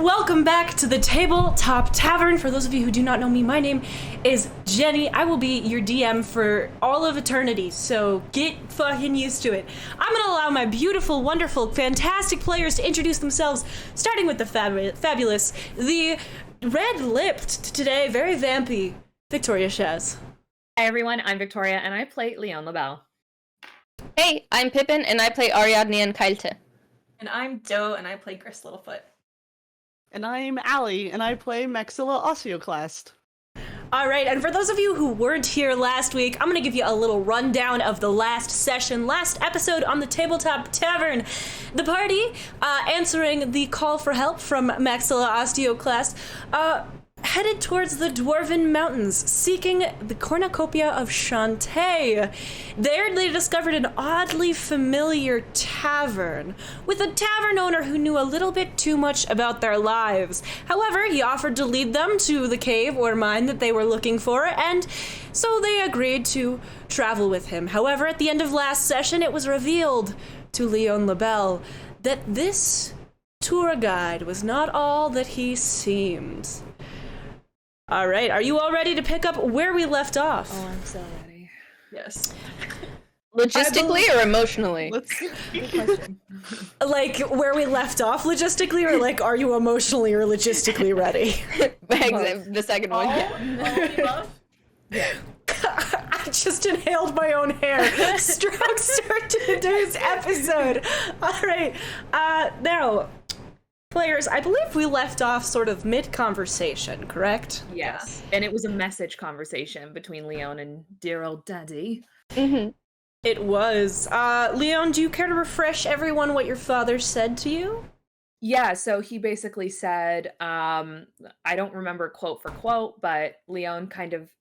and welcome back to the Tabletop Tavern. For those of you who do not know me, my name is Jenny. I will be your DM for all of eternity, so get fucking used to it. I'm gonna allow my beautiful, wonderful, fantastic players to introduce themselves, starting with the fabulous, the red-lipped today, very vampy, Victoria Shaz. Hi everyone, I'm Victoria, and I play Lione LaBelle. Hey, I'm Pippin, and I play Ariadne and Kailte. And I'm Doe, and I play Gris Littlefoot. And I'm Allie, and I play Maxilla Osteoclast. All right, and for those of you who weren't here last week, I'm going to give you a little rundown of the last episode on the Tabletop Tavern. The party, answering the call for help from Maxilla Osteoclast, headed towards the Dwarven Mountains, seeking the Cornucopia of Chauntea. There, they discovered an oddly familiar tavern, with a tavern owner who knew a little bit too much about their lives. However, he offered to lead them to the cave or mine that they were looking for, and so they agreed to travel with him. However, at the end of last session, it was revealed to Lione LaBelle that this tour guide was not all that he seemed. All right, are you all ready to pick up where we left off? Oh, I'm so ready. Yes. Logistically or emotionally? Good question. Like, where we left off logistically, or like, are you emotionally or logistically ready? The second one. Yeah. I just inhaled my own hair. Strong start to today's episode. All right, now, players, I believe we left off sort of mid-conversation, correct? Yes, and it was a message conversation between Lione and dear old Daddy. Mm-hmm. It was. Lione, do you care to refresh everyone what your father said to you? Yeah, so he basically said, I don't remember quote for quote, but Lione kind of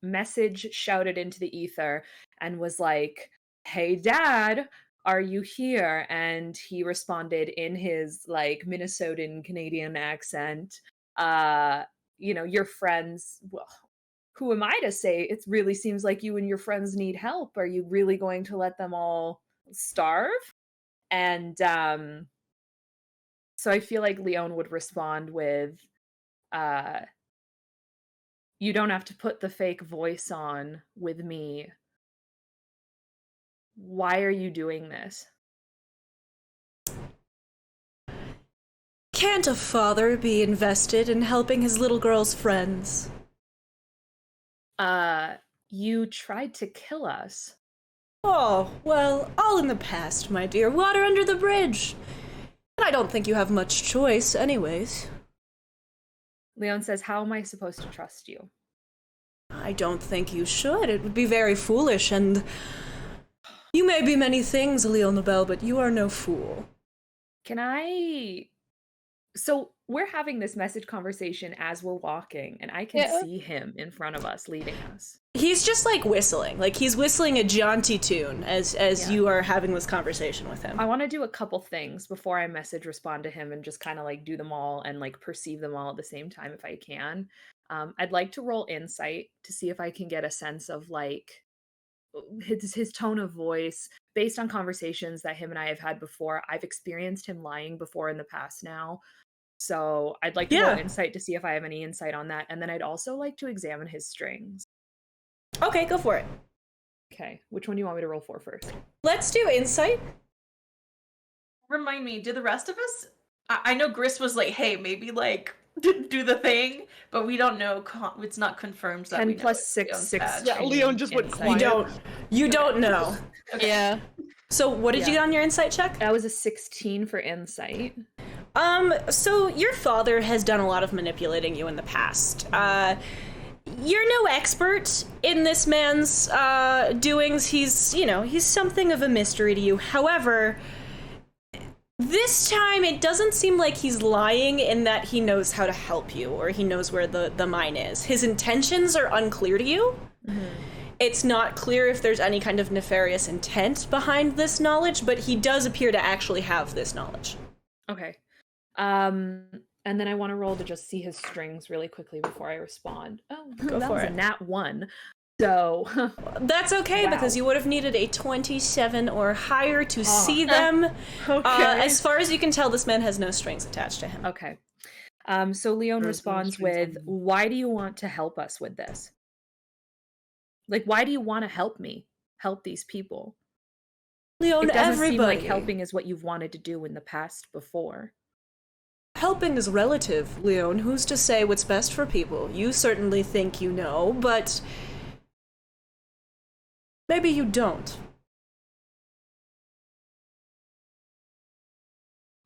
shouted into the ether and was like, "Hey, Dad, are you here?" And he responded in his like Minnesotan Canadian accent, your friends, well, who am I to say? It really seems like you and your friends need help. Are you really going to let them all starve? And so I feel like Lione would respond with, you don't have to put the fake voice on with me. Why are you doing this? Can't a father be invested in helping his little girl's friends? You tried to kill us. Oh, well, all in the past, my dear. Water under the bridge. And I don't think you have much choice, anyways. Lione says, how am I supposed to trust you? I don't think you should. It would be very foolish, and you may be many things, Lione LaBelle, but you are no fool. So we're having this message conversation as we're walking, and I can see him in front of us, leading us. He's just, like, whistling. Like, he's whistling a jaunty tune as you are having this conversation with him. I want to do a couple things before I respond to him, and just kind of, like, do them all and, like, perceive them all at the same time if I can. I'd like to roll insight to see if I can get a sense of, like, his tone of voice based on conversations that him and I have had before. I've experienced him lying before in the past now, so I'd like to roll insight to see if I have any insight on that, and then I'd also like to examine his strings. Okay, go for it. Okay, which one do you want me to roll for first? Let's do insight. Remind me, did the rest of us? I know Gris was like, "Hey, maybe like do the thing," but we don't know. It's not confirmed that 10 we know plus it's 6, Leone's 6. badge. Yeah, Lione just went Insight. quiet. You don't know. Okay. Yeah. So what did you get on your insight check? That was a 16 for insight. So your father has done a lot of manipulating you in the past. You're no expert in this man's doings. He's something of a mystery to you. However, this time it doesn't seem like he's lying in that he knows how to help you or he knows where the mine is. His intentions are unclear to you. Mm-hmm. It's not clear if there's any kind of nefarious intent behind this knowledge, but he does appear to actually have this knowledge. Okay. And then I want to roll to just see his strings really quickly before I respond. Oh, Go for it. A nat 1. So that's okay, wow. because you would have needed a 27 or higher to see them. Okay. As far as you can tell, this man has no strings attached to him. Okay. So Leone Those responds strings with, on- "Why do you want to help us with this? Like, why do you want to help me? Help these people? Leone, It doesn't seem like everybody. helping is what you've wanted to do in the past before." Helping is relative, Leone. Who's to say what's best for people? You certainly think you know, but maybe you don't.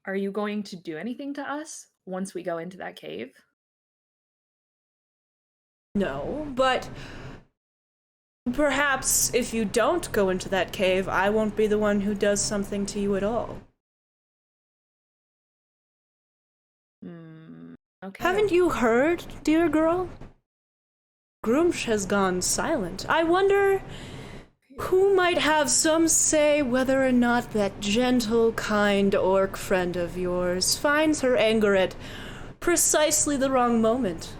Are you going to do anything to us once we go into that cave? No, but perhaps if you don't go into that cave, I won't be the one who does something to you at all. Okay. Haven't you heard, dear girl? Grumsh has gone silent. I wonder who might have some say whether or not that gentle, kind orc friend of yours finds her anger at precisely the wrong moment.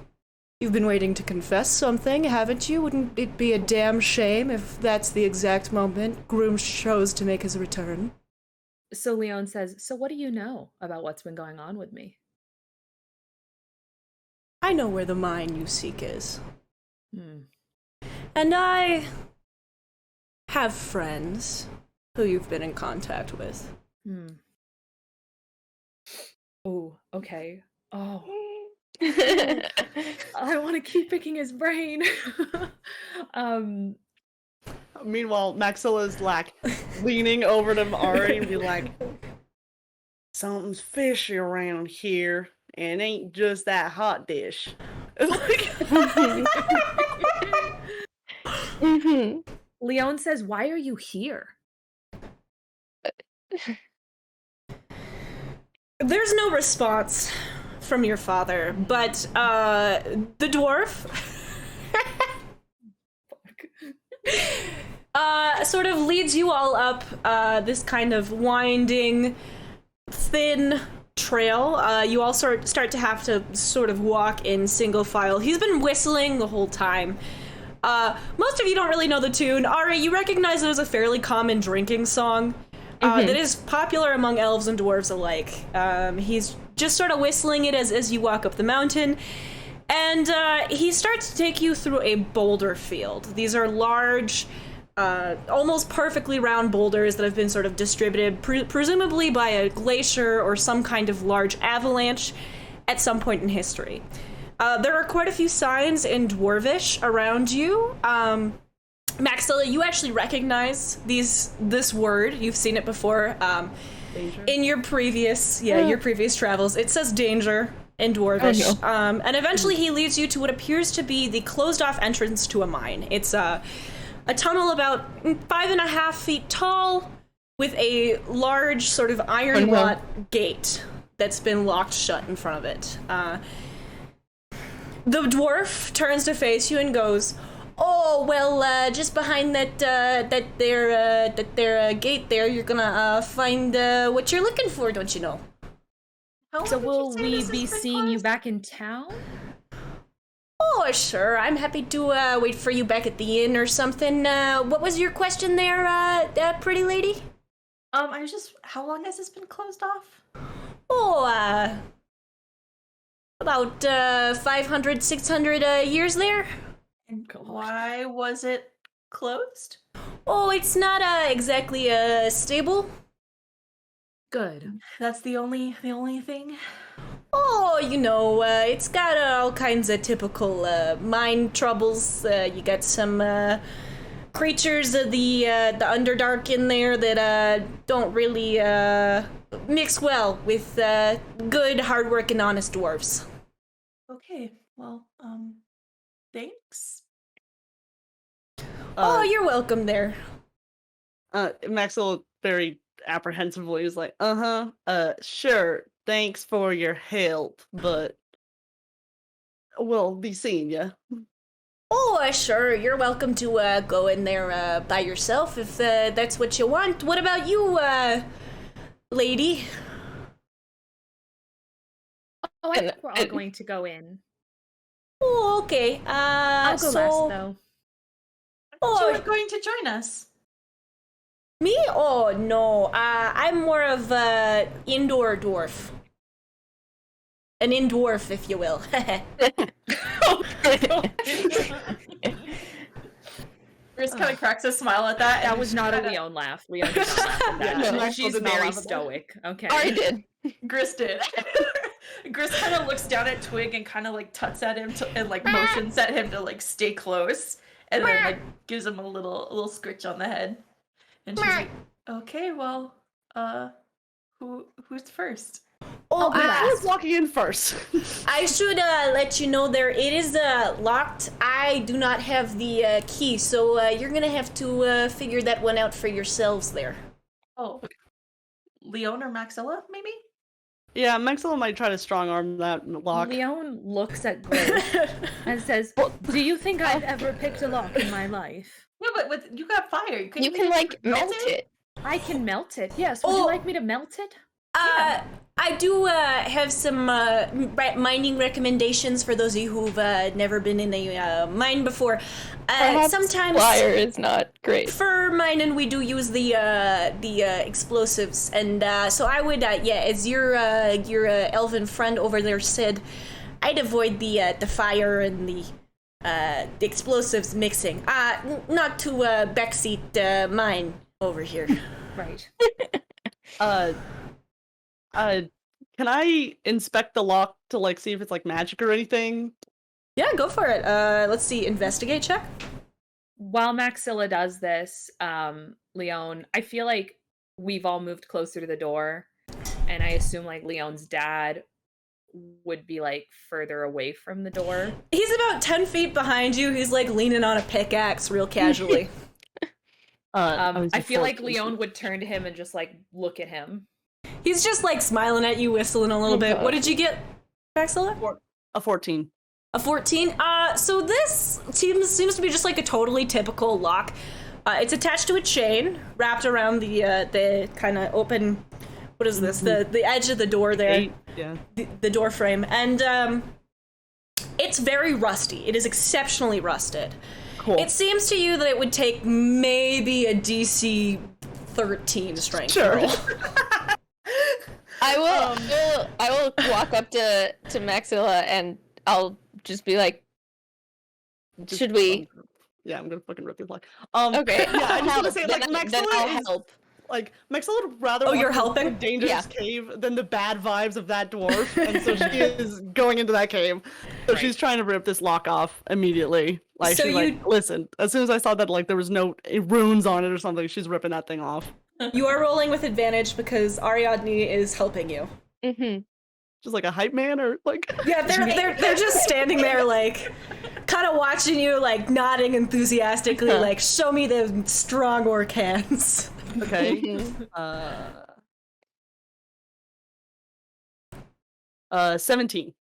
You've been waiting to confess something, haven't you? Wouldn't it be a damn shame if that's the exact moment Grumsh chose to make his return? So Leone says, "So what do you know about what's been going on with me?" I know where the mine you seek is. Hmm. And I have friends who you've been in contact with. Oh, okay. Oh. I want to keep picking his brain. Meanwhile, Maxilla's like leaning over to Ari and be like, something's fishy around here, and ain't just that hot dish. Leone says, "Why are you here?" There's no response from your father, but the dwarf sort of leads you all up this kind of winding, thin trail. You all start to have to sort of walk in single file. He's been whistling the whole time. Most of you don't really know the tune. Ari, you recognize it as a fairly common drinking song that is popular among elves and dwarves alike. He's just sort of whistling it as you walk up the mountain. And he starts to take you through a boulder field. These are large, almost perfectly round boulders that have been sort of distributed, presumably by a glacier or some kind of large avalanche at some point in history. There are quite a few signs in Dwarvish around you. Maxilla, you actually recognize this word. You've seen it before in your previous travels. It says danger in Dwarvish. Oh, no. And eventually he leads you to what appears to be the closed-off entrance to a mine. It's a tunnel about 5.5 feet tall with a large sort of iron wrought gate that's been locked shut in front of it. The dwarf turns to face you and goes, "Oh, well, just behind that gate there, you're gonna find what you're looking for, don't you know?" How So long did will you say we this be has been seeing you closed? back in town? Oh, sure. I'm happy to wait for you back at the inn or something. What was your question there, pretty lady? How long has this been closed off? Oh, about 500, 600 years there. And God. why was it closed? Oh, it's not exactly stable. Good. That's the only thing. Oh, it's got all kinds of typical mine troubles. You got some creatures of the Underdark in there that don't really mix well with good, hardworking, honest dwarves. Okay, well, thanks. Oh, you're welcome there. Maxilla very apprehensively is like, sure, thanks for your help, but we'll be seeing ya. Oh, sure. You're welcome to go in there by yourself if that's what you want. What about you, lady? Oh, I think we're all going to go in. Oh, okay. I'll go last, though. Oh, You were going to join us. me? Oh, no. I'm more of a indoor dwarf. an in dwarf, if you will. Chris kind of cracks a smile at that. That and was she not a kinda- Leon laugh. Leon did not laugh at that. Yeah, No, Maxwell she's did not very laugh at that. stoic. Okay. Ari did. Gris did. Gris kind of looks down at Twig and kind of like tuts at him and like motions at him to like stay close, and then like gives him a little scritch on the head. And she's like, "Okay, well, who's first?" Oh, Who's walking in first? I should let you know it is locked. I do not have the key, so you're gonna have to figure that one out for yourselves there. Oh, Lione or Maxilla, maybe? Yeah, Maxilla might try to strong arm that lock. Leon looks at Grace and says, "Do you think I've ever picked a lock in my life? Yeah, but you got fire. You can like melt it. I can melt it. Yes. Would you like me to melt it? I do have some mining recommendations for those of you who've never been in a mine before. Perhaps Sometimes fire is not great. for mining we do use the explosives, and so I would as your elven friend over there said, I'd avoid the fire and the explosives mixing. Not to backseat mine over here. Right. Can I inspect the lock to like see if it's like magic or anything? Yeah, go for it. Let's see, investigate check. While Maxilla does this, Leon, I feel like we've all moved closer to the door, and I assume like Leon's dad would be like further away from the door. He's about 10 feet behind you. He's like leaning on a pickaxe real casually. I feel like Leon would turn to him and just like look at him. He's just like smiling at you, whistling a little bit. What did you get, Maxilla? A 14. A 14? So this seems to be just like a totally typical lock. It's attached to a chain wrapped around the kind of open, what is this? The edge of the door there. Yeah. The door frame. And it's very rusty. It is exceptionally rusted. Cool. It seems to you that it would take maybe a DC 13 strength Sure. roll. I will walk up to Maxilla and I'll just be like, should we? Yeah, I'm gonna fucking rip his lock. Okay. Yeah, I just want to say, Then like, then I'll Maxilla is, help. like, Maxilla would rather Oh, walk you're into helping? a dangerous Yeah. cave than the bad vibes of that dwarf, and so she is going into that cave. So she's trying to rip this lock off immediately. Like, So she's like, listen, as soon as I saw that, like, there was no runes on it or something, she's ripping that thing off. You are rolling with advantage because Ariadne is helping you. Mm-hmm. Just like a hype man, or like... Yeah, they're just standing there like kind of watching you, like nodding enthusiastically, like show me the strong orc hands. Okay. 17.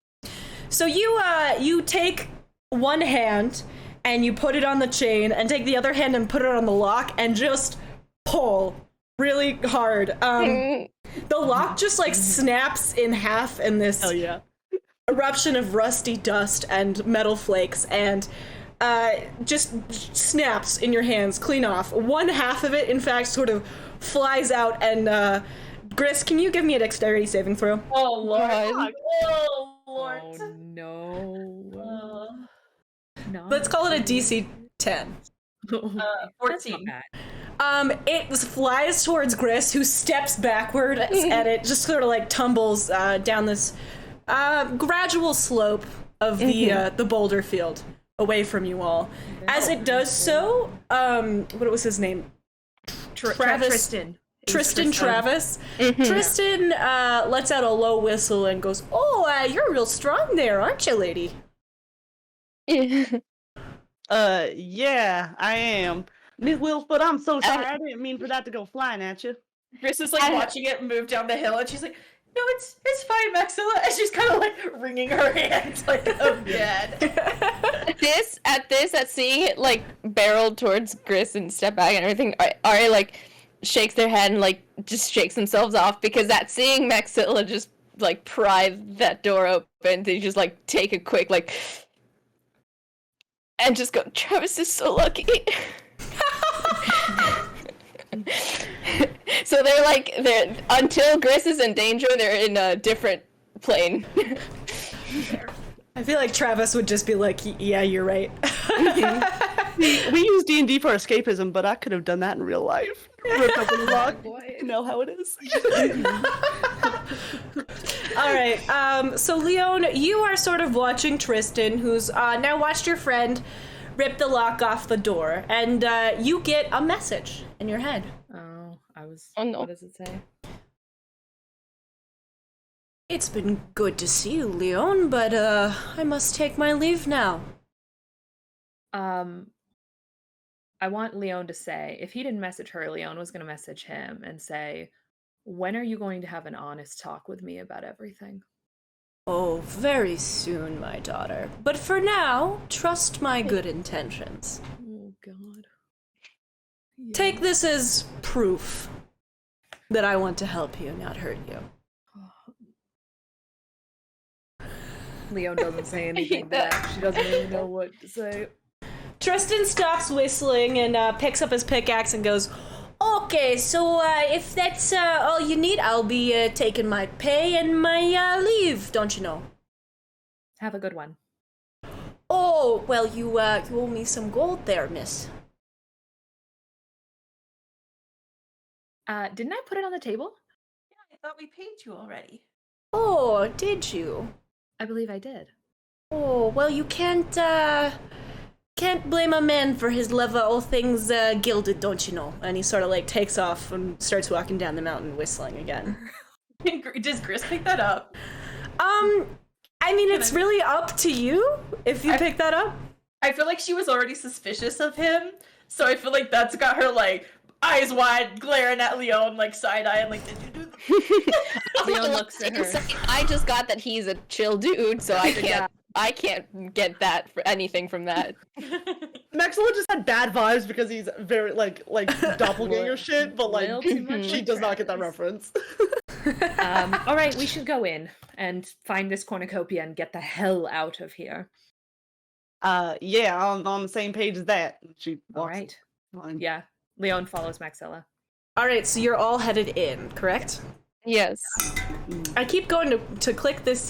So you take one hand and you put it on the chain and take the other hand and put it on the lock and just pull really hard. The lock just like snaps in half in this Hell yeah. eruption of rusty dust and metal flakes, and just snaps in your hands clean off. One half of it, in fact, sort of flies out, and Gris, can you give me a dexterity saving throw? Oh lord! God. Oh lord! Oh no. No. Let's call it a DC 10. 14. It flies towards Gris, who steps backward, and it just sort of like tumbles down this gradual slope of the boulder field away from you all. As it does so, what was his name? Travis. Tristan. Tristan Travis. Tristan lets out a low whistle and goes, "Oh, you're real strong there, aren't you, lady?" Yeah, I am. Miss Wilford, I'm so sorry. I didn't mean for that to go flying at you. Gris is like watching it move down the hill, and she's like, "No, it's fine, Maxilla." And she's kind of like wringing her hands, like, "Oh, dead." At seeing it like barreled towards Gris and step back and everything, Ari like shakes their head and like just shakes themselves off, because at seeing Maxilla just like pry that door open, they just like take a quick like and just go, "Travis is so lucky." So they're until Gris is in danger, they're in a different plane. there. I feel like Travis would just be like, yeah, you're right. We use D&D for escapism, but I could have done that in real life. Ripped up in the rock. Boy. You know how it is. All right. So Lione, you are sort of watching Tristan, who's now watched your friend rip the lock off the door, and you get a message in your head. Oh, I was. Oh, no. What does it say? It's been good to see you, Lione, but I must take my leave now. I want Lione to say, if he didn't message her, Lione was going to message him and say, when are you going to have an honest talk with me about everything? Oh, very soon, my daughter. But for now, trust my good intentions. Oh, God. Take this as proof that I want to help you, not hurt you. Leon doesn't say anything back. She doesn't really know what to say. Tristan stops whistling and picks up his pickaxe and goes, okay, so if that's all you need, I'll be taking my pay and my leave, don't you know? Have a good one. Oh, well, you owe me some gold there, miss. Didn't I put it on the table? Yeah, I thought we paid you already. Oh, did you? I believe I did. Oh, well, you can't blame a man for his love of all things gilded, don't you know? And he sort of, like, takes off and starts walking down the mountain whistling again. Does Gris pick that up? I mean, it's really up to you if you pick that up. I feel like she was already suspicious of him, so I feel like that's got her, like, eyes wide, glaring at Leon, like, side-eye, and like, did you do that? Leon looks at her. I just got that he's a chill dude, so I can't get that for anything from that. Maxilla just had bad vibes because he's very like doppelganger shit, but like she does not get that reference. All right, we should go in and find this cornucopia and get the hell out of here. Yeah, on the same page as that. She All walks right. on. Yeah, Leon follows Maxilla. All right, so you're all headed in, correct? Yes. I keep going to click this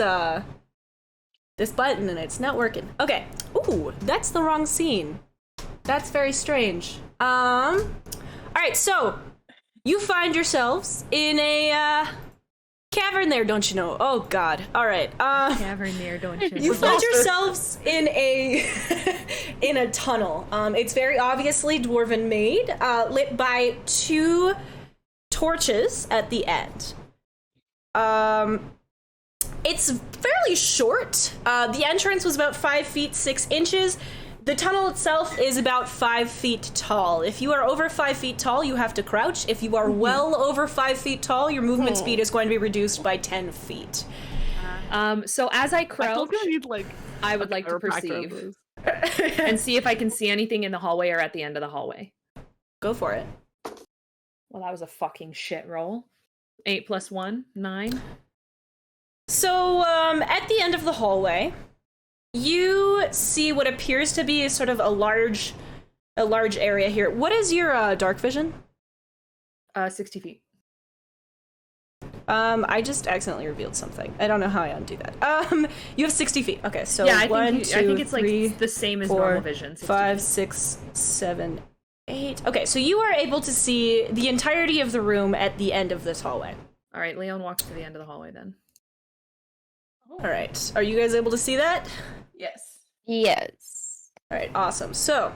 this button and it's not working. Okay. Ooh, that's the wrong scene. That's very strange. All right, so you find yourselves in a cavern there, don't you know? Oh God. All right. Cavern there, don't you? You find yourselves in a in a tunnel. It's very obviously dwarven made, lit by 2 torches at the end. It's fairly short. The entrance was about 5 feet 6 inches. The tunnel itself is about 5 feet tall. If you are over 5 feet tall, you have to crouch. If you are well over 5 feet tall, your movement speed is going to be reduced by 10 feet. So as I crouch, I would like to chiropractor perceive and see if I can see anything in the hallway or at the end of the hallway. Go for it. Well, that was a fucking shit roll. 8 + 1, 9. So, at the end of the hallway, you see what appears to be sort of a large area here. What is your dark vision? 60 feet. I just accidentally revealed something. I don't know how I undo that. You have 60 feet. Okay, so Yeah, I 1, 2, think it's 3, like the same as 4, normal vision. 60 5, feet. 6, 7, 8. Okay, so you are able to see the entirety of the room at the end of this hallway. All right, Leon walks to the end of the hallway then. All right, are you guys able to see that? Yes. Yes. All right, awesome. So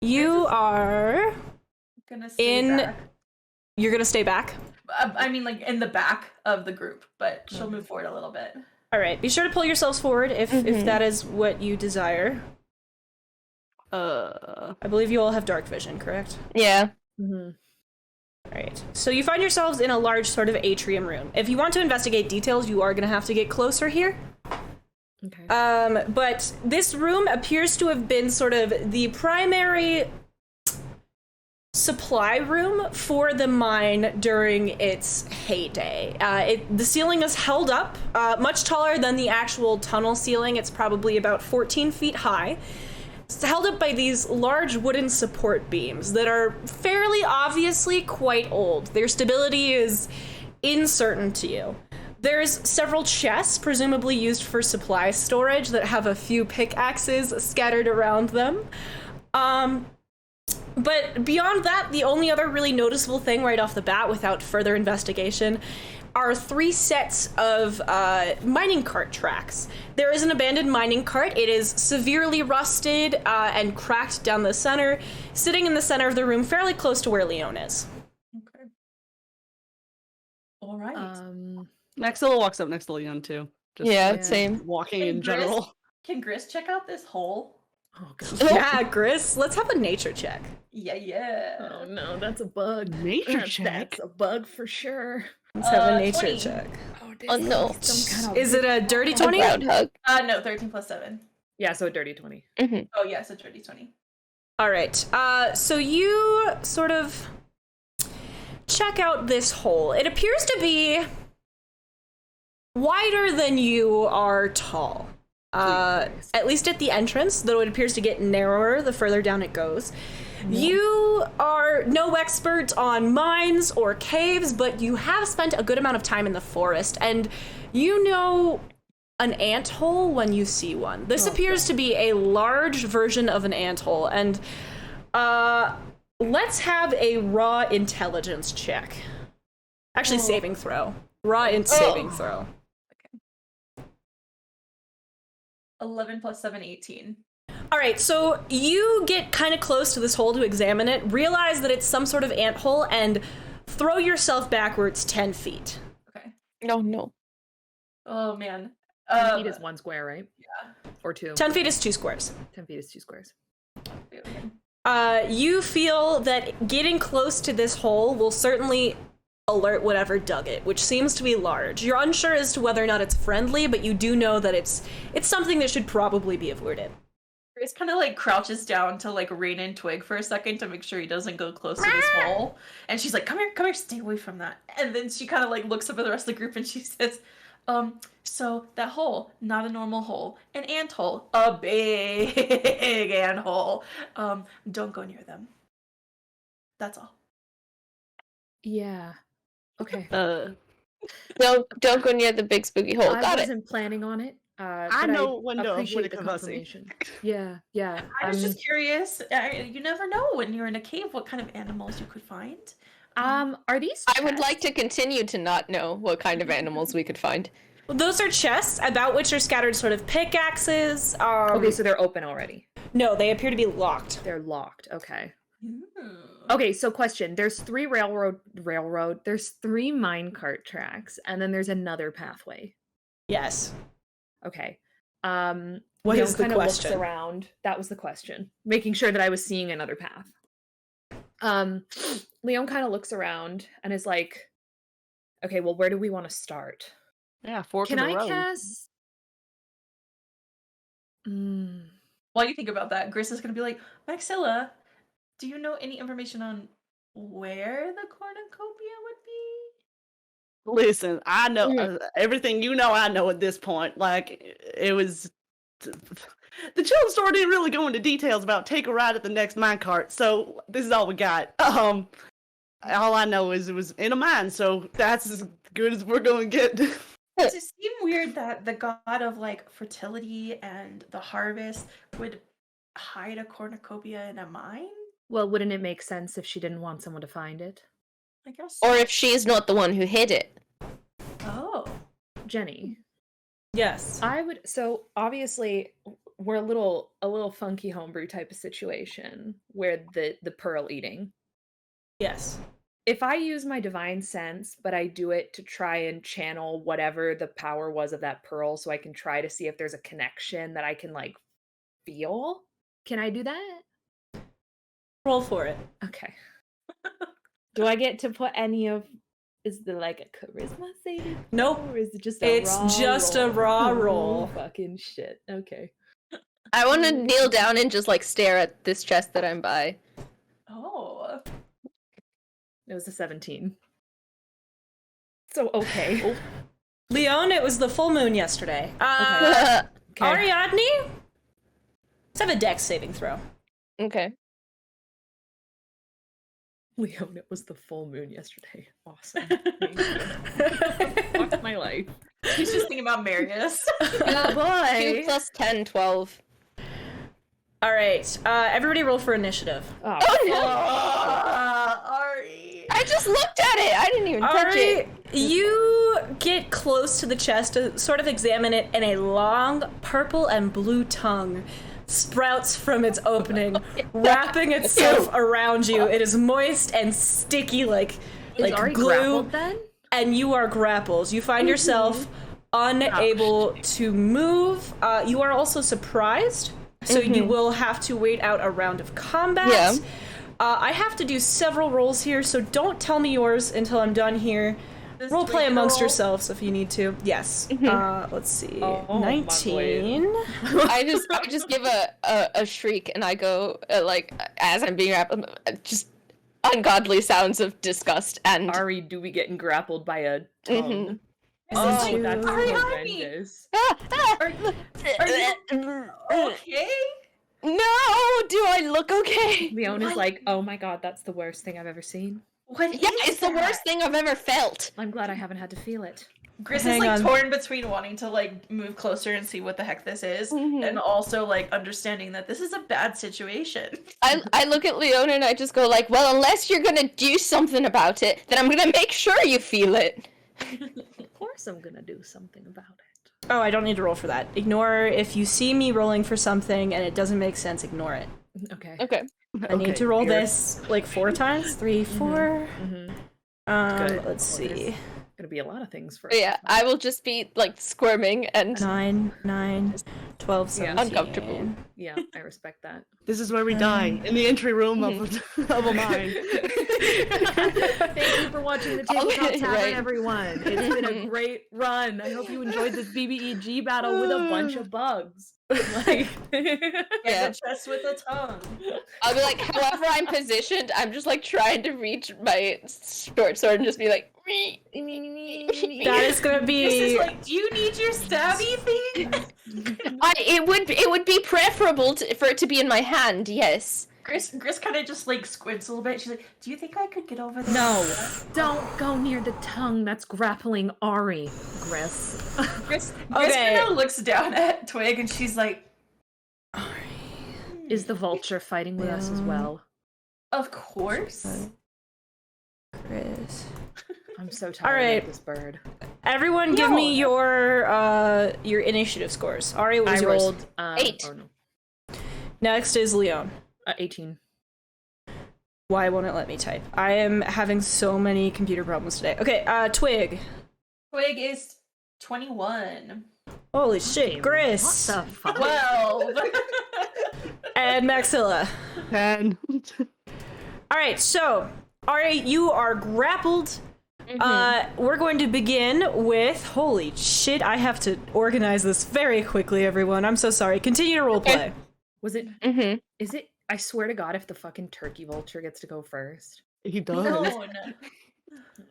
you are Gonna stay back. You're gonna stay back. I mean, like, in the back of the group, but she'll move forward a little bit. All right, be sure to pull yourselves forward if that is what you desire. I believe you all have dark vision, correct? Yeah. Mm-hmm. All right. So you find yourselves in a large sort of atrium room. If you want to investigate details, you are going to have to get closer here. Okay. But this room appears to have been sort of the primary supply room for the mine during its heyday. The ceiling is held up, much taller than the actual tunnel ceiling. It's probably about 14 feet high. It's held up by these large wooden support beams that are fairly obviously quite old. Their stability is uncertain to you. There's several chests, presumably used for supply storage, that have a few pickaxes scattered around them. But beyond that, the only other really noticeable thing right off the bat, without further investigation, are 3 sets of mining cart tracks. There is an abandoned mining cart. It is severely rusted and cracked down the center, sitting in the center of the room, fairly close to where Lione is. Okay. All right. Maxilla walks up next to Leon too. Just Yeah, like, same. walking Hey, in Gris? general. Can Gris check out this hole? Oh god. Yeah, Gris, let's have a nature check. Yeah. Oh no, that's a bug. Nature check. That's a bug for sure. Let's have a nature 20. check. Oh, no. Some kind of Is it a dirty A 20? groundhog. No, 13 plus 7. Yeah, so a dirty 20. Oh, yeah, so dirty 20. All right. So you sort of check out this hole. It appears to be wider than you are tall. At least at the entrance, though it appears to get narrower the further down it goes. You are no expert on mines or caves, but you have spent a good amount of time in the forest, and you know an anthole when you see one. This appears to be a large version of an anthole, and let's have a raw intelligence check. Actually, saving throw. Saving throw. 11 plus 7, 18. All right, so you get kind of close to this hole to examine it, realize that it's some sort of ant hole, and throw yourself backwards 10 feet. Okay. No, no. Oh, man. 10 feet is 1 square, right? Yeah. Or 2. 10 feet is 2 squares. 10 feet is 2 squares. You feel that getting close to this hole will certainly alert whatever dug it, which seems to be large. You're unsure as to whether or not it's friendly, but you do know that it's something that should probably be avoided. Grace kind of like crouches down to like rein in Twig for a second to make sure he doesn't go close to this hole. And she's like, come here, stay away from that. And then she kind of like looks up at the rest of the group and she says, so that hole, not a normal hole, an ant hole, a big ant hole. Don't go near them. That's all. Yeah. Okay. No, don't go near the big spooky hole. I Got it. wasn't planning on it. I know when to appreciate avoid the a conversing. confirmation. Yeah, yeah. I was just curious. You never know when you're in a cave what kind of animals you could find. Are these I would like chests? to continue to not know what kind of animals we could find. Well, those are chests about which are scattered sort of pickaxes. Okay, so they're open already. No, they appear to be locked. They're locked. Okay. Ooh. Okay, so question. There's 3 railroad. There's 3 minecart tracks, and then there's another pathway. Yes. Okay. What Leon is the kinda looks question? around. That was the question. Making sure that I was seeing another path. Leon kind of looks around and is like, okay, well, where do we want to start? Yeah, fork Can in the I road. cast? While you think about that, Gris is going to be like, Maxilla, do you know any information on where the cornucopia would be? Listen, I know everything you know. I know at this point. Like it was, the children's store didn't really go into details about take a ride at the next minecart. So this is all we got. All I know is it was in a mine. So that's as good as we're gonna get. Does it seem weird that the god of like fertility and the harvest would hide a cornucopia in a mine? Well, wouldn't it make sense if she didn't want someone to find it? I guess. Or if she's not the one who hid it. Oh. Jenny, Yes. I would. So obviously, we're a little funky homebrew type of situation where the pearl eating. Yes. If I use my divine sense, but I do it to try and channel whatever the power was of that pearl, so I can try to see if there's a connection that I can like feel. Can I do that? Roll for it. Okay. Do I get to put any of? Is there like a charisma saving? Nope. Or is it just a It's raw just a roll? raw Oh, roll. fucking shit. Okay. I want to kneel down and just like stare at this chest that I'm by. Oh. It was a 17. So okay. Lione, it was the full moon yesterday. Okay. Ariadne? Let's have a dex saving throw. Okay. Lione, it was the full moon yesterday. Awesome. Fuck my life. He's just thinking about Marius. Oh 2 boy. plus 10, 12. All right, everybody roll for initiative. Oh, Oh no! Ari. I just looked at it! I didn't even touch Ari, it! you get close to the chest to sort of examine it, and a long purple and blue tongue sprouts from its opening, wrapping itself around you. It is moist and sticky like is Ari glue, grappled then? and you are grappled. You find yourself unable to move. You are also surprised, so you will have to wait out a round of combat. Yeah. I have to do several rolls here, so don't tell me yours until I'm done here. This Role play three amongst roll? yourselves if you need to. Yes. Let's see. Oh, my 19. I just give a shriek and I go, like, as I'm being wrapped, just ungodly sounds of disgust and... Ari, do we getting grappled by a tongue? Oh, That's Ari, horrendous. Okay. No! Do I look okay? Leone is like, oh my god, that's the worst thing I've ever seen. What Yeah, is it's the that? worst thing I've ever felt. I'm glad I haven't had to feel it. Gris Hang is like on. torn between wanting to like move closer and see what the heck this is, and also like understanding that this is a bad situation. I look at Leona and I just go like, well, unless you're gonna do something about it, then I'm gonna make sure you feel it. Of course I'm gonna do something about it. Oh, I don't need to roll for that. Ignore if you see me rolling for something and it doesn't make sense, ignore it. Okay. Okay. I need to roll here. this like 4 times. 3, 4. Mm-hmm. Let's Good. Well, see. there's gonna be a lot of things for Yeah, I will just be like squirming and 9, 12, Yeah. 17. Uncomfortable. Yeah, I respect that. This is where we die, in the entry room of a mine. Thank you for watching the Tabletop Okay, Tavern, right. everyone. It's been a great run. I hope you enjoyed this BBEG battle with a bunch of bugs. Like, Yeah. The chest with a tongue. I'll be like, however I'm positioned, I'm just like trying to reach my short sword and just be like, That is gonna This be. is like, do you need your stabby thing? it would be preferable for it to be in my hand, yes. Gris kind of just like squints a little bit. She's like, "Do you think I could get over there?" no, don't go near the tongue. That's grappling Ari, Gris. Gris Okay. kind of looks down at Twig and she's like, Is the vulture fighting with us as well? "Of course." Chris. I'm so tired right. of this bird. Everyone, give me your initiative scores. Ari, what I was yours? rolled 8. Oh no, Next is Leon. 18. Why won't it let me type? I am having so many computer problems today. Okay, Twig. Twig is 21. Holy shit, Gris. What the fuck? 12. And Maxilla. 10. All right, so Ari, you are grappled. We're going to begin with. Holy shit! I have to organize this very quickly, everyone. I'm so sorry. Continue to roleplay. Was it? Mm-hmm. Is it? I swear to God, if the fucking turkey vulture gets to go first. He does. No.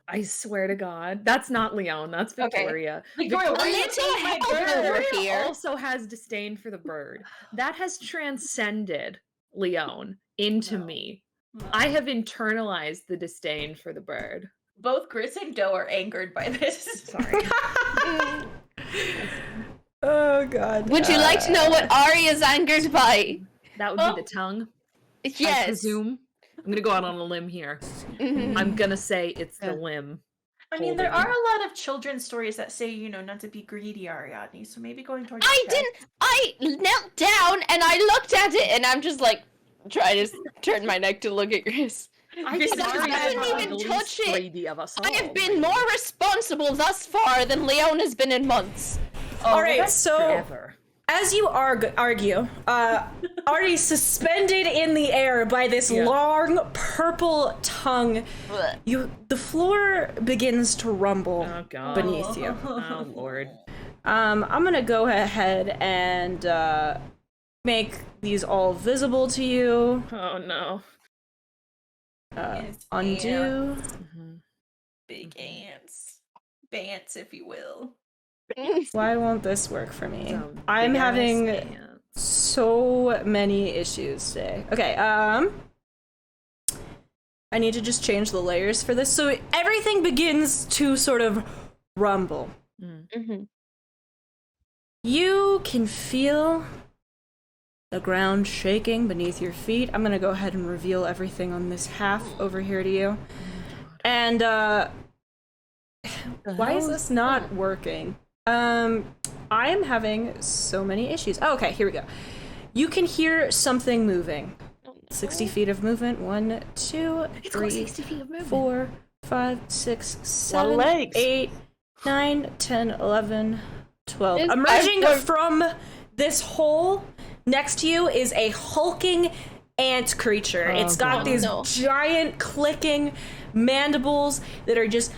I swear to God, that's not Leon. That's Okay. Victoria. Victoria, why are you Little taking my help bird? over Victoria here. also has disdain for the bird. That has transcended Leon into No. me. I have internalized the disdain for the bird. Both Gris and Doe are angered by this. Sorry. Oh god. Would you like to know what Ari is angered by? That would be the tongue. I Yes. presume. I'm gonna go out on a limb here. Mhm. I'm gonna say it's the Yeah. limb. I mean, there Holding. are a lot of children's stories that say, you know, not to be greedy, Ariadne. So maybe going towards. I the chest. didn't. I knelt down and I looked at it, and I'm just like trying to turn my neck to look at Gris. I Gris think is Ari just- is didn't one of even the least touch it. greedy of us all. I have been more responsible thus far than Leon has been in months. Oh, All right, that's so Forever. as you argue, Ari suspended in the air by this Yeah. long purple tongue, the floor begins to rumble Oh God. beneath you. Oh Lord. I'm gonna go ahead and make these all visible to you. Oh no. Yes, Undo. Mhm. big ants. Bants, if you will. Why won't this work for me? Some I'm big-ass having ants. so many issues today. Okay, I need to just change the layers for this. So everything begins to sort of rumble. Mm-hmm. You can feel the ground shaking beneath your feet. I'm gonna go ahead and reveal everything on this half over here to you. And why is this not working? I am having so many issues. Oh, okay, here we go. You can hear something moving. 60 feet of movement. 1, 2, 3, 4, 5, 6, 7, legs. 8, 9, 10, 11, 12. It's Emerging 5 from this hole next to you is a hulking ant creature. It's got these giant clicking mandibles that are just...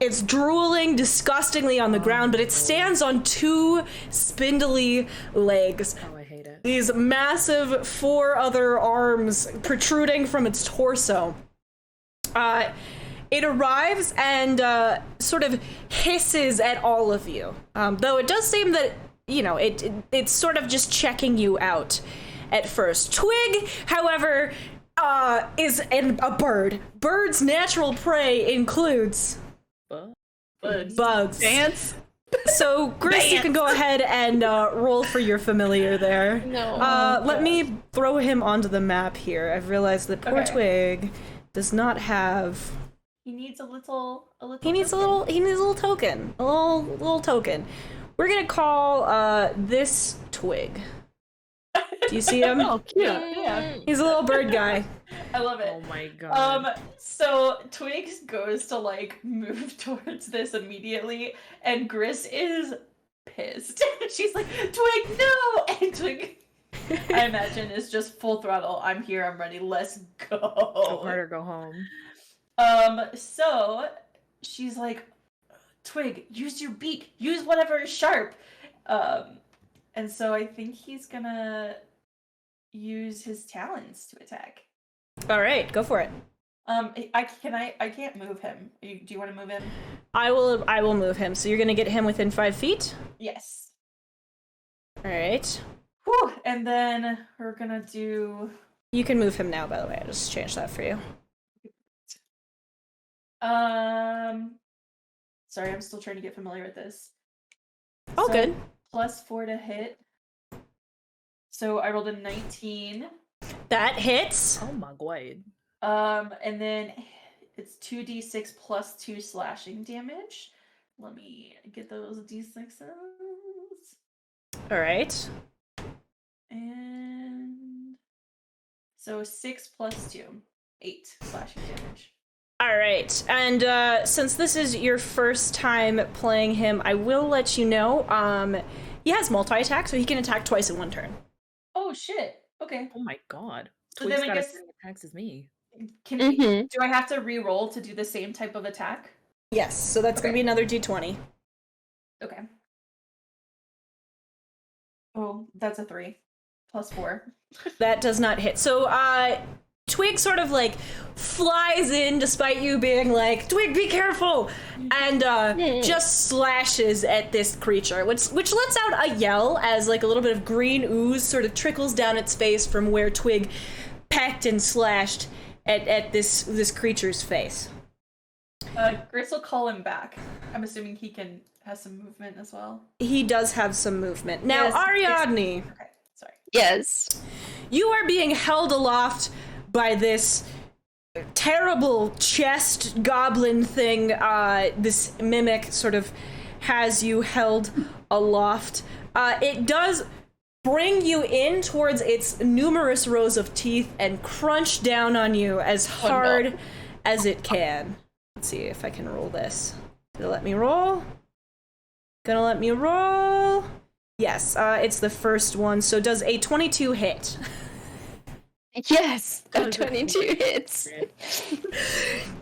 It's drooling disgustingly on the ground, but it stands on 2 spindly legs. Oh, I hate it. These massive 4 other arms protruding from its torso. It arrives and sort of hisses at all of you. Though it does seem that, you know, it's sort of just checking you out at first. Twig, however, is a bird. Bird's natural prey includes bugs. Dance. So, Gris, you can go ahead and roll for your familiar there. No. Let me throw him onto the map here. I've realized that poor Okay. Twig does not have. He needs a little. He needs a little token. A little token. We're gonna call this Twig. Do you see him? Oh, cute. Yeah, He's a little bird guy. I love it. Oh my god. So Twigs goes to like move towards this immediately, and Gris is pissed. She's like, Twig, no! And Twig, I imagine, is just full throttle. I'm here, I'm ready, let's Go go. hard or go home. So she's like, Twig, use your beak, use whatever is sharp. And so I think he's gonna use his talons to attack. All right, go for it. I can't move him. Do you want to move him? I will move him. So you're gonna get him within 5 feet. Yes. All right. Whew. And then we're gonna do. You can move him now. By the way, I just changed that for you. Sorry, I'm still trying to get familiar with this. All So, good. +4 to hit. So I rolled a 19. That hits. Oh my god. And then it's 2d6 plus 2 slashing damage. Let me get those d6s. All right. And so 6 plus 2, 8 slashing damage. All right. And since this is your first time playing him, I will let you know. He has multi-attack, so he can attack twice in one turn. Oh shit. Okay. Oh my god. So Twig's then I got as guess- many attacks as me. Can Mhm. do I have to re-roll to do the same type of attack? Yes. So that's gonna Okay. be another d20. Okay. Oh, that's a 3. +4. That does not hit. So Twig sort of like flies in despite you being like, Twig, be careful, and just slashes at this creature, which lets out a yell as like a little bit of green ooze sort of trickles down its face from where Twig pecked and slashed at this creature's face. Gris will call him back. I'm assuming he has some movement as well. He does have some movement. Now, Yes, Ariadne, Okay, sorry. Yes. you are being held aloft by this terrible chest goblin thing. This mimic sort of has you held aloft. It does bring you in towards its numerous rows of teeth and crunch down on you as hard as it can. Let's see if I can roll this. Did it let me roll? Gonna let me roll. Yes, it's the first one. So does a 22 hit? Yes. A 22 hits.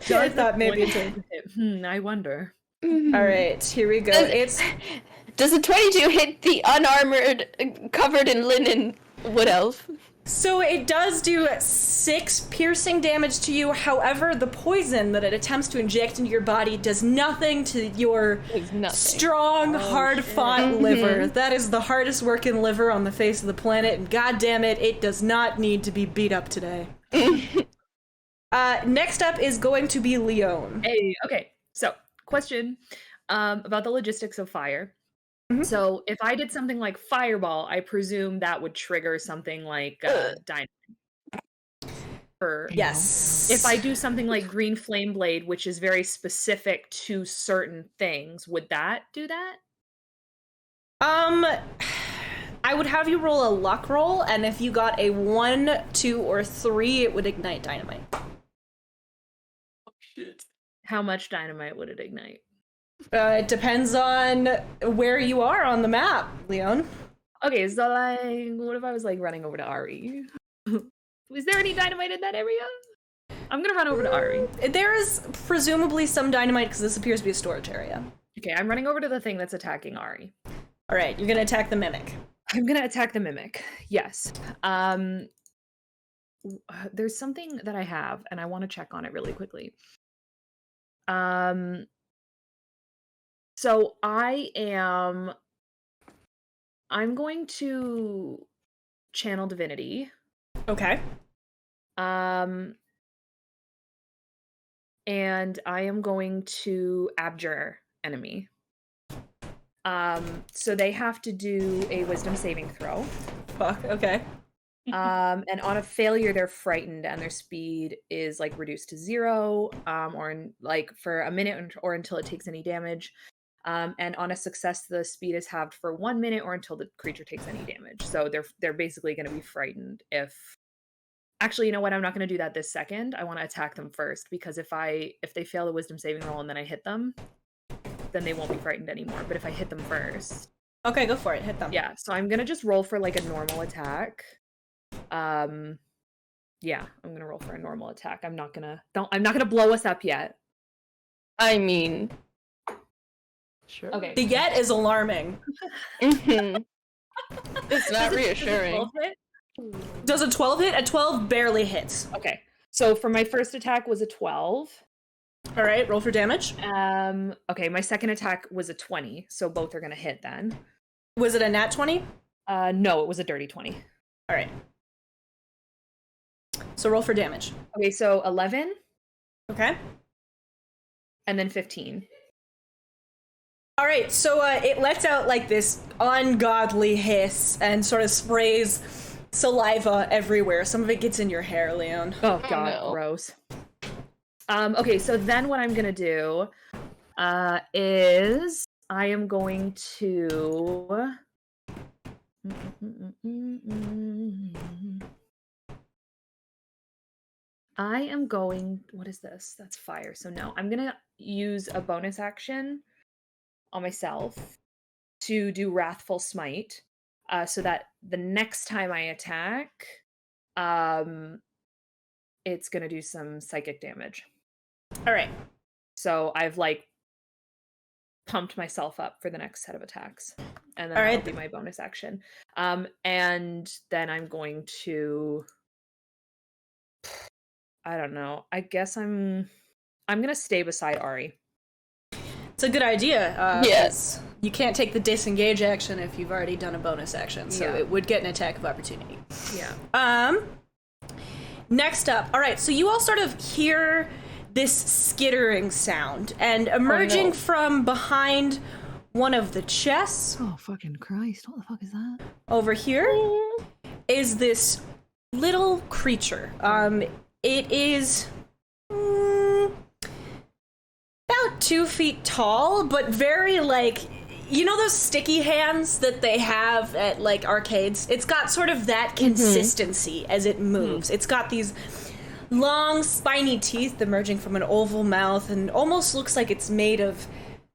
I thought maybe it did. I wonder. Mhm. All right, here we go. Does- Does a 22 hit the unarmored, covered in linen wood elf? So it does do 6 piercing damage to you. However, the poison that it attempts to inject into your body does nothing to your It's nothing. strong, hard-fought liver. That is the hardest working liver on the face of the planet, and god damn it, it does not need to be beat up today. Next up is going to be Lione. Hey, okay. So, question about the logistics of fire. Mhm. So, if I did something like fireball, I presume that would trigger something like dynamite. Yes. If I do something like green flame blade, which is very specific to certain things, would that do that? I would have you roll a luck roll, and if you got a 1, 2, or 3, it would ignite dynamite. Oh, shit. How much dynamite would it ignite? It depends on where you are on the map, Lione. Okay, so like, what if I was like running over to Ari? Was there any dynamite in that area? I'm gonna run over to Ari. There is presumably some dynamite because this appears to be a storage area. Okay, I'm running over to the thing that's attacking Ari. All right, you're gonna attack the mimic. I'm gonna attack the mimic. Yes. There's something that I have, and I want to check on it really quickly. So I'm going to channel divinity. Okay. And I am going to abjure enemy. So they have to do a wisdom saving throw. Fuck. Okay. And on a failure, they're frightened and their speed is like reduced to 0, like for a minute or until it takes any damage. And on a success, the speed is halved for 1 minute or until the creature takes any damage. So they're basically going to be frightened if. Actually, you know what? I'm not going to do that this second. I want to attack them first because if they fail the wisdom saving roll and then I hit them, then they won't be frightened anymore. But if I hit them first, Okay, go for it. Hit them. yeah. So I'm gonna just roll for like a normal attack. Yeah, I'm gonna roll for a normal attack. I'm not gonna blow us up yet. I mean, Sure. Okay. The yet is alarming. it's not Does it reassuring. 12 hit? Does a 12 hit? A 12 barely hits. Okay. So for my first attack was a 12. All right, roll for damage. Okay, my second attack was a 20, so both are gonna hit then. Was it a nat 20? No, it was a dirty 20. All right. So roll for damage. Okay, so 11 Okay. and then 15. All right, so it lets out like this ungodly hiss and sort of sprays saliva everywhere. Some of it gets in your hair, Lione. Oh god, no. gross. Okay, so then what I'm gonna do is I am going to what is this? That's fire. So no, I'm gonna use a bonus action on myself to do Wrathful Smite, so that the next time I attack, it's gonna do some psychic damage. All right. So I've like pumped myself up for the next set of attacks, and then All right. that'll be my bonus action. And then I'm going to, I don't know. I guess I'm gonna stay beside Ari. It's a good idea. Yes. You can't take the disengage action if you've already done a bonus action, so Yeah. it would get an attack of opportunity. Yeah. Next up. All right, so you all sort of hear this skittering sound, and emerging no. from behind one of the chests Oh, fucking Christ. What the fuck is that? over here is this little creature. It is about 2 feet tall, but very like, you know those sticky hands that they have at like arcades? It's got sort of that consistency as it moves. It's got these long spiny teeth emerging from an oval mouth and almost looks like it's made of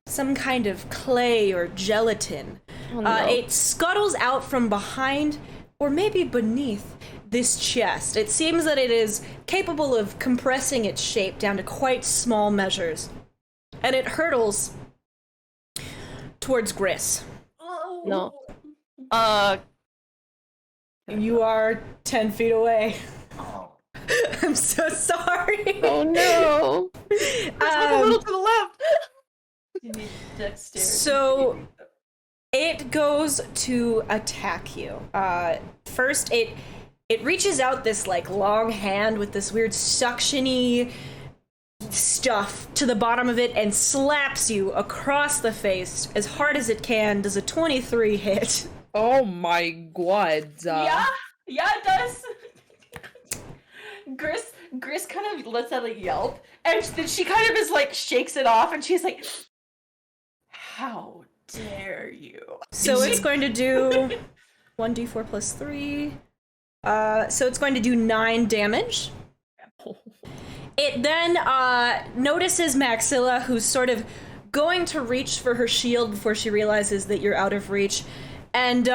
some kind of clay or gelatin. Oh, no. It scuttles out from behind or maybe beneath this chest. It seems that it is capable of compressing its shape down to quite small measures. And it hurtles towards Gris. No. You are 10 feet away. I'm so sorry. Oh no. A little to the left. You need dexterity. So it goes to attack you. First, it it reaches out this like long hand with this weird suctiony stuff to the bottom of it and slaps you across the face as hard as it can. Does a 23 hit? Oh my god. Yeah, it does. Gris kind of lets out a yelp, and then she kind of is like shakes it off, and she's like, "How dare you?" So it's going to do 1d4 plus 3. So it's going to do 9 damage. It then notices Maxilla, who's sort of going to reach for her shield before she realizes that you're out of reach, and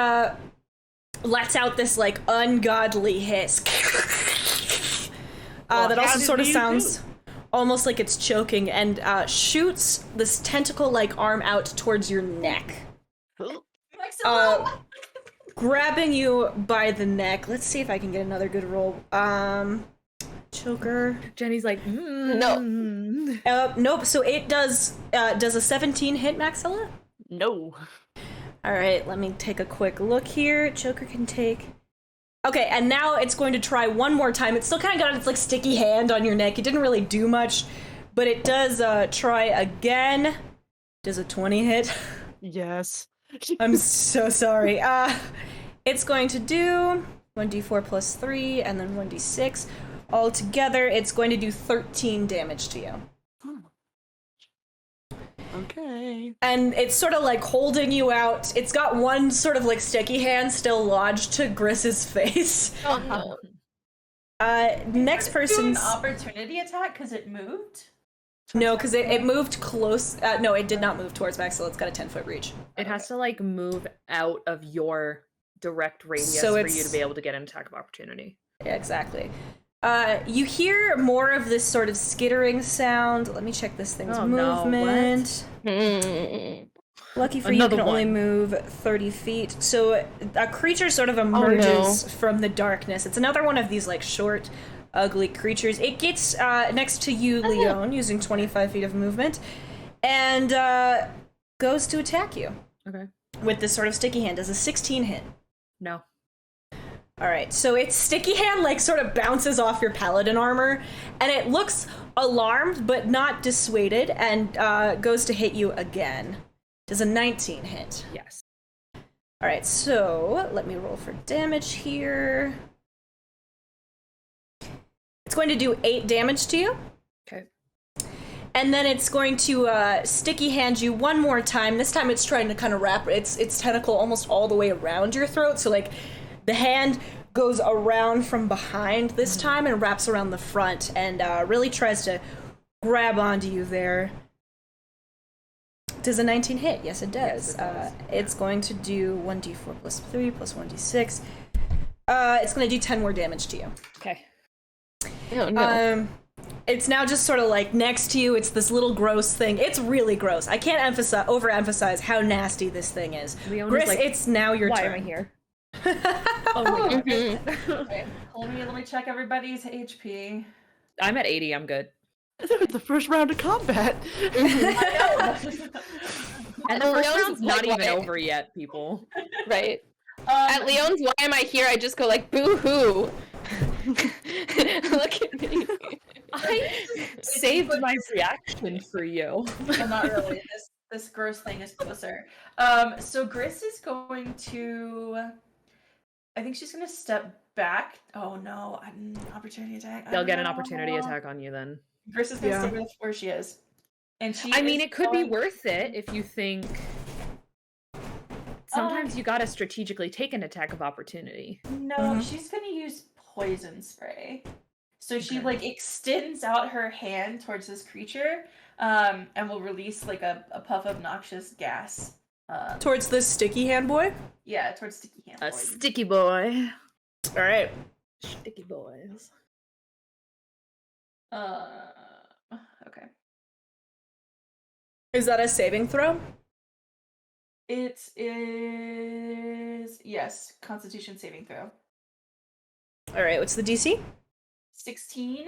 lets out this like ungodly hiss that also sort of sounds almost like it's choking, and shoots this tentacle-like arm out towards your neck. Grabbing you by the neck. Let's see if I can get another good roll. Choker. Jenny's like, No. Nope. So it does a 17 hit, Maxilla? No. All right, let me take a quick look here. Choker can take... Okay, and now it's going to try one more time. It's still kind of got its like sticky hand on your neck. It didn't really do much, but it does try again. Does a 20 hit? Yes. I'm so sorry. It's going to do 1d4 plus 3 and then 1d6. Altogether, it's going to do 13 damage to you. Okay. And it's sort of like holding you out. It's got one sort of like sticky hand still lodged to Gris's face. Oh no. Next Doing person's... an opportunity attack because it moved. No, because it moved close. No, it did not move towards Maxilla. It's got a 10-foot reach. it has to like move out of your direct radius So for it's- you to be able to get an attack of opportunity. Yeah, exactly. You hear more of this sort of skittering sound. Let me check this thing's Oh, no, what? movement. Lucky for you, Another it can only one. move 30 feet. So a creature sort of emerges from the darkness. It's another one of these like short, ugly creatures. It gets next to you, Lione, using 25 feet of movement, and goes to attack you Okay. with this sort of sticky hand. Does a 16 hit? No. All right, so its sticky hand like sort of bounces off your paladin armor, and it looks alarmed but not dissuaded, and goes to hit you again. Does a 19 hit? Yes. All right, so let me roll for damage here. It's going to do 8 damage to you, Okay. and then it's going to sticky hand you one more time. This time it's trying to kind of wrap its tentacle almost all the way around your throat, so like the hand goes around from behind this time and wraps around the front and really tries to grab onto you there. Does a 19 hit? Yes, it does. Yes, it does. It's going to do 1d4 plus 3 plus 1d6. It's going to do 10 more damage to you. Okay. Oh no. It's now just sort of like next to you. It's this little gross thing. It's really gross. I can't overemphasize how nasty this thing is. Leona's Gris, like, it's now your Why turn. am I here? Oh wait. Mhm. Okay. Let me check everybody's HP. I'm at 80. I'm good. They're at the first round of combat. And the Oh, first Leone's round's not like, even why- over yet, people. Right. At Leone's "Why am I here?" I just go like, "Boo hoo!" Look at me. I saved my reaction for you. Well, not really. This gross thing is closer. So Gris is going to. I think she's gonna step back. Oh no! Opportunity attack. They'll get an No. opportunity attack on you then. Gris is gonna Yeah. stay where she is, and she. I mean, is it could be going- worth it if you think. Sometimes you gotta strategically take an attack of opportunity. No, Mhm. she's gonna use poison spray. So she Okay. like extends out her hand towards this creature, and will release like a puff of noxious gas. Towards this sticky hand boy? Yeah, towards sticky hand. A poison. sticky boy. All right. Sticky boys. Okay. Is that a saving throw? It is yes, Constitution saving throw. All right, what's the DC? 16.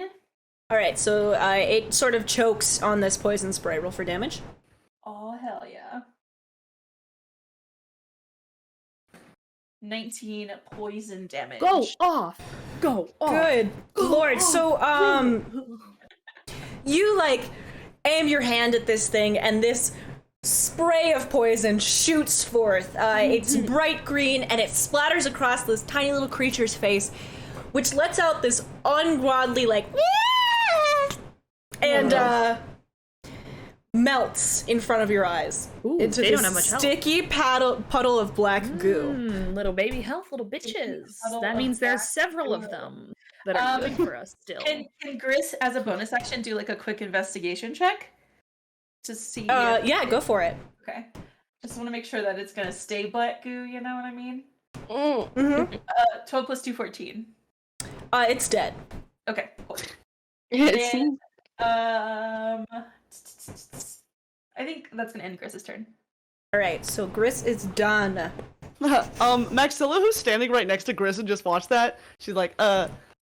All right, so it sort of chokes on this poison spray. Roll for damage. Oh hell yeah. 19 poison damage. Go off. Go off. Good lord. So you like aim your hand at this thing, and this spray of poison shoots forth. It's bright green, and it splatters across this tiny little creature's face, which lets out this ungodly like and melts in front of your eyes Ooh, into they this don't have much health. sticky puddle of black goo. Little baby health, little bitches. Puddle That of means there's black several of goo. them that are good for us still. Can Gris, as a bonus action, do like a quick investigation check to see? Yeah, go for it. Okay. Just want to make sure that it's gonna stay butt goo. You know what I mean? Mm-hmm. 12 plus 2, 14. It's dead. Okay. Cool. It's- And, I think that's gonna end Gris's turn. All right, so Gris is done. Maxilla, who's standing right next to Gris and just watched that, she's like,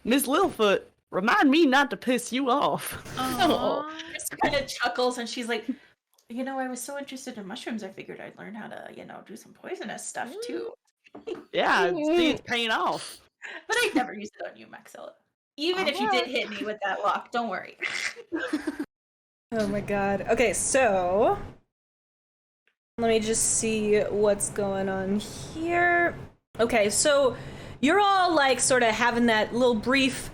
Miss Littlefoot, remind me not to piss you off. Aw. Gris kind of chuckles and she's like, you know, I was so interested in mushrooms, I figured I'd learn how to, do some poisonous stuff too. Yeah, see, it's paying off. But I'd never use it on you, Maxilla. Even if you did hit me with that lock, don't worry. Oh my god. Okay, so let me just see what's going on here. Okay, so you're all like sort of having that little brief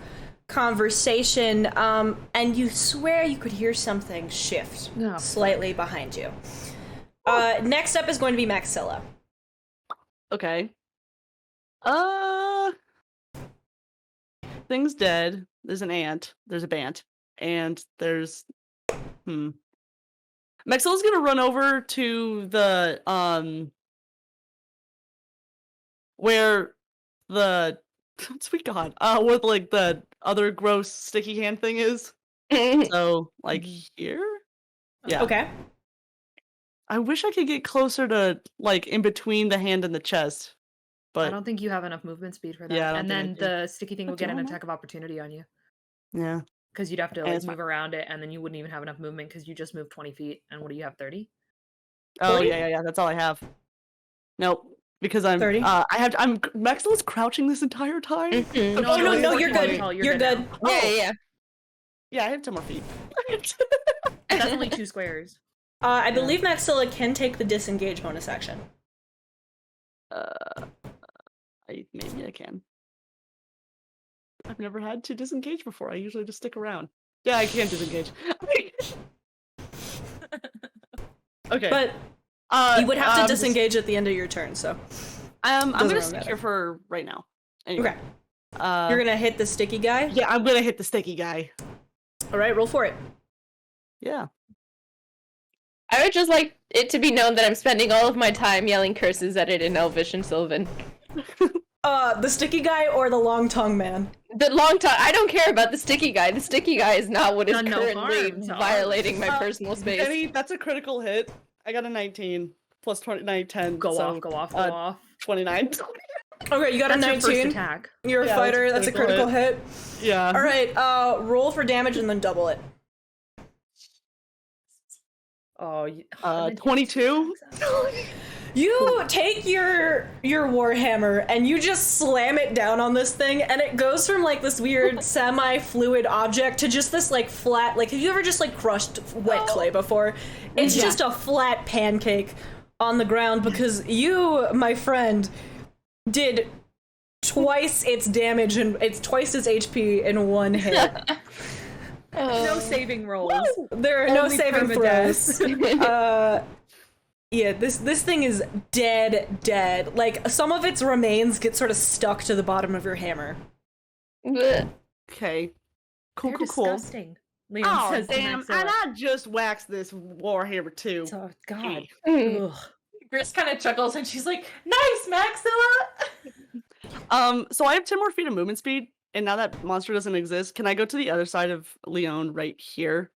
conversation, and you swear you could hear something shift Oh, slightly behind you. Next up is going to be Maxilla. Okay. Thing's dead. There's an ant. There's a bant. And there's... Maxilla's gonna run over to the, where the... Sweet God. Where, like, the other gross sticky hand thing is. So, like, here? Yeah. Okay. I wish I could get closer to, like, in between the hand and the chest. I But, don't think you have enough movement speed for that. Yeah, I don't and think then I do. the sticky thing But will get do an I not? attack of opportunity on you. yeah. Because you'd have to And like it's move around it, and then you wouldn't even have enough movement because you just moved 20 feet. And what do you have, 30? Oh, 40? yeah, that's all I have. Nope. Because I'm 30? I'm Maxilla's crouching this entire time. Mhm. Oh, no, you're no, you're 41 good. tall, You're good. now. Yeah. Yeah, I have 10 more feet. That's only 2 squares. I believe Maxilla can take the disengage bonus action. Maybe I can. I've never had to disengage before. I usually just stick around. Yeah, I can disengage. Okay. But you would have to disengage at the end of your turn, so. I'm Doesn't gonna really stick matter. here for right now. Anyway. Okay. Uh, You're gonna hit the sticky guy? Yeah, I'm gonna hit the sticky guy. Alright, roll for it. Yeah. I would just like it to be known that I'm spending all of my time yelling curses at it in Elvish and Sylvan. The sticky guy or the long tongue man? The long time. I don't care about the sticky guy. The sticky guy is not what is Done no currently harm to violating my personal space. Penny, that's a critical hit. I got a 19 plus 29, 10. Go so, off. 29. Okay, you got That's a your first 19. attack. You're a Yeah, fighter, that's a critical hit. Yeah. Alright, roll for damage and then double it. Oh, 22. You take your warhammer and you just slam it down on this thing, and it goes from like this weird semi-fluid object to just this like flat, like have you ever just like crushed wet clay before? It's Yeah. just a flat pancake on the ground because you, my friend, did twice its damage and it's twice its HP in one hit. No saving rolls. There are no Only saving permadeath. throws. Yeah, this thing is dead. Like, some of its remains get sort of stuck to the bottom of your hammer. Blech. Okay. Cool, They're cool, cool. disgusting. Liam Oh, says to damn. Maxilla. And I just waxed this Warhammer too. Oh, God. Mm. Ugh. Gris kind of chuckles and she's like, nice, Maxilla! So I have 10 more feet of movement speed, and now that monster doesn't exist, can I go to the other side of Lione right here?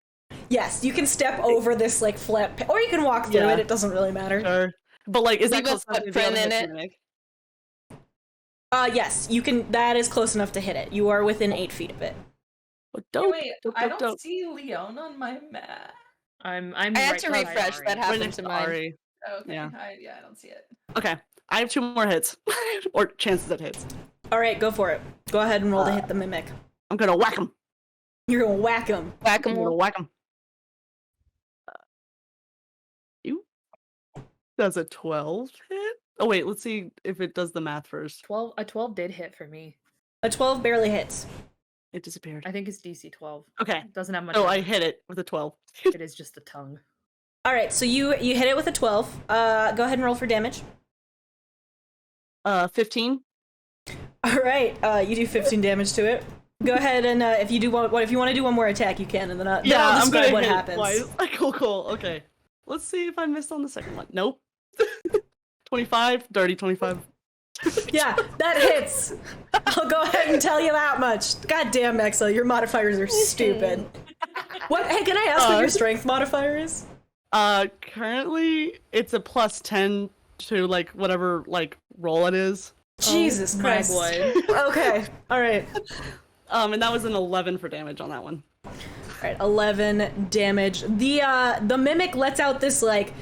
Yes, you can step over this, like, flat... or you can walk through Yeah. it, it doesn't really matter. Sure. But, like, is that Leave a close enough to be footprint able to in hit it. Dominic? Yes, you can... that is close enough to hit it. You are within 8 feet of it. Oh, dope. Wait, dope, I dope, don't dope. see Leone on my map. I'm I had right to beside refresh. Ari. That Right happened next to to mine. Ari. Okay, Yeah. I don't see it. Okay. I have 2 more hits. Or chances at hits. All right, go for it. Go ahead and roll to hit the mimic. I'm gonna whack him. You're gonna whack him. Whack 'em I'm gonna all. whack him. You? Does a 12 hit? Oh wait, let's see if it does the math first. A 12 did hit for me. A 12 barely hits. It disappeared. I think it's DC 12. Okay. It doesn't have much. So I damage. hit it with a 12. It is just a tongue. All right, so you hit it with a 12. Go ahead and roll for damage. 15. All right, you do 15 damage to it. Go ahead and if you want to do one more attack, you can, and then I'll I'm describe gonna what hit it happens. twice. Cool. Okay. Let's see if I missed on the second one. Nope. 25, dirty 25. Yeah, that hits. I'll go ahead and tell you that much. God damn, Maxwell, your modifiers are stupid. What? Hey, can I ask what your strength modifier is? Currently it's a +10 to like whatever like roll it is. Jesus Christ. My boy. Okay, all right. And that was an 11 for damage on that one. All right, 11 damage. The mimic lets out this like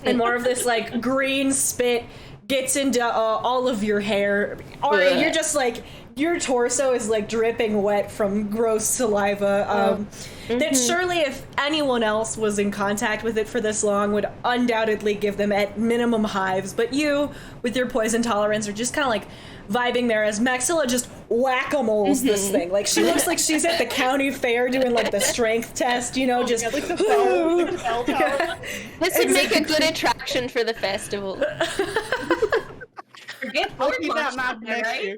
and more of this like green spit gets into all of your hair. Alright, you're just like your torso is like dripping wet from gross saliva. That surely if anyone else was in contact with it for this long would undoubtedly give them at minimum hives, but you with your poison tolerance are just kind of like vibing there as Maxilla just whack-a-moles this thing. Like she looks like she's at the county fair doing like the strength test, you know, just This would make a good attraction for the festival. Forget I'll board keep that launch map there, next right? year.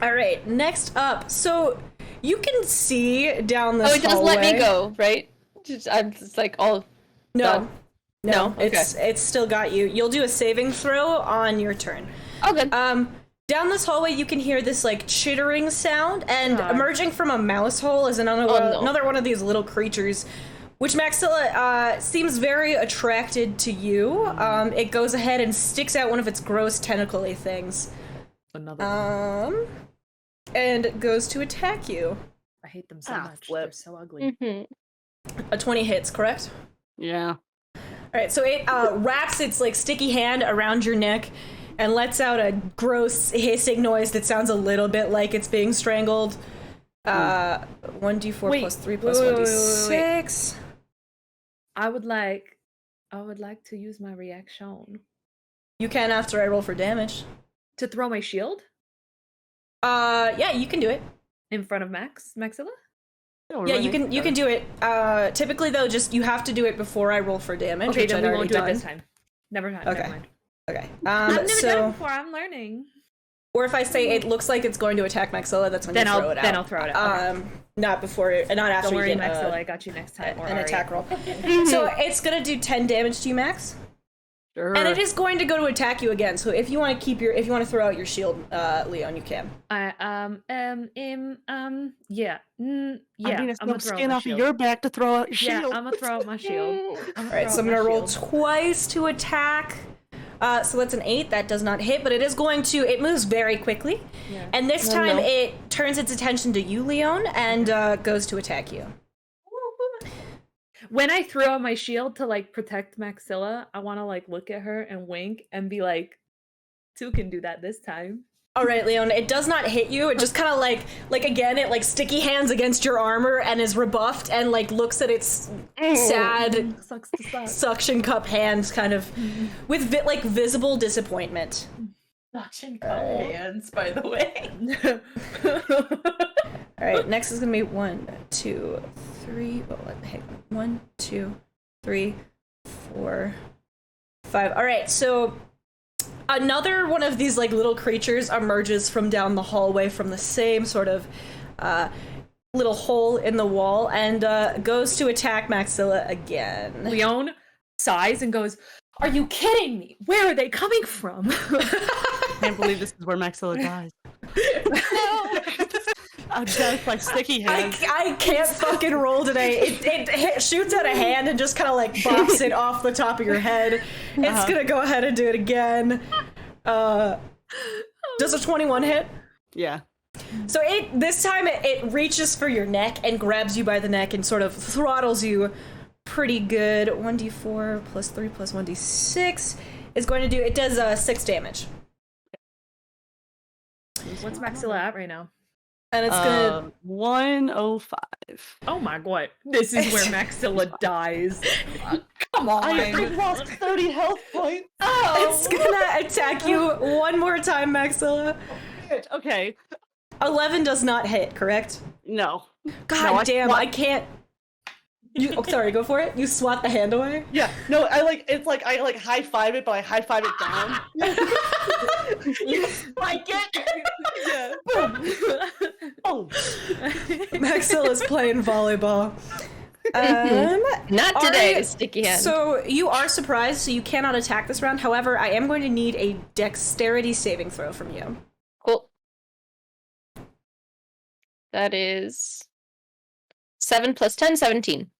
All right, next up. So you can see down this Oh, it does hallway. let me go, right? I'm just like all No. done. No, No? Okay. it's still got you. You'll do a saving throw on your turn. Oh, good. Down this hallway, you can hear this like chittering sound, and emerging from a mouse hole is another one of these little creatures, which Maxilla seems very attracted to you. It goes ahead and sticks out one of its gross tentacle-y things. Another. And goes to attack you. I hate them so Ah, much. flip. They're so ugly. A 20 hits, correct? Yeah. All right, so it wraps its like sticky hand around your neck and lets out a gross hissing noise that sounds a little bit like it's being strangled. 1d4 plus 3 plus 1d6. I would like to use my reaction You can after I roll for damage. to throw my shield Yeah, you can do it. in front of Maxilla. Yeah, you can do it. Typically though, just you have to do it before I roll for damage. Okay, which then I'd we already won't do it done. this time. Never mind. Okay. Never mind. Okay. I've never done So, it before. I'm learning. or if I say it looks like it's going to attack Maxilla, that's when Then you throw it out. I'll throw it out. Okay. Not before, not after Don't worry, you get Maxilla. I got you next time. Or an Ari. attack roll. So it's gonna do 10 damage to you, Max. Sure. And it is going to go to attack you again. So if you want to if you want to throw out your shield, Leon, you can. Yeah. Yeah. Yeah. I mean, it's I'm no gonna throw out skin my off of shield. your back to throw out your Yeah, shield. I'm gonna throw out my shield. All right, so I'm gonna roll twice to attack. So that's an 8. That does not hit, but it is going to. It moves very quickly, Yeah. and this time it turns its attention to you, Leon, and goes to attack you. When I throw out my shield to like protect Maxilla, I want to like look at her and wink and be like, "Two can do that this time." All right, Leon. It does not hit you. It just kind of like again, it like sticky hands against your armor and is rebuffed and like looks at its sad Sucks to suck. suction cup hands, kind of with like visible disappointment. Suction cup hands, by the way. All right, next is gonna be 1, 2, 3. Oh, hang on. 1, 2, 3, 4, 5. All right, so another one of these like little creatures emerges from down the hallway from the same sort of little hole in the wall and goes to attack Maxilla again. Lione sighs and goes, "Are you kidding me? Where are they coming from?" I can't believe this is where Maxilla dies. I'm just like sticky hands. I can't fucking roll today. It shoots out a hand and just kind of like bops it off the top of your head. It's gonna go ahead and do it again. Does a 21 hit? Yeah. So this time it reaches for your neck and grabs you by the neck and sort of throttles you pretty good. 1d4 plus 3 plus 1d6 is going to do, it does 6 damage. What's Maxilla at right now? And it's gonna 105. Oh my god. This is where Maxilla dies. Come on. I lost 30 health points. it's gonna attack you one more time, Maxilla. Okay. 11 does not hit, correct? No. God No, damn, I can't. Sorry, go for it. You swat the hand away. Yeah. No, it's like I high five it, but I high five it down. You spike it. Yeah. Boom. Oh. Maxilla's playing volleyball. Not today, Ari, sticky hand. So you are surprised, so you cannot attack this round. However, I am going to need a dexterity saving throw from you. Cool. That is 7 plus 10, 17.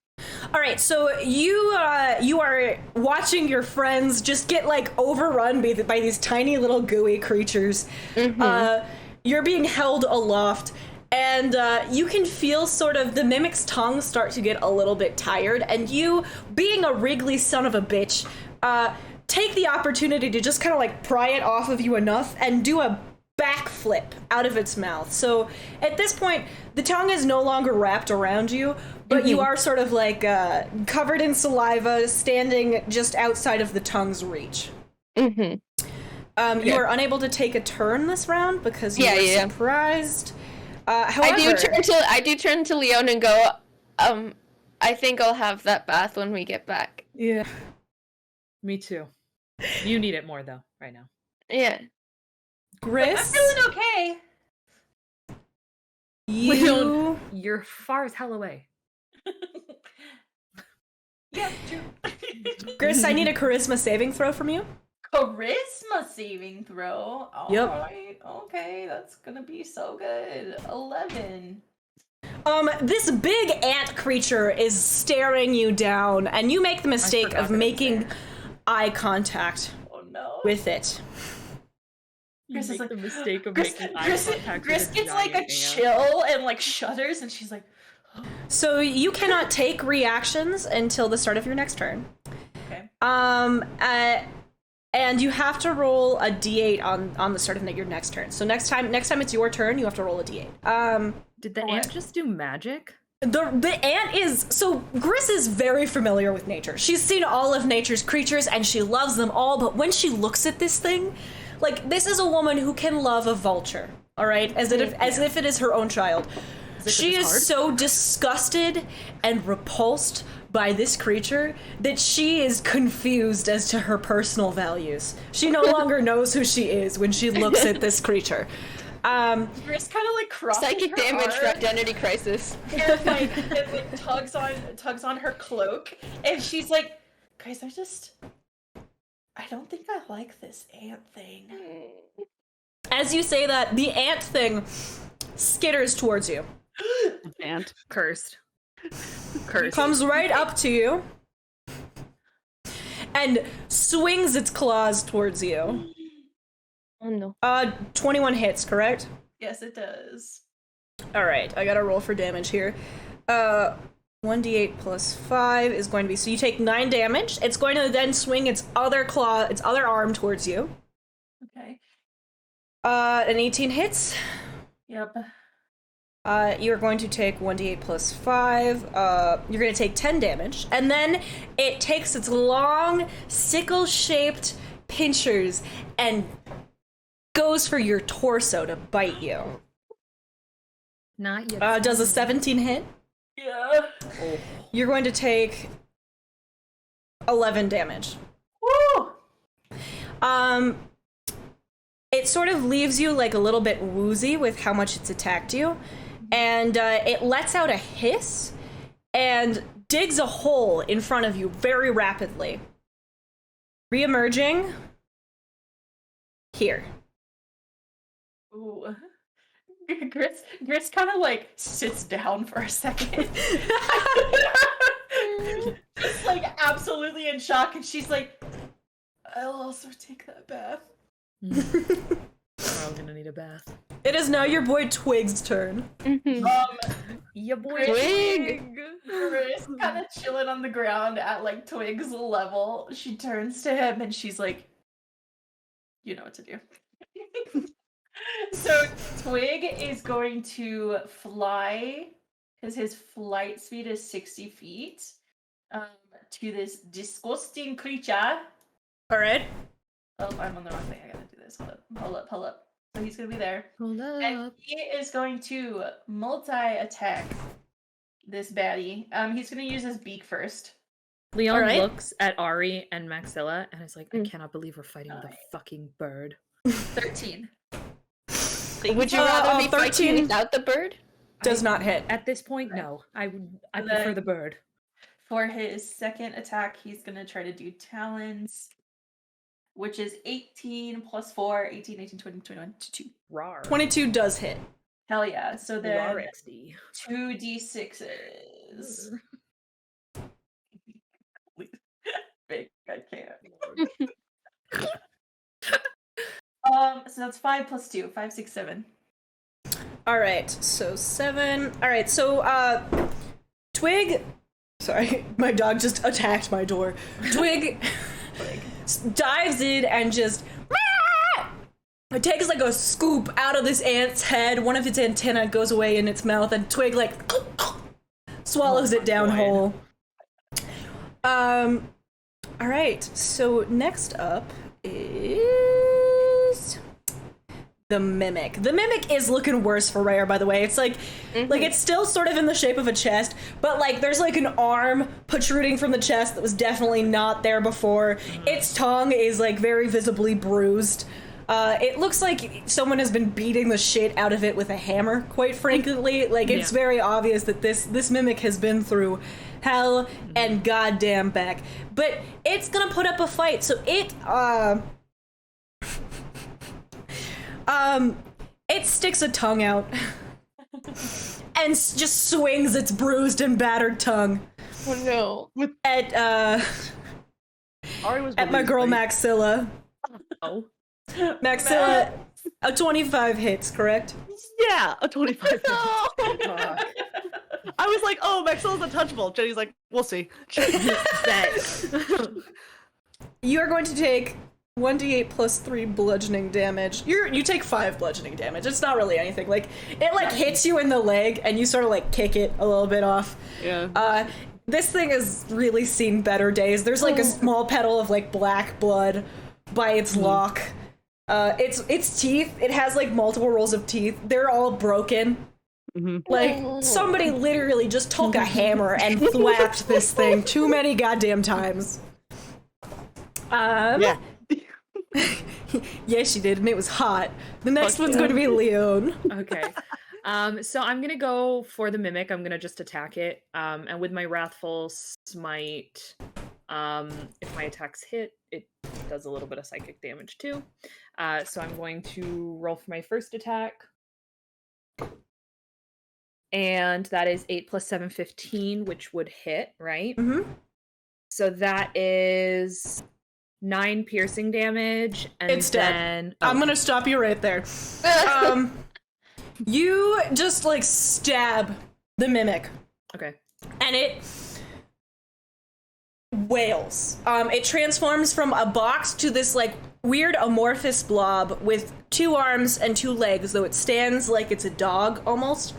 All right, so you are watching your friends just get like overrun by these tiny little gooey creatures. You're being held aloft, and you can feel sort of the mimic's tongue start to get a little bit tired, and you, being a wriggly son of a bitch, take the opportunity to just kind of like pry it off of you enough and do a backflip out of its mouth. So at this point, the tongue is no longer wrapped around you, but you are sort of like covered in saliva, standing just outside of the tongue's reach. You are unable to take a turn this round because you were surprised. However, I do turn to Lione and go, I think I'll have that bath when we get back. Yeah. Me too. You need it more though, right now. Yeah. Gris, I'm feeling okay. You're far as hell away. Yeah, true. Gris, I need a charisma saving throw from you. Charisma saving throw. Yep. Alright, okay, that's gonna be so good. 11. This big ant creature is staring you down, and you make the mistake of making eye contact with it. Gris is like the mistake of Gris, making eye Gris, contact Gris with a gets like a giant ant. chill and like shudders, and she's like, So you cannot take reactions until the start of your next turn. okay. And you have to roll a d8 on the start of your next turn. So next time it's your turn, you have to roll a d8. Did the ant just do magic? The ant is, so Gris is very familiar with nature. She's seen all of nature's creatures and she loves them all, but when she looks at this thing, like, this is a woman who can love a vulture, all right? As if it is her own child. She is so disgusted and repulsed by this creature that she is confused as to her personal values. She no longer knows who she is when she looks at this creature. Gris kind of like crosses Psychic her damage for arms identity crisis. and like tugs on her cloak, and she's like, guys, I don't think I like this ant thing. As you say that, the ant thing skitters towards you. Ant. Cursed. Comes right up to you and swings its claws towards you. Oh no. 21 hits, correct? Yes, it does. All right, I gotta roll for damage here. 1d8 plus 5 is going to be, so you take 9 damage. It's going to then swing its other arm towards you. Okay. An 18 hits. Yep. You're going to take 1d8 plus 5. You're going to take 10 damage. And then it takes its long, sickle-shaped pincers and goes for your torso to bite you. Not yet. Does a 17 hit? Yeah. You're going to take 11 damage. Woo! It sort of leaves you like a little bit woozy with how much it's attacked you. And it lets out a hiss and digs a hole in front of you very rapidly. Re-emerging here. Ooh. Gris kind of like sits down for a second. Just like absolutely in shock, and she's like, I'll also take that bath. I'm gonna need a bath. It is now your boy Twig's turn. Ya boy Twig! Chris kind of chilling on the ground at like Twig's level. She turns to him and she's like, "You know what to do." So Twig is going to fly because his flight speed is 60 feet to this disgusting creature. All right. Oh, I'm on the wrong thing. I gotta do this. Hold up. So he's gonna be there. Hold And up. he is going to multi-attack this baddie. He's gonna use his beak first. Leon Alright. looks at Ari and Maxilla and is like, I Mm. cannot believe we're fighting with a fucking bird. 13. Would you rather be 13 fighting without the bird? Does not hit. At this point, Okay. no. I And prefer then- the bird. For his second attack, he's gonna try to do talons, which is 18 plus 4, 18, 19, 20, 21, to 2. Rar. 22 does hit. Hell yeah. So then Rar XD. 2d6s. Big, I can't. So that's 5 plus 2, 5, 6, 7. All right, so 7. All right, so Twig. Sorry, my dog just attacked my door. Twig dives in and just. It takes like a scoop out of this ant's head. One of its antenna goes away in its mouth, and Twig like swallows it down whole. All right. So next up is the Mimic. The Mimic is looking worse for Rare, by the way. It's like it's still sort of in the shape of a chest, but like there's like an arm protruding from the chest that was definitely not there before. Its tongue is like very visibly bruised. It looks like someone has been beating the shit out of it with a hammer, quite frankly. Like, it's very obvious that this Mimic has been through hell and goddamn back. But it's gonna put up a fight, so it sticks a tongue out and just swings its bruised and battered tongue Oh no. at Ari was my girl believing. Maxilla. Oh. Maxilla, a 25 hits, correct? Yeah, a 25. No. I was like, oh, Maxilla's untouchable. Jenny's like, we'll see. You are going to take 1d8 plus 3 bludgeoning damage. You take 5 bludgeoning damage. It's not really anything. Like, it like hits you in the leg and you sort of like kick it a little bit off. Yeah. This thing has really seen better days. There's like a small petal of like black blood by its lock. Its teeth, it has like multiple rows of teeth. They're all broken. Like, somebody literally just took a hammer and thwacked this thing too many goddamn times. Yeah. Yes, she did, and it was hot. The next one's going to be Lione. Okay. So I'm gonna go for the Mimic. I'm gonna just attack it. And with my Wrathful Smite, if my attacks hit, it does a little bit of psychic damage too. So I'm going to roll for my first attack. And that is 8 plus 7, 15, which would hit, right? Mm-hmm. So that is 9 piercing damage. And It's dead. then I'm going to stop you right there. You just, like, stab the Mimic, Okay. and it wails. It transforms from a box to this, like, weird amorphous blob with 2 arms and 2 legs, though it stands like it's a dog, almost.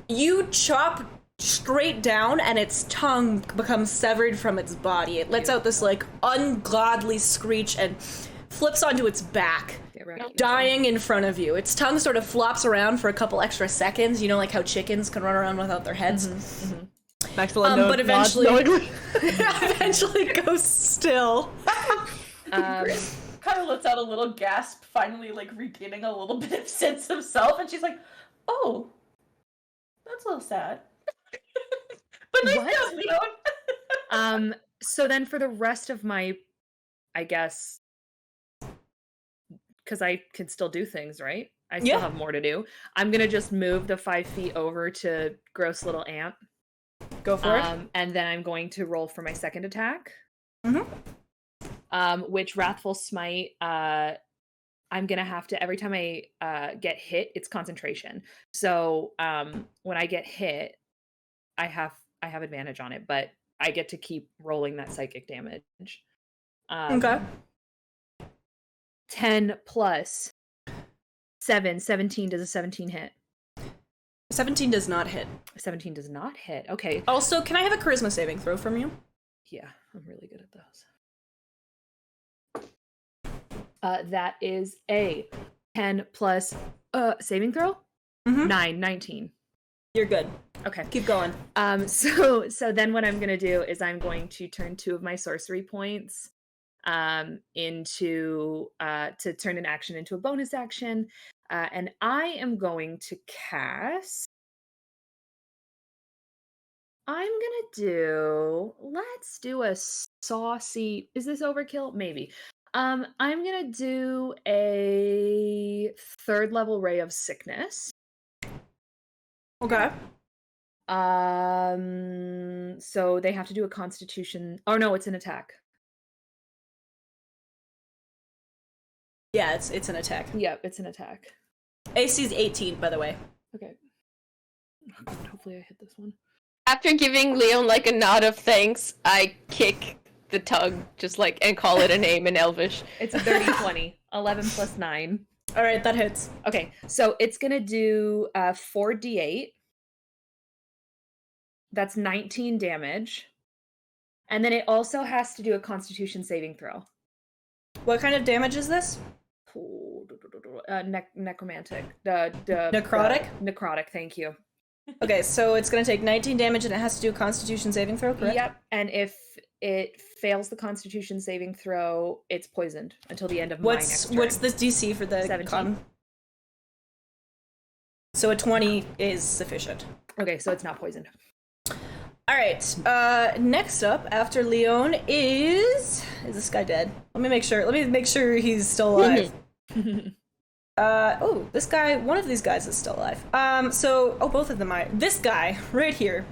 You chop straight down, and its tongue becomes severed from its body. It lets out this, like, ungodly screech and flips onto its back, Get ready. dying in front of you. Its tongue sort of flops around for a couple extra seconds, you know, like how chickens can run around without their heads. Maxilla but nods eventually- knowingly. Eventually goes still. Kind of lets out a little gasp, finally like regaining a little bit of sense of self, and she's like, "Oh, that's a little sad." But nice What? job, Leon. So then for the rest of my, I guess, because I can still do things, right? I still Yeah. have more to do. I'm gonna just move the 5 feet over to gross little ant. Go for it. And then I'm going to roll for my second attack. Mhm. Which Wrathful Smite, I I'm gonna have to, every time I get hit, it's concentration. So when I get hit, I have advantage on it, but I get to keep rolling that psychic damage. Okay. 10 plus 7, 17. Does a 17 hit? 17 does not hit. 17 does not hit. Okay. Also, can I have a charisma saving throw from you? Yeah, I'm really good at those. That is a 10 plus saving throw? Mhm. 9, 19. You're good. Okay. Keep going. So then what I'm gonna do is I'm going to turn 2 of my sorcery points into to turn an action into a bonus action. And I am going to cast. Let's do a saucy. Is this overkill? Maybe. I'm gonna do a 3rd level ray of sickness. Okay. So they have to do a constitution. Oh no, it's an attack. Yeah, it's an attack. Yep, it's an attack. AC's 18, by the way. Okay. Oh, God, hopefully I hit this one. After giving Leon like a nod of thanks, I kick the tug just like and call it a name in Elvish. It's a 30-20. 11 plus 9. All right, that hits. Okay, so it's gonna do 4d8. That's 19 damage. And then it also has to do a constitution saving throw. What kind of damage is this? Necromantic. Necrotic? Necrotic, thank you. Okay, so it's going to take 19 damage and it has to do a constitution saving throw, correct? Yep, and if it fails the constitution saving throw, it's poisoned until the end of my next turn. What's the DC for the 17. con? So a 20 is sufficient. Okay, so it's not poisoned. All right. Next up, after Lione, is this guy dead? Let me make sure he's still alive. This guy. One of these guys is still alive. Both of them are. This guy right here.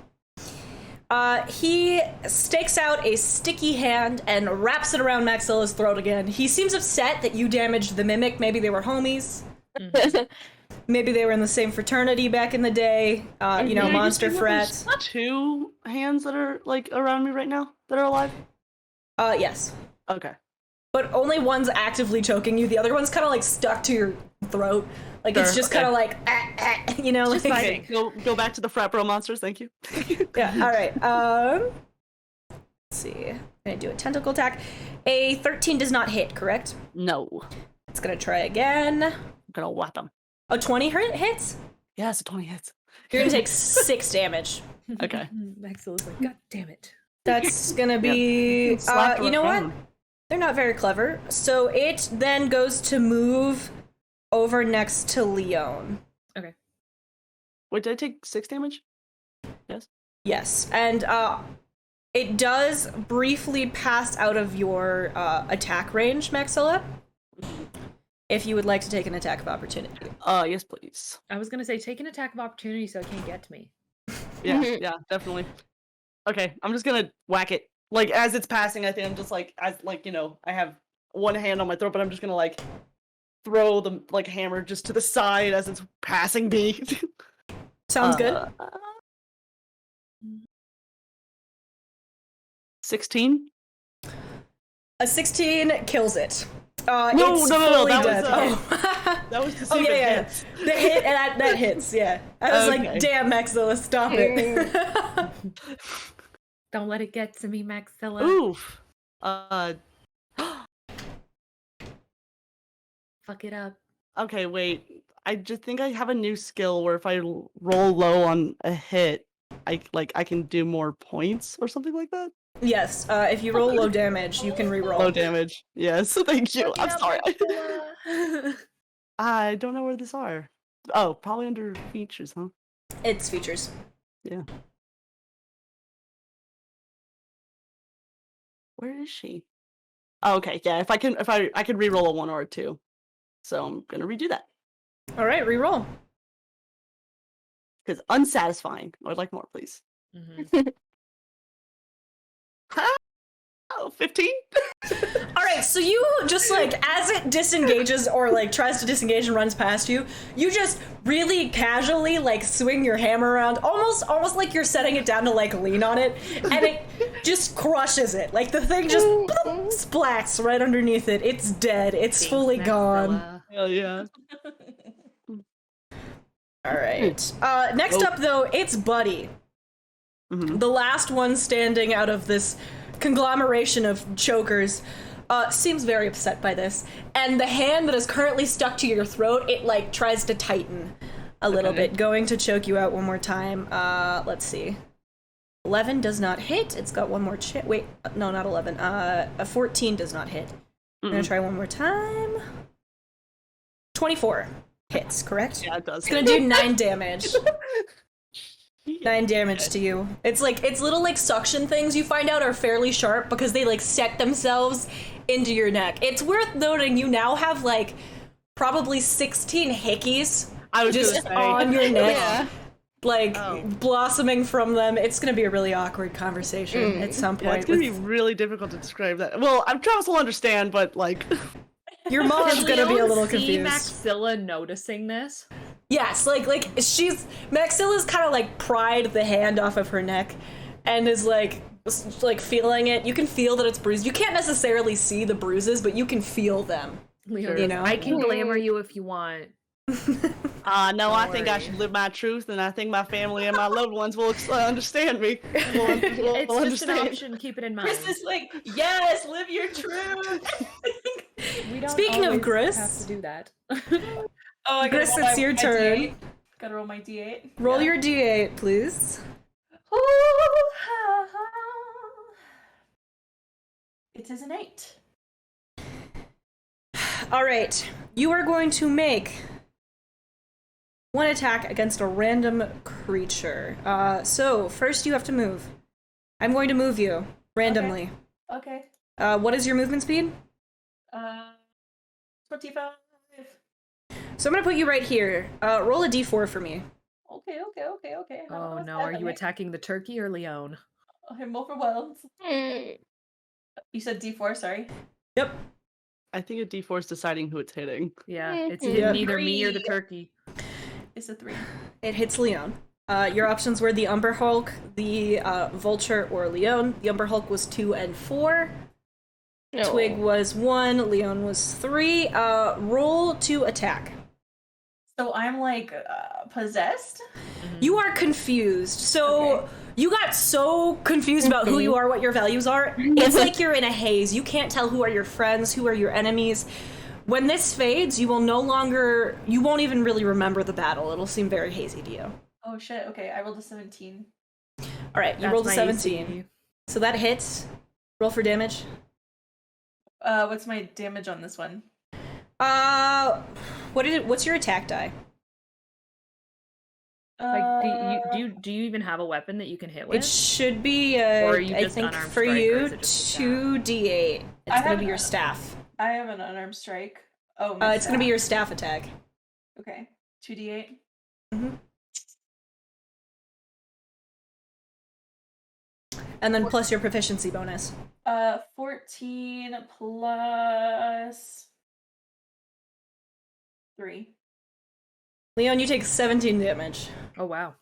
He stakes out a sticky hand and wraps it around Maxilla's throat again. He seems upset that you damaged the mimic. Maybe they were homies. Maybe they were in the same fraternity back in the day. Monster frats. There's 2 hands that are like around me right now that are alive. Yes. Okay. But only one's actively choking you. The other one's kind of like stuck to your throat. Like it's just kind of like, Just like. Okay, go back to the frat bro monsters. Thank you. Yeah. All right. Let's see. I'm gonna do a tentacle attack. A 13 does not hit. Correct. No. It's gonna try again. I'm gonna whack them. A 20 hits. Yes, 20 hits. You're gonna take 6 damage. Okay. Maxilla's like, God damn it. That's gonna be. Slap You know what? They're not very clever. So it then goes to move over next to Lione. Okay. Wait, did I take 6 damage? Yes. Yes, and it does briefly pass out of your attack range, Maxilla. If you would like to take an attack of opportunity. Yes, please. I was gonna say, take an attack of opportunity so it can't get to me. Yeah, definitely. Okay, I'm just gonna whack it. Like, as it's passing, I think I'm just like, I have one hand on my throat, but I'm just gonna, like, throw the, like, hammer just to the side as it's passing me. Sounds good. 16? A 16 kills it. No, It's fully that dead. was, that was to see if it yeah. hits. The hit, and that hits, yeah. I was Okay. like, damn, Maxilla, stop it. Don't let it get to me, Maxilla. Oof. Fuck it up. Okay, wait. I just think I have a new skill where if I roll low on a hit, I can do more points or something like that. Yes, if you roll low damage, you can reroll. Low damage. Yes, thank you. Fuck it I'm up, sorry. Maxilla. I don't know where these are. Oh, probably under features, huh? It's features. Yeah. Where is she? Oh, okay, yeah. If I can reroll a 1 or a 2, so I'm gonna redo that All right, reroll. because unsatisfying. I'd like more, please. Mhm. Oh, 15? All right, right, so you just like, as it disengages or like tries to disengage and runs past you, you just really casually like swing your hammer around, almost like you're setting it down to like lean on it, and it just crushes it. Like the thing just splats right underneath it. It's dead. It's fully gone. Hell yeah. All right. Next up, though, it's Buddy. The last one standing out of this conglomeration of chokers. Seems very upset by this. And the hand that is currently stuck to your throat, it, like, tries to tighten a little bit, going to choke you out one more time. Let's see. 11 does not hit. It's got one more wait, no, not 11. A 14 does not hit. I'm gonna try one more time. 24 hits, correct? Yeah, it does. It's gonna do 9 damage. 9 damage to you. It's little like suction things you find out are fairly sharp because they like set themselves into your neck. It's worth noting you now have like probably 16 hickeys just on your neck. Like blossoming from them. It's gonna be a really awkward conversation at some point. Yeah, it's gonna be really difficult to describe that. Well, Travis will understand, but like your mom's gonna be a little confused. Maxilla noticing this? Yes, like Maxilla's kind of like pried the hand off of her neck and is like feeling it. You can feel that it's bruised. You can't necessarily see the bruises, but you can feel them. Leone, you know? I can glamour you if you want. No, I think I should live my truth, and I think my family and my loved ones will understand me. It's just an option. Keep it in mind. Chris is like, yes, live your truth. We don't Speaking of Gris, have to do that. Oh, I Gris, it's your turn. D8. Gotta roll my D8. Roll your D8, please. It is an 8. All right, you are going to make one attack against a random creature. So first you have to move. I'm going to move you randomly. Okay. What is your movement speed? 25. So I'm gonna put you right here. Roll a d4 for me. Okay. Oh no, are you attacking the turkey or Lione? I'm overwhelmed. You said D4, sorry. Yep. I think a D4 is deciding who it's hitting. Yeah, it's either me or the turkey. It's a 3. It hits Lione. Your options were the Umber Hulk, the Vulture, or Lione. The Umber Hulk was 2 and 4. No. Twig was 1. Lione was 3. Roll to attack. So I'm like possessed? You are confused. So you got so confused about who you are, what your values are. It's like you're in a haze. You can't tell who are your friends, who are your enemies. When this fades, you won't even really remember the battle. It'll seem very hazy to you. Oh shit, okay, I rolled a 17. All right, you rolled a 17. So that hits. Roll for damage. What's my damage on this one? What's your attack die? Like, do you even have a weapon that you can hit with? It should be, or are you I just think unarmed for strike, or you, is it just a 2d8. It's gonna be your staff. I have an unarmed strike. Oh, It's gonna be your staff attack. Okay, 2d8. Mm-hmm. And then plus your proficiency bonus. 14 plus 3. Lione, you take 17 damage. Oh wow.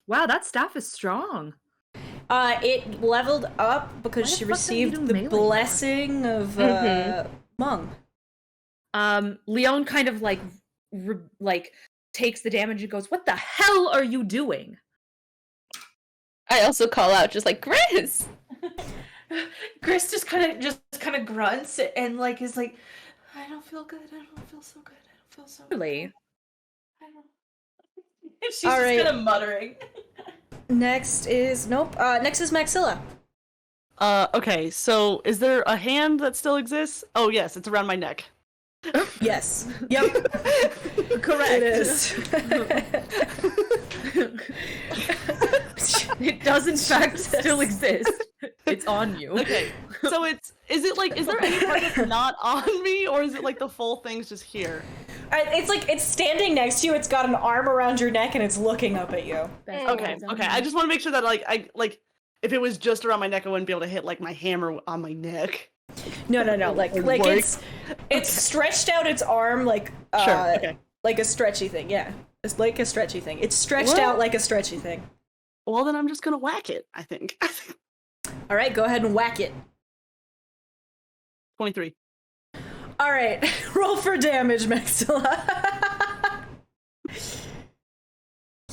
Wow, that staff is strong. It leveled up because Why the she fuck don't you received do the melee blessing of Mung. Lione kind of like takes the damage and goes, "What the hell are you doing?" I also call out just like, Gris! Gris just kind of grunts and like is like, I don't feel good. I don't feel so good. I don't feel so good. Really? I don't. She's All just right. kind of muttering. Next is Maxilla. Okay, so is there a hand that still exists? Oh yes, it's around my neck. Yes. Yep. Correct. It is. It does in fact still exist. It's on you. Okay, so is there any part that's not on me, or is it like the full thing's just here? It's standing next to you. It's got an arm around your neck and it's looking up at you. Okay. I just want to make sure that I if it was just around my neck, I wouldn't be able to hit like my hammer on my neck. No. Like Work. it's stretched out its arm like Sure. Okay. like a stretchy thing. Yeah, it's like a stretchy thing. It's stretched Well- out like a stretchy thing. Well, then I'm just gonna whack it. I think. All right, go ahead and whack it. 23. All right, roll for damage, Maxilla.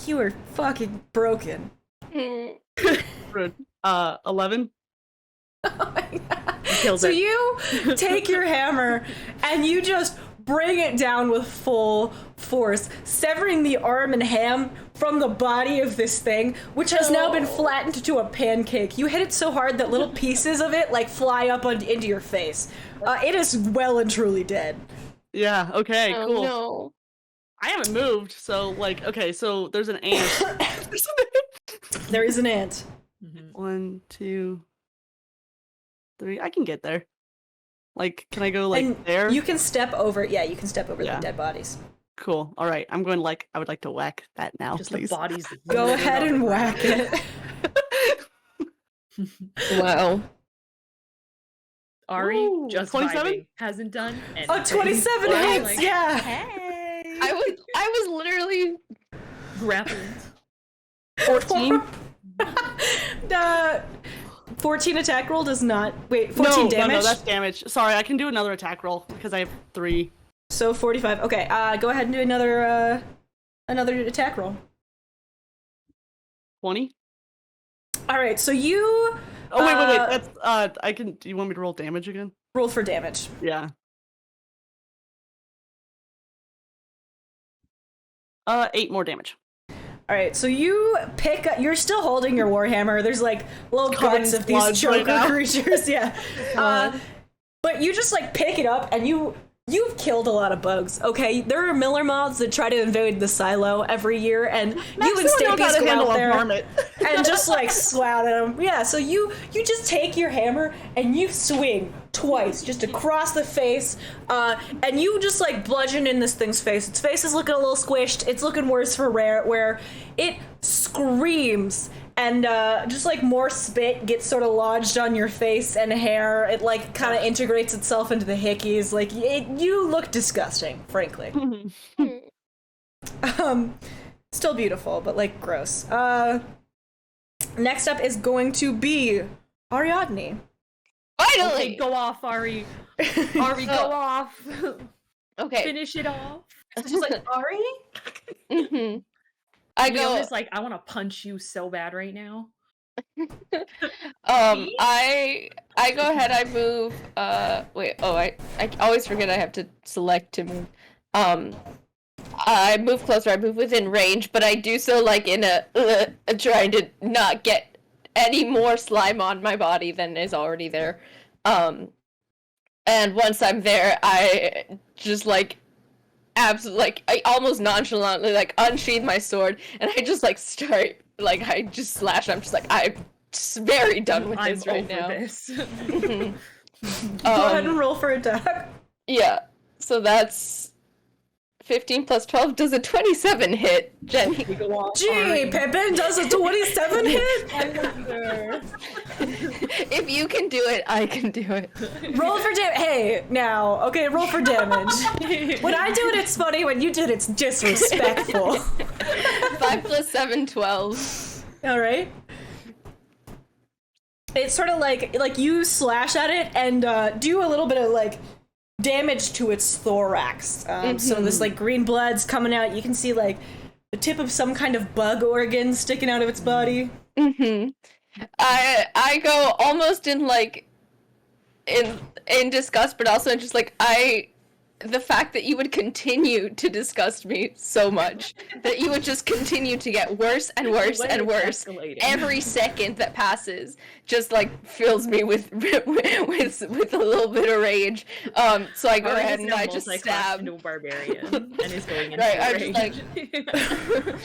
You are fucking broken. Rude. 11. Oh my God. Kills So it. you take your hammer and you just bring it down with full force, severing the arm and ham from the body of this thing, which has now been flattened to a pancake. You hit it so hard that little pieces of it like fly up into your face. It is well and truly dead. Yeah. Okay. Oh, Cool. no. I haven't moved, so like, okay, so there's an ant. There's an ant. There is an ant. 1, 2, 3. I can get there. Like, can I go like And there? you can step over. Yeah, you can step over Yeah. the dead bodies. Cool. All right. I'm going like I would like to whack that now, Just please. the bodies. Go ahead and whack it. Wow. Ari, Ooh, just 27? vibing. Hasn't done anything. Oh, 27 Wow. hits. Like, Yeah. Hey. I was literally grappled. 14. 14 attack roll does not. Wait, 14 damage. No, that's damage. Sorry, I can do another attack roll because I have 3. So 45. Okay, go ahead and do another attack roll. 20. All right, so you Oh wait. That's I can. Do you want me to roll damage again? roll for damage. Yeah. 8 more damage. All right, so you pick up. You're still holding your warhammer. There's like little Covered guts in of these blood choker right now. creatures. Yeah. But you just like pick it up and you've killed a lot of bugs. Okay, there are miller moths that try to invade the silo every year, and you and Still know how Stapes to go handle out a there varmint. and just like swat at them. Yeah, so you just take your hammer and you swing twice, just across the face, and you just like bludgeon in this thing's face. Its face is looking a little squished. It's looking worse for where it screams. And just like more spit gets sort of lodged on your face and hair. It like kind of integrates itself into the hickeys. Like you look disgusting, frankly. Still beautiful, but like gross. Next up is going to be Ariadne. Finally. Okay, go off, Ari. Ari, go off. Okay. Finish it off. It's just like, Ari? Mhm. I go. Leona's like, I want to punch you so bad right now. I go ahead. I move. Wait. Oh, I always forget I have to select to move. I move closer. I move within range, but I do so like in a trying to not get any more slime on my body than is already there. And once I'm there, I just like absolutely like I almost nonchalantly like unsheath my sword, and I just like start like I just slash. I'm just like I'm just very done with this right now. This. Go ahead and roll for attack. Yeah. So that's 15 plus 12 does a 27 hit, Jenny. Gee, Pippin does a 27 hit? If you can do it, I can do it. Roll for damage. Hey, now, okay, roll for damage. When I do it, it's funny. When you do it, it's disrespectful. 5 plus 7, 12. All right. It's sort of like you slash at it and do a little bit of like damage to its thorax. So this like green blood's coming out. You can see like the tip of some kind of bug organ sticking out of its body. I go almost in like in disgust, but also just like the fact that you would continue to disgust me so much, that you would just continue to get worse and worse and worse every second that passes, just like fills me with a little bit of rage. So I go ahead and I just stab. No barbarian and is going into Right, I rage. just like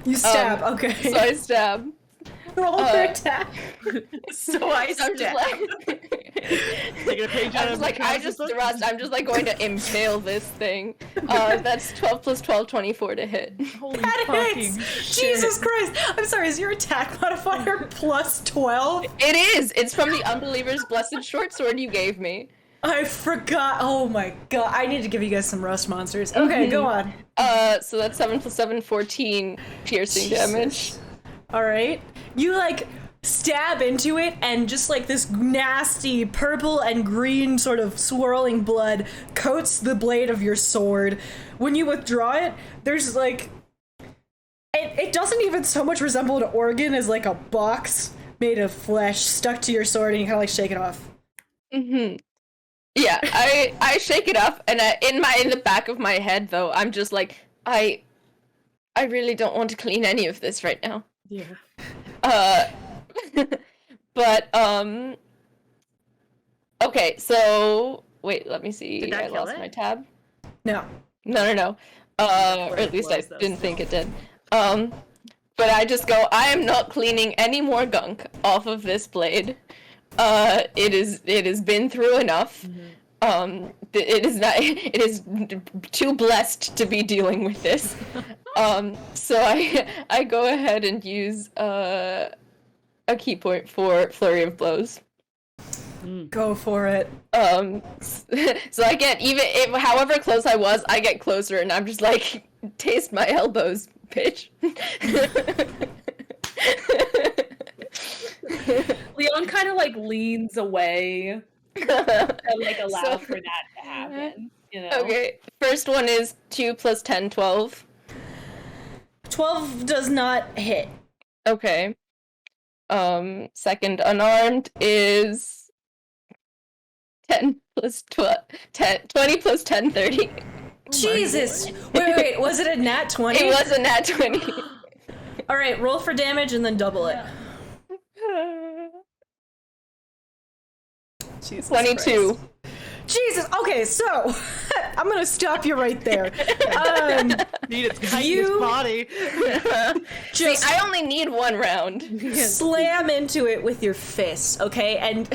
You stab, okay. so I stab. Roll for attack. So I I'm just stab. like Take taking a page out I'm of just like, I Mikhail's just book. thrust. I'm just like going to impale this thing. That's 12 plus 12, 24 to hit. Holy That fucking hits! shit. Jesus Christ! I'm sorry, is your attack modifier plus 12? It is. It's from the Unbeliever's Blessed Short Sword you gave me. I forgot. Oh my god. I need to give you guys some rust monsters. Okay, go on. So that's 7 plus 7, 14 piercing damage. Alright. You like stab into it and just like this nasty purple and green sort of swirling blood coats the blade of your sword. When you withdraw it, there's like it doesn't even so much resemble an organ as like a box made of flesh stuck to your sword, and you kind of like shake it off. Yeah, I shake it up, and in the back of my head though, I'm just like, I really don't want to clean any of this right now. Yeah. But okay, so wait, let me see. Did that I kill lost it? my tab. No. No. Or at least I didn't think it did. But I just go, I am not cleaning any more gunk off of this blade. It has been through enough. It is too blessed to be dealing with this. So I go ahead and use a key point for Flurry of Blows. Go for it. So I get however close I was, I get closer, and I'm just like, taste my elbows, bitch. Leon kind of like leans away and like allow for that to happen. You know? Okay, first one is 2 plus 10, 12. 12 does not hit. Okay. Second unarmed is 10 plus 12, 20 plus 10, 30. Jesus! Wait, was it a nat 20? It was a nat 20. Alright, roll for damage and then double it. Jesus 22. Christ. Jesus, okay, so I'm gonna stop you right there. Need its kindness You- body. See, I only need one round. Slam into it with your fist, okay? And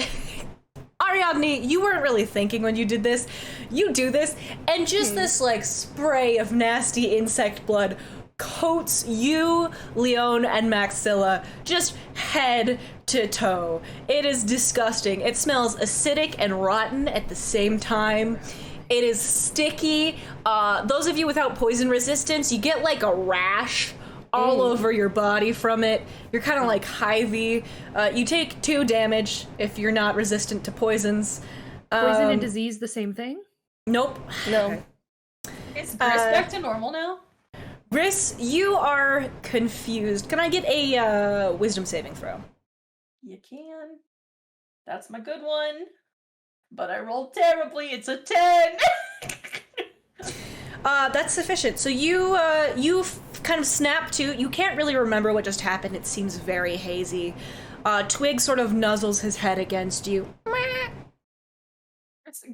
Ariadne, you weren't really thinking when you did this. You do this, and just this like spray of nasty insect blood coats you, Lione, and Maxilla just head to toe. It is disgusting. It smells acidic and rotten at the same time. It is sticky. Those of you without poison resistance, you get like a rash all over your body from it. You're kind of like hivey. You take 2 damage if you're not resistant to poisons. Poison and disease, the same thing? Nope. No. Is Gris back to normal now? Gris, you are confused. Can I get a wisdom saving throw? You can. That's my good one. But I rolled terribly. It's a 10. That's sufficient. So you kind of snap to. You can't really remember what just happened. It seems very hazy. Twig sort of nuzzles his head against you.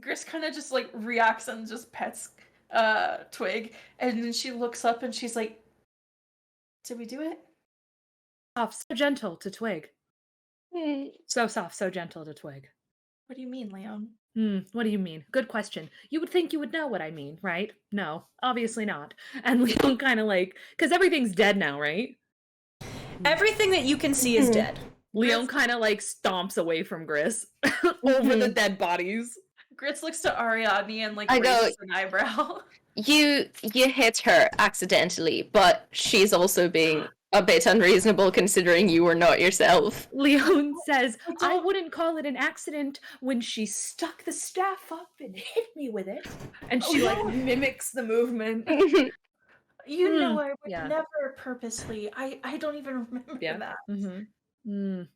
Gris kind of just like reacts and just pets Twig, and then she looks up and she's like, "Did we do it?" Soft, so gentle to Twig. So soft, so gentle to Twig. What do you mean, Leon? What do you mean? Good question. You would think you would know what I mean, right? No, obviously not. And Leon kind of like, because everything's dead now, right? Everything that you can see is dead. Leon kind of like stomps away from Gris over the dead bodies. Gris looks to Ariadne and like I know. raises an eyebrow. You hit her accidentally, but she's also being a bit unreasonable considering you were not yourself. Leon says, I wouldn't call it an accident when she stuck the staff up and hit me with it. And she like mimics the movement. You know, I would Yeah. never purposely. I don't even remember that.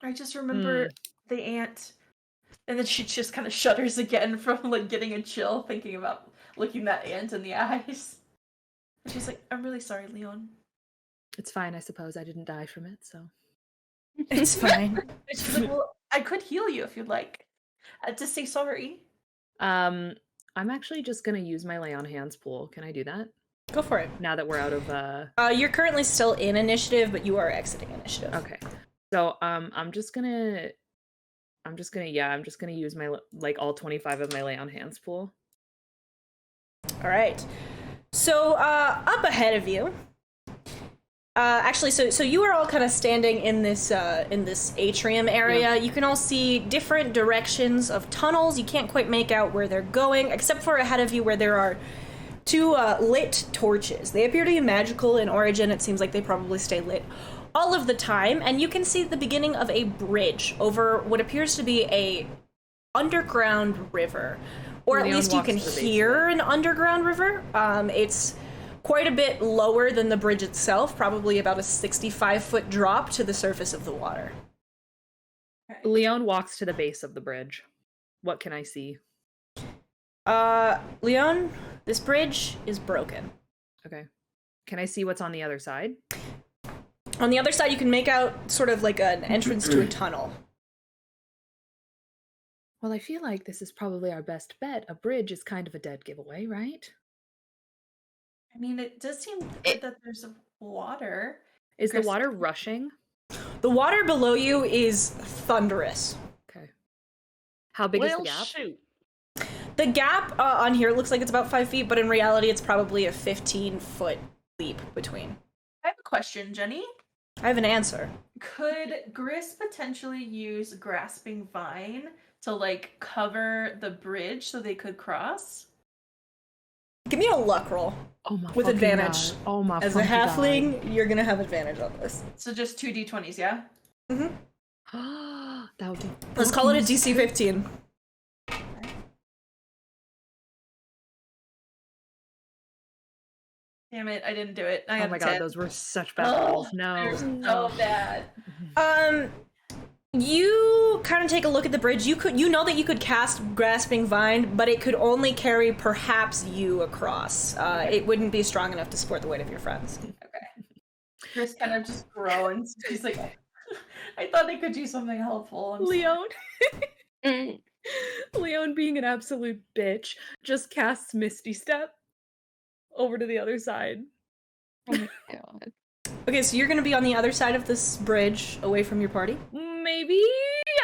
I just remember the ant, and then she just kind of shudders again from like getting a chill thinking about looking that ant in the eyes. And she's like, "I'm really sorry, Leon." It's fine, I suppose. I didn't die from it, so. It's fine. And she's like, "Well, I could heal you if you'd like to say sorry." I'm actually just gonna use my lay on hands pool. Can I do that? Go for it. Now that we're out of You're currently still in initiative, but you are exiting initiative. Okay. So I'm just gonna I'm just gonna use my all 25 of my lay on hands pool. All right. So up ahead of you. Actually, so you are all kind of standing in this atrium area. Yeah. You can all see different directions of tunnels. You can't quite make out where they're going, except for ahead of you where there are two lit torches. They appear to be magical in origin. It seems like they probably stay lit all of the time. And you can see the beginning of a bridge over what appears to be a underground river. Or at least you can hear an underground river. It's quite a bit lower than the bridge itself, probably about a 65-foot drop to the surface of the water. Lione walks to the base of the bridge. What can I see? Lione, this bridge is broken. Okay. Can I see what's on the other side? On the other side, you can make out sort of like an entrance to a tunnel. Well, I feel like this is probably our best bet. A bridge is kind of a dead giveaway, right? I mean, it does seem good that there's water. Is the water rushing? The water below you is thunderous. Okay. How big is the gap? Shoot. The gap on here looks like it's about 5 feet, but in reality, it's probably a 15-foot leap between. I have a question, Jenny. I have an answer. Could Gris potentially use Grasping Vine to, like, cover the bridge so they could cross? Give me a luck roll. Oh my with advantage. God. Oh my As a halfling, you're gonna have advantage on this. So just 2 d20s, yeah? Mm-hmm. That would be... Let's call it a DC 15. Damn it, I didn't do it. I oh got my 10. God, those were such bad rolls. No. They're so bad. You kind of take a look at the bridge. You know that you could cast Grasping Vine, but it could only carry perhaps you across. It wouldn't be strong enough to support the weight of your friends. Okay. Chris kind of just groans. He's like, I thought they could do something helpful. Lione. Lione, being an absolute bitch, just casts Misty Step over to the other side. Oh my God. Okay, so you're going to be on the other side of this bridge, away from your party? Maybe?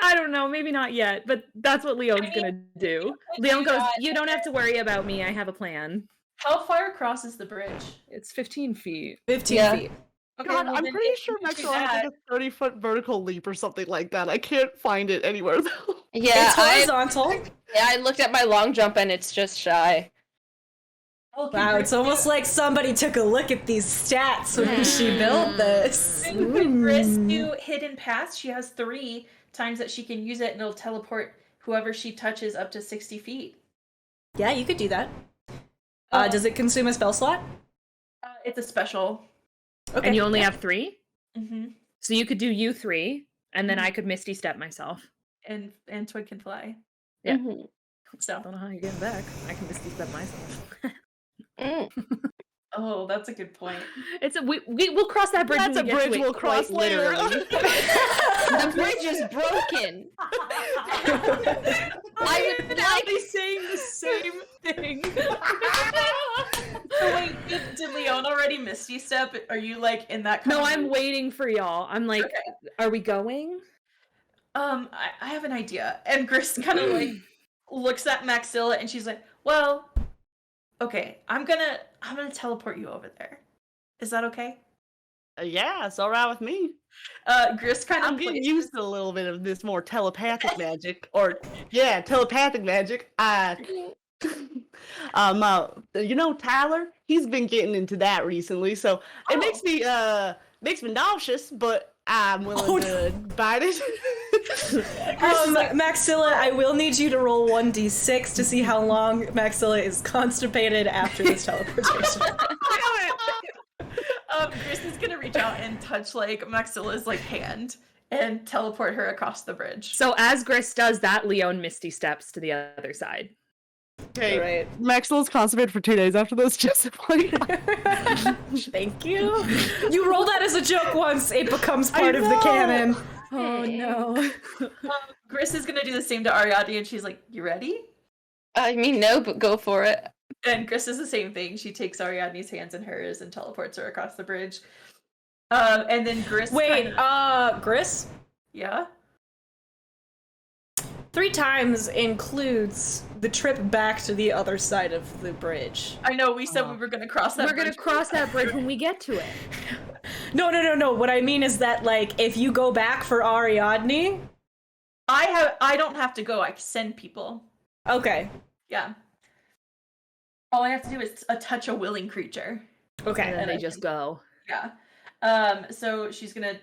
I don't know. Maybe not yet, but that's what Leone's gonna do. Lione goes, you don't have to worry about me. I have a plan. How far across is the bridge? It's 15 feet. 15 feet. Okay, God, well, I'm then pretty if sure you do Maxwell has like a 30-foot vertical leap or something like that. I can't find it anywhere though. Yeah, It's horizontal. I looked at my long jump and it's just shy. Wow, it's almost like somebody took a look at these stats when she built this. When Gris do Hidden Pass, she has 3 times that she can use it and it'll teleport whoever she touches up to 60 feet. Yeah, you could do that. Does it consume a spell slot? It's a special. Okay. And you only have 3? Mm-hmm. So you could do you 3, and then I could Misty Step myself. And Twig can fly. Yeah. Mm-hmm. So I don't know how you're getting back. I can Misty Step myself. Oh, that's a good point. It's a we'll cross that bridge. That's when we a get to bridge it, we'll cross quite later. literally. The bridge is broken. I would like be saying the same thing. So wait, did Leone already Misty Step? Are you like in that kind No, of I'm waiting for y'all. I'm like, are we going? I have an idea. And Gris kind of like looks at Maxilla and she's like, well, okay, I'm gonna teleport you over there. Is that okay? Yeah, it's all right with me. Gris kind of I'm getting used to a little bit of this more telepathic magic, telepathic magic. You know Tyler, he's been getting into that recently, so it makes me nauseous, but I'm willing to bite it. Maxilla, I will need you to roll 1d6 to see how long Maxilla is constipated after this teleportation. Gris is gonna reach out and touch like Maxilla's like hand and teleport her across the bridge. So as Gris does that, Leone Misty Steps to the other side. Okay, Right. Maxwell's constipated for 2 days after this, just like Thank you. You roll that as a joke once, it becomes part of the canon. Oh no. Gris is gonna do the same to Ariadne and she's like, you ready? I mean, no, but go for it. And Gris does the same thing. She takes Ariadne's hands in hers and teleports her across the bridge. And then Gris Wait, Gris? Yeah? 3 times includes the trip back to the other side of the bridge. I know, we said we were gonna cross that We're bridge. gonna cross that bridge when we get to it. No. What I mean is that, like, if you go back for Ariadne... I don't have to go, I can send people. Okay. Yeah. All I have to do is touch a willing creature. Okay. And then they just go. Yeah. So she's gonna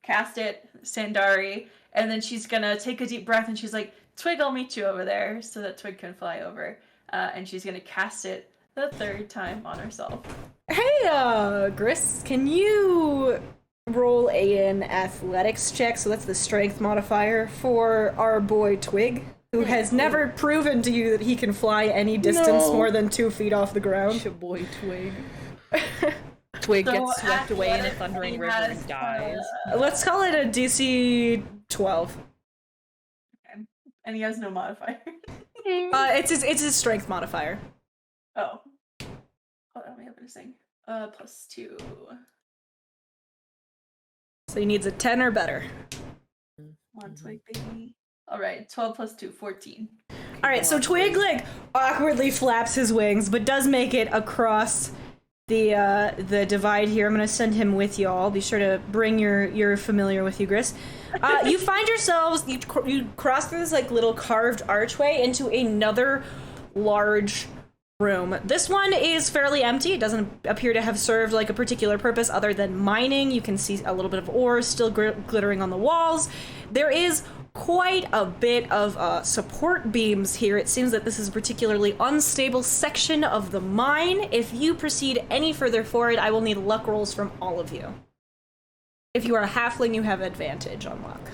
cast it, Sandari, and then she's gonna take a deep breath and she's like, Twig, I'll meet you over there, so that Twig can fly over. And she's gonna cast it the 3rd time on herself. Hey, Gris, can you roll an athletics check? So that's the strength modifier for our boy Twig, who has never proven to you that he can fly any distance more than 2 feet off the ground. Your boy Twig. Twig So gets swept away in a athletics, thundering he river has, and dies. Let's call it a DC 12. And he has no modifier. It's his strength modifier. Oh. Hold on, we have this thing. +2. So he needs a 10 or better. One Twig, baby. Alright, 12 + 2, 14. Alright, so Twig, like, awkwardly flaps his wings, but does make it across the divide here. I'm gonna send him with y'all. Be sure to bring your familiar with you, Gris. You find yourselves, you cross through this, like, little carved archway into another large room. This one is fairly empty. It doesn't appear to have served, like, a particular purpose other than mining. You can see a little bit of ore still glittering on the walls. There is quite a bit of support beams here. It seems that this is a particularly unstable section of the mine. If you proceed any further forward, I will need luck rolls from all of you. If you are a halfling, you have advantage on luck.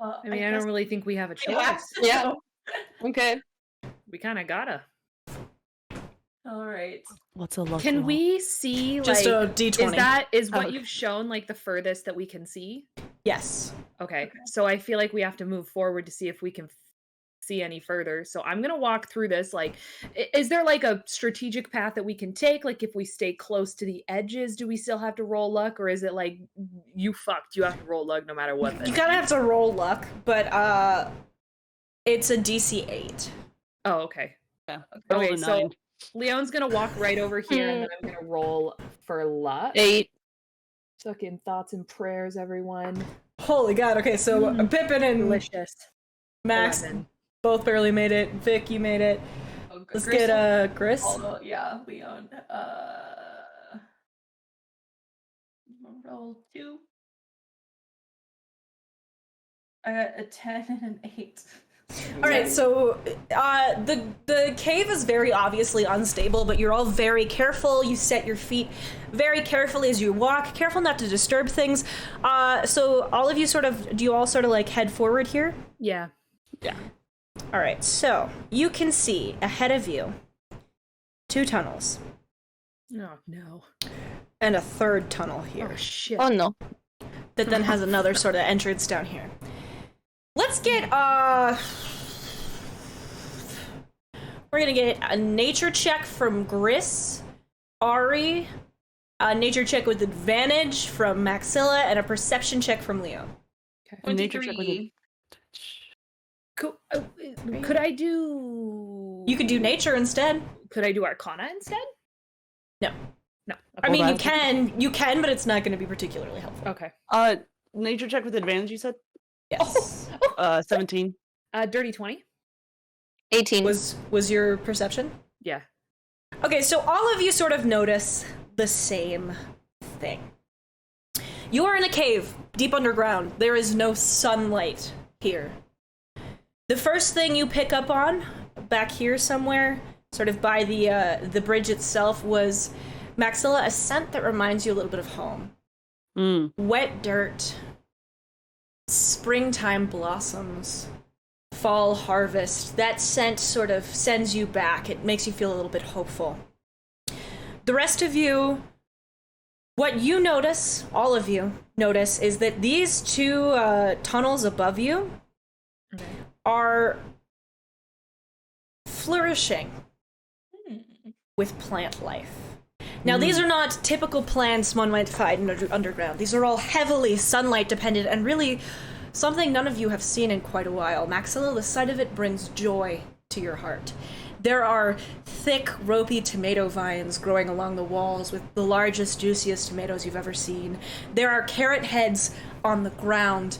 I mean, I don't really think we have a choice. Yeah. Okay. We kind of gotta. Alright. What's a luck Can roll? we see, Just like, a D20. is what Oh, okay. you've shown, like, the furthest that we can see? Yes. Okay, so I feel like we have to move forward to see if we can see any further. So I'm gonna walk through this. Like, is there, like, a strategic path that we can take? Like, if we stay close to the edges, do we still have to roll luck, or is it like you fucked? You have to roll luck no matter what. You kind of have to roll luck, but it's a DC 8. Oh, okay. Yeah. Okay, Roll a so 9. Leon's gonna walk right over here, and then I'm gonna roll for luck. 8. Fucking thoughts and prayers, everyone. Holy god, okay, so Pippin and Delicious. Max 11. both barely made it. Vic, you made it. Oh, Let's Gris get Gris. will- yeah, Lione. Roll 2. I got a 10 and an 8. All right, so the cave is very obviously unstable, but you're all very careful. You set your feet very carefully as you walk, careful not to disturb things. So all of you do you all sort of like head forward here? Yeah. All right, so you can see ahead of you 2 tunnels Oh no. and a 3rd tunnel here Oh shit. Oh no. that then has another sort of entrance down here. Let's get we're gonna get a nature check from Gris, Ari, a nature check with advantage from Maxilla, and a perception check from Leo. A nature check with 23. Could I do? You could do nature instead. Could I do Arcana instead? No. No. I mean, Hold on. you can, but it's not going to be particularly helpful. Okay. Nature check with advantage, you said? Yes. 17. Dirty 20. 18. Was your perception? Yeah. Okay, so all of you sort of notice the same thing. You are in a cave, deep underground. There is no sunlight here. The first thing you pick up on, back here somewhere, sort of by the bridge itself, was Maxilla, a scent that reminds you a little bit of home. Wet dirt, springtime blossoms, fall harvest. That scent sort of sends you back. It makes you feel a little bit hopeful. The rest of you, what you notice, all of you notice, is that these 2 tunnels above you are flourishing with plant life. Now, these are not typical plants one might find underground. These are all heavily sunlight dependent and really something none of you have seen in quite a while. Maxilla, the sight of it brings joy to your heart. There are thick, ropey tomato vines growing along the walls with the largest, juiciest tomatoes you've ever seen. There are carrot heads on the ground,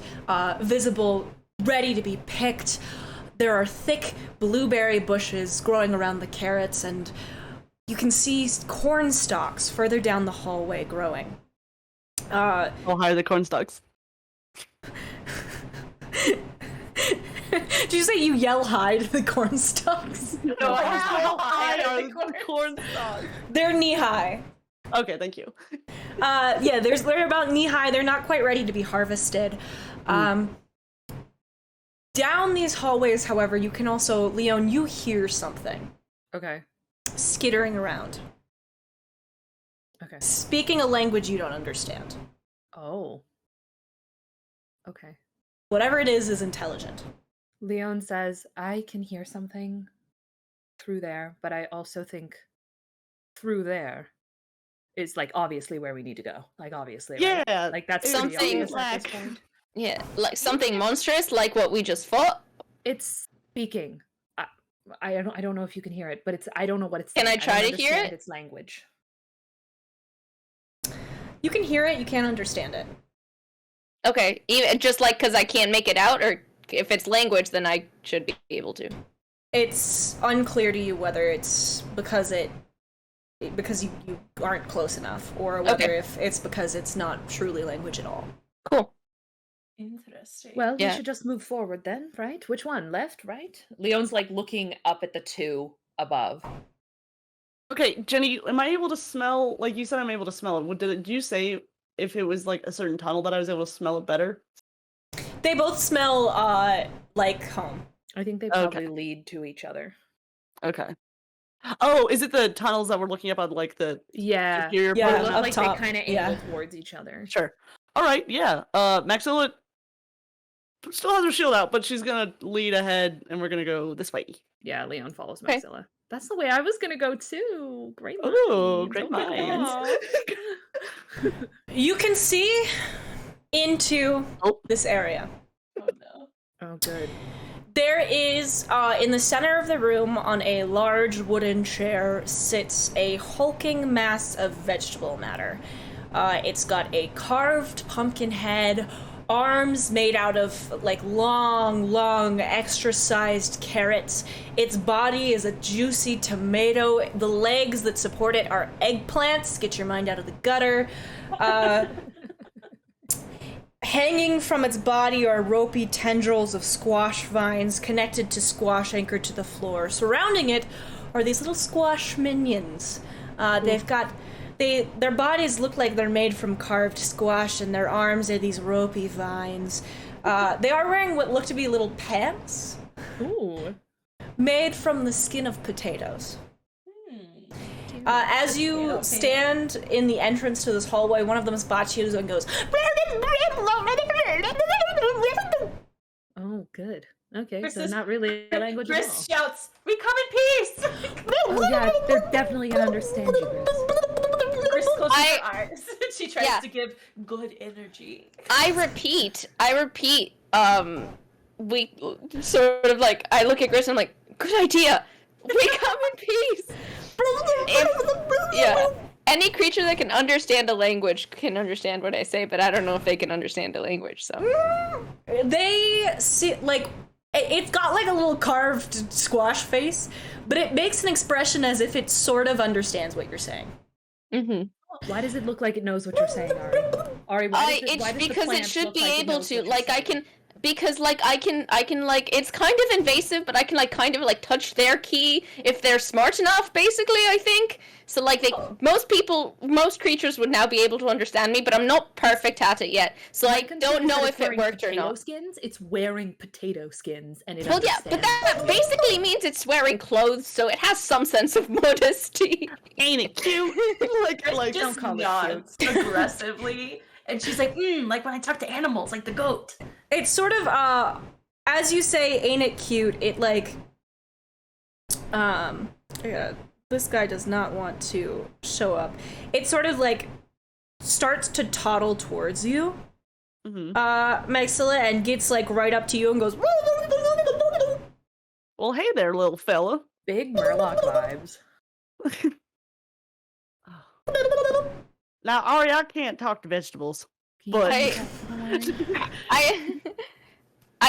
visible, ready to be picked. There are thick blueberry bushes growing around the carrots, and you can see corn stalks further down the hallway growing. How high are the corn stalks? Did you say you yell hi to the corn stalks? No, how high are the corn stalks? They're knee-high. Okay, thank you. Yeah, they're about knee-high. They're not quite ready to be harvested. Down these hallways, however, you can also, Lione, you hear something Okay. skittering around, Okay. speaking a language you don't understand. Oh. Okay. Whatever it is intelligent. Leon says, I can hear something through there, but I also think through there is like obviously where we need to go. Like obviously. Right? Yeah, Like that's something pretty obvious at like- this point. Yeah, like something monstrous, like what we just fought. It's speaking. I don't know if you can hear it, but it's I don't know what it's Can saying. I try don't to hear understand it? its language. You can hear it, you can't understand it. Okay, even just like because I can't make it out, or if it's language, then I should be able to. It's unclear to you whether it's because you aren't close enough, or whether Okay. if it's because it's not truly language at all. Cool. Interesting. Well, Yeah. we should just move forward then, right? Which one? Left, right? Leon's like looking up at the two above. Okay, Jenny, am I able to smell? Like you said, I'm able to smell it. Did you say if it was like a certain tunnel that I was able to smell it better? They both smell like home. I think they Okay. probably lead to each other. Okay. Oh, is it the tunnels that we're looking up on, like the Yeah. interior Yeah, They part? look up like top, they kind of yeah. angle towards each other. Sure. All right. Yeah. Maxilla still has her shield out, but she's gonna lead ahead, and we're gonna go this way. Yeah, Leon follows Okay. Maxilla. That's the way I was gonna go too. Great minds. Ooh, great Oh my minds. God. You can see into Oh. this area. Oh no. Oh, good. There is, in the center of the room, on a large wooden chair, sits a hulking mass of vegetable matter. It's got a carved pumpkin head, arms made out of, like, long, extra-sized carrots. Its body is a juicy tomato. The legs that support it are eggplants. Get your mind out of the gutter. Hanging from its body are ropey tendrils of squash vines connected to squash anchored to the floor. Surrounding it are these little squash minions. Their bodies look like they're made from carved squash, and their arms are these ropey vines. They are wearing what look to be little pants Ooh. made from the skin of potatoes. Hmm. As you Okay. stand in the entrance to this hallway, one of them spots you and goes, Oh, good. Okay, Chris so is- not really a language at all. Chris shouts, "We come in peace!" Oh yeah, they're definitely gonna understand you, Chris. Chris closes I- her eyes. She tries Yeah. to give good energy. I repeat. We sort of like, I look at Chris and I'm like, good idea. We come in peace. Yeah. Any creature that can understand a language can understand what I say, but I don't know if they can understand a language, so. they see, like, it's got like a little carved squash face, but it makes an expression as if it sort of understands what you're saying. Mm-hmm. Why does it look like it knows what you're saying, Ari? Ari, why does It's the because it plant should look be like it able knows to. what you're Like, I saying? can, because like I can like, it's kind of invasive, but I can like kind of like touch their key if they're smart enough, basically, I think. So like most creatures would now be able to understand me, but I'm not perfect at it yet. So My I concern don't is know that if it's it wearing worked or potato not. Skins. It's wearing potato skins, and it Well, yeah, but understands. that basically means it's wearing clothes, so it has some sense of modesty. Ain't it cute? like Just call it nods aggressively, and she's like, like when I talk to animals, like the goat." It's sort of, as you say, ain't it cute? It like, yeah, this guy does not want to show up. It sort of like starts to toddle towards you, Maxilla, and gets like right up to you and goes. Well, hey there, little fella. Big Murloc vibes. Now, Ari, I can't talk to vegetables, but I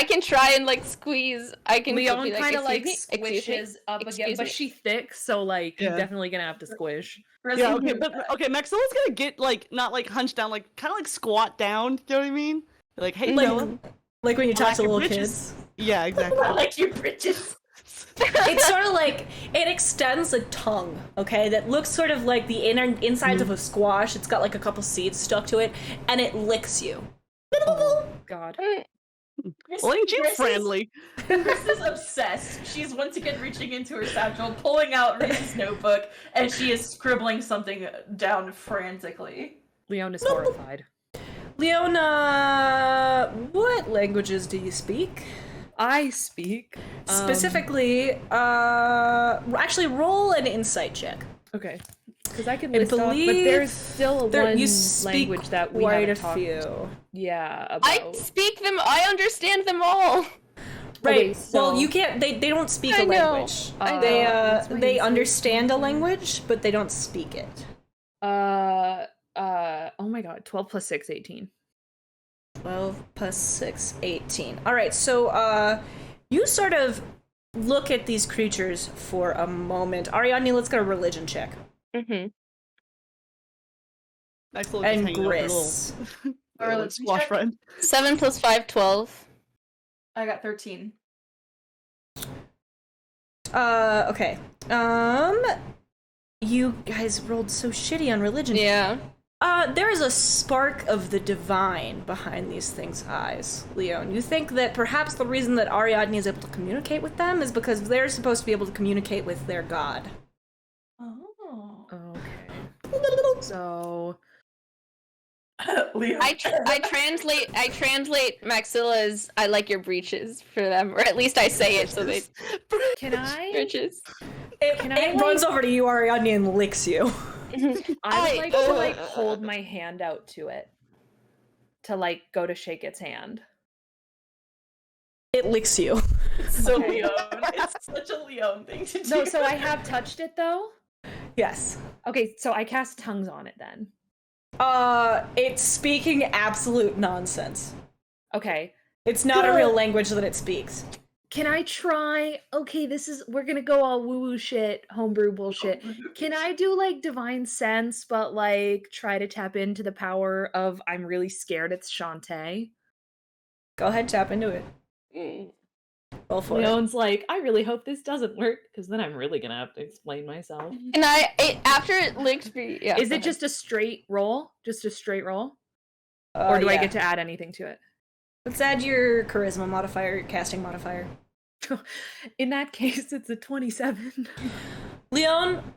can try and like squeeze. I can Leon be kind of like "Excuse me? squishes up again, Excuse but me?" she's thick, so like Yeah. you're definitely gonna have to squish. yeah, okay, but okay, Maxilla's gonna get like not like hunched down, like kind of like squat down. You know what I mean? Like, hey, fella. Like when you talk Like to your little britches. kids. Yeah, exactly. like your britches. It's sort of like it extends a tongue, okay, that looks sort of like the insides of a squash. It's got like a couple seeds stuck to it, and it licks you. Oh God. Well, ain't you Chris is- friendly? Chris is obsessed. She's once again reaching into her satchel, pulling out Reese's notebook, and she is scribbling something down frantically. Leon is horrified. Leona, what languages do you speak? I speak Specifically, actually roll an insight check. Okay, because I can I list off, but believe there's still one you speak language that we quite haven't a talked. few. Yeah, I about. speak them. I understand them all. Right. Okay, Well, so- you can't. They don't speak I a know. language. I know. They That's my they insight. understand a language, but they don't speak it. Oh my God, 12 plus 6, 18. 12 plus 6, 18. All right, so you sort of look at these creatures for a moment. Ariadne, let's get a religion check. Mm-hmm. Nice little And hanging over her Gris. little squash check. friend. 7 plus 5, 12. I got 13. Okay. You guys rolled so shitty on religion. Yeah. There is a spark of the divine behind these things' eyes, Leone. You think that perhaps the reason that Ariadne is able to communicate with them is because they're supposed to be able to communicate with their god. Oh. Okay. So Leo. I translate Maxilla's "I like your breeches" for them, or at least I say it so they can I? breeches. Can It runs over to you, Ariadne, and licks you. I would like to like hold my hand out to it to like go to shake its hand. It licks you. so Okay. Leon. It's such a Leon thing to do. No, so I have touched it though. Yes. Okay, so I cast tongues on it then. It's speaking absolute nonsense. Okay. It's not a real language that it speaks. Can I try? Okay, we're gonna go all woo-woo shit, homebrew bullshit. Can I do like divine sense, but like try to tap into the power of I'm really scared it's Chauntea? Go ahead, tap into it. Roll for it. Leon's like, I really hope this doesn't work, because then I'm really gonna have to explain myself. And after it licked me. Yeah. Is go it ahead. just a straight roll? Just a straight roll? Or do I get to add anything to it? Let's add your charisma modifier, your casting modifier. In that case, it's a 27. Leon,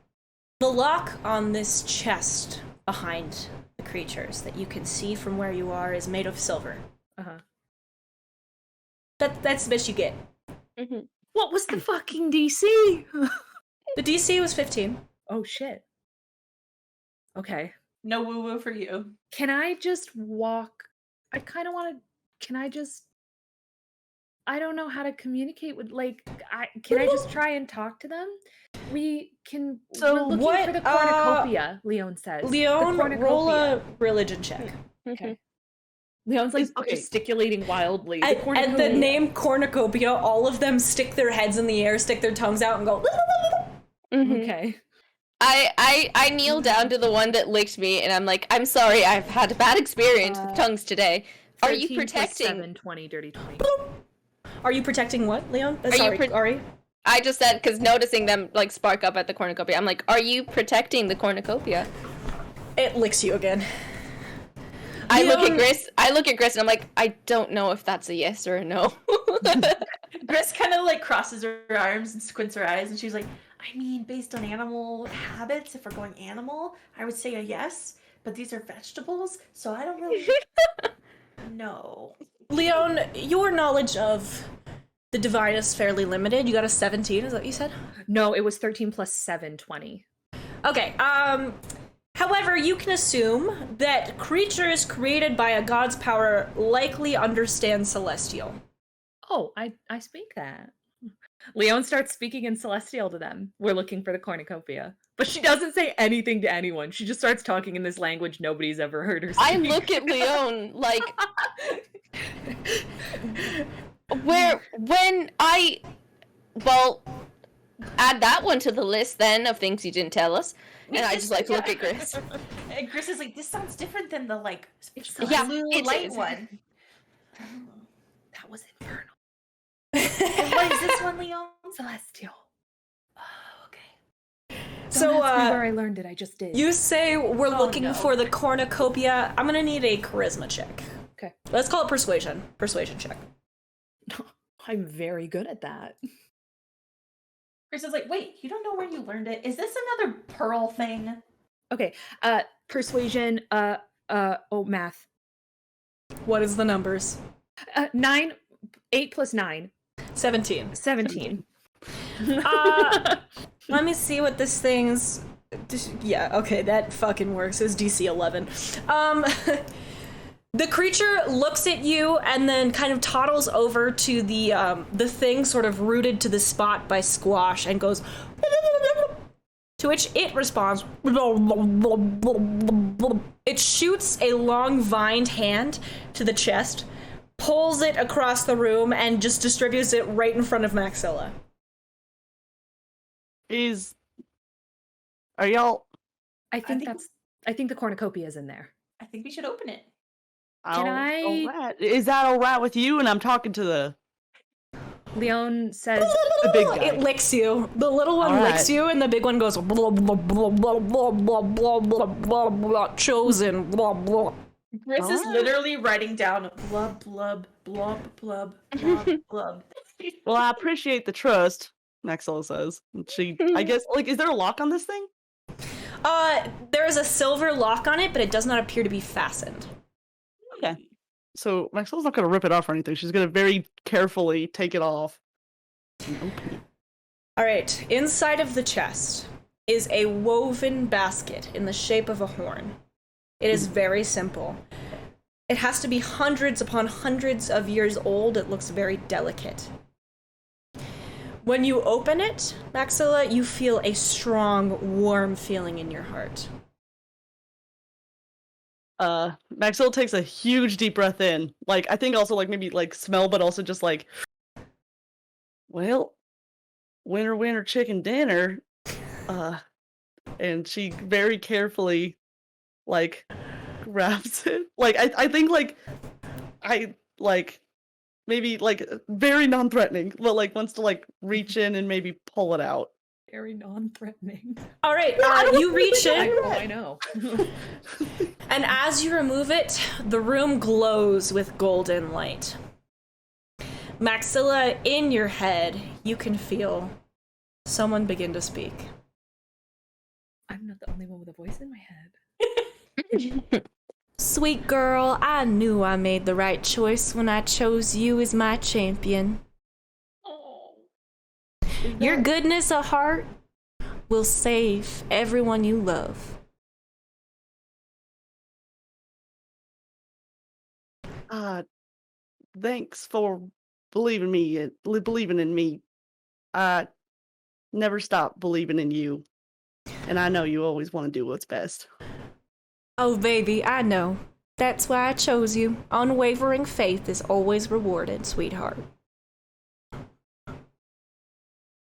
the lock on this chest behind the creatures that you can see from where you are is made of silver. Uh-huh. That's the best you get. Mhm. What was the fucking DC? The DC was 15. Oh shit. Okay. No woo woo for you. Can I just walk? I kind of want to. Can I just? I don't know how to communicate with. Like, can I just try and talk to them? We can. So we're looking what, for the cornucopia. Leon says. The Leon, roll cornucopia. a religion check. Okay. Leon's like Okay. gesticulating wildly. At the cornucopia. name cornucopia, all of them stick their heads in the air, stick their tongues out, and go. Mhm. Okay. I kneel down to the one that licked me, and I'm like, I'm sorry, I've had a bad experience with tongues today. Are you 13 plus protecting? 7, 20, dirty 20. Are you protecting what, Leon? you Sorry, Ari. I just said, because noticing them like spark up at the cornucopia, I'm like, are you protecting the cornucopia? It licks you again. I look Leon- at Gris, and I'm like, I don't know if that's a yes or a no. Gris kind of like crosses her arms and squints her eyes, and she's like, I mean, based on animal habits, if we're going animal, I would say a yes, but these are vegetables, so I don't really know. Leon, your knowledge of the divine is fairly limited. You got a 17, is that what you said? No, it was 13 plus 7, 20. Okay, However, you can assume that creatures created by a god's power likely understand Celestial. Oh, I speak that. Lione starts speaking in Celestial to them. We're looking for the cornucopia. But she doesn't say anything to anyone. She just starts talking in this language nobody's ever heard her speak. I look at Lione like add that one to the list then of things you didn't tell us. And I just like look at Gris. And Gris is like, this sounds different than the like blue it light is. one. That was infernal. And what is this one, Leon? Celestial. Oh, okay. So, ask me where I learned it. I just did. You say we're looking no. for the cornucopia. I'm gonna need a charisma check. Okay. Let's call it persuasion. Persuasion check. I'm very good at that. Gris is like, wait, you don't know where you learned it? Is this another pearl thing? Okay. Persuasion. Math. What is the numbers? 9. 8 plus 9. 17. 17. Let me see what this thing's... Yeah, okay, that fucking works. It's DC 11. The creature looks at you and then kind of toddles over to the thing sort of rooted to the spot by Squash and goes... To which it responds... It shoots a long vined hand to the chest, pulls it across the room, and just distributes it right in front of Maxilla. Are y'all... I think the cornucopia is in there. I think we should open it. Alright. Is that alright with you? And I'm talking to the... Leone says The big guy. It licks you. The little one Alright. licks you, and the big one goes blah blah blah blah blah blah blah blah blah blah. Chosen blah blah. Gris is literally writing down blub blub blub blub blub blub. Well, I appreciate the trust, Maxilla says. She, I guess, like, is there a lock on this thing? There is a silver lock on it, but it does not appear to be fastened. Okay. So Maxilla's not going to rip it off or anything. She's going to very carefully take it off and open it. All right. Inside of the chest is a woven basket in the shape of a horn. It is very simple. It has to be hundreds upon hundreds of years old. It looks very delicate. When you open it, Maxilla, you feel a strong, warm feeling in your heart. Maxilla takes a huge deep breath in. Like, I think also, like, maybe, like, smell, but also just, like, well, winner, chicken dinner. And she very carefully, like, grabs it. Like, I think, maybe, like, very non-threatening, but, like, wants to, like, reach in and maybe pull it out. very non-threatening. All right, you reach in. I know. And as you remove it, the room glows with golden light. Maxilla, in your head, you can feel someone begin to speak. I'm not the only one with a voice in my head. Sweet girl, I knew I made the right choice when I chose you as my champion. Your goodness of heart will save everyone you love. Thanks for believing in me. I never stop believing in you. And I know you always want to do what's best. Oh, baby, I know. That's why I chose you. Unwavering faith is always rewarded, sweetheart.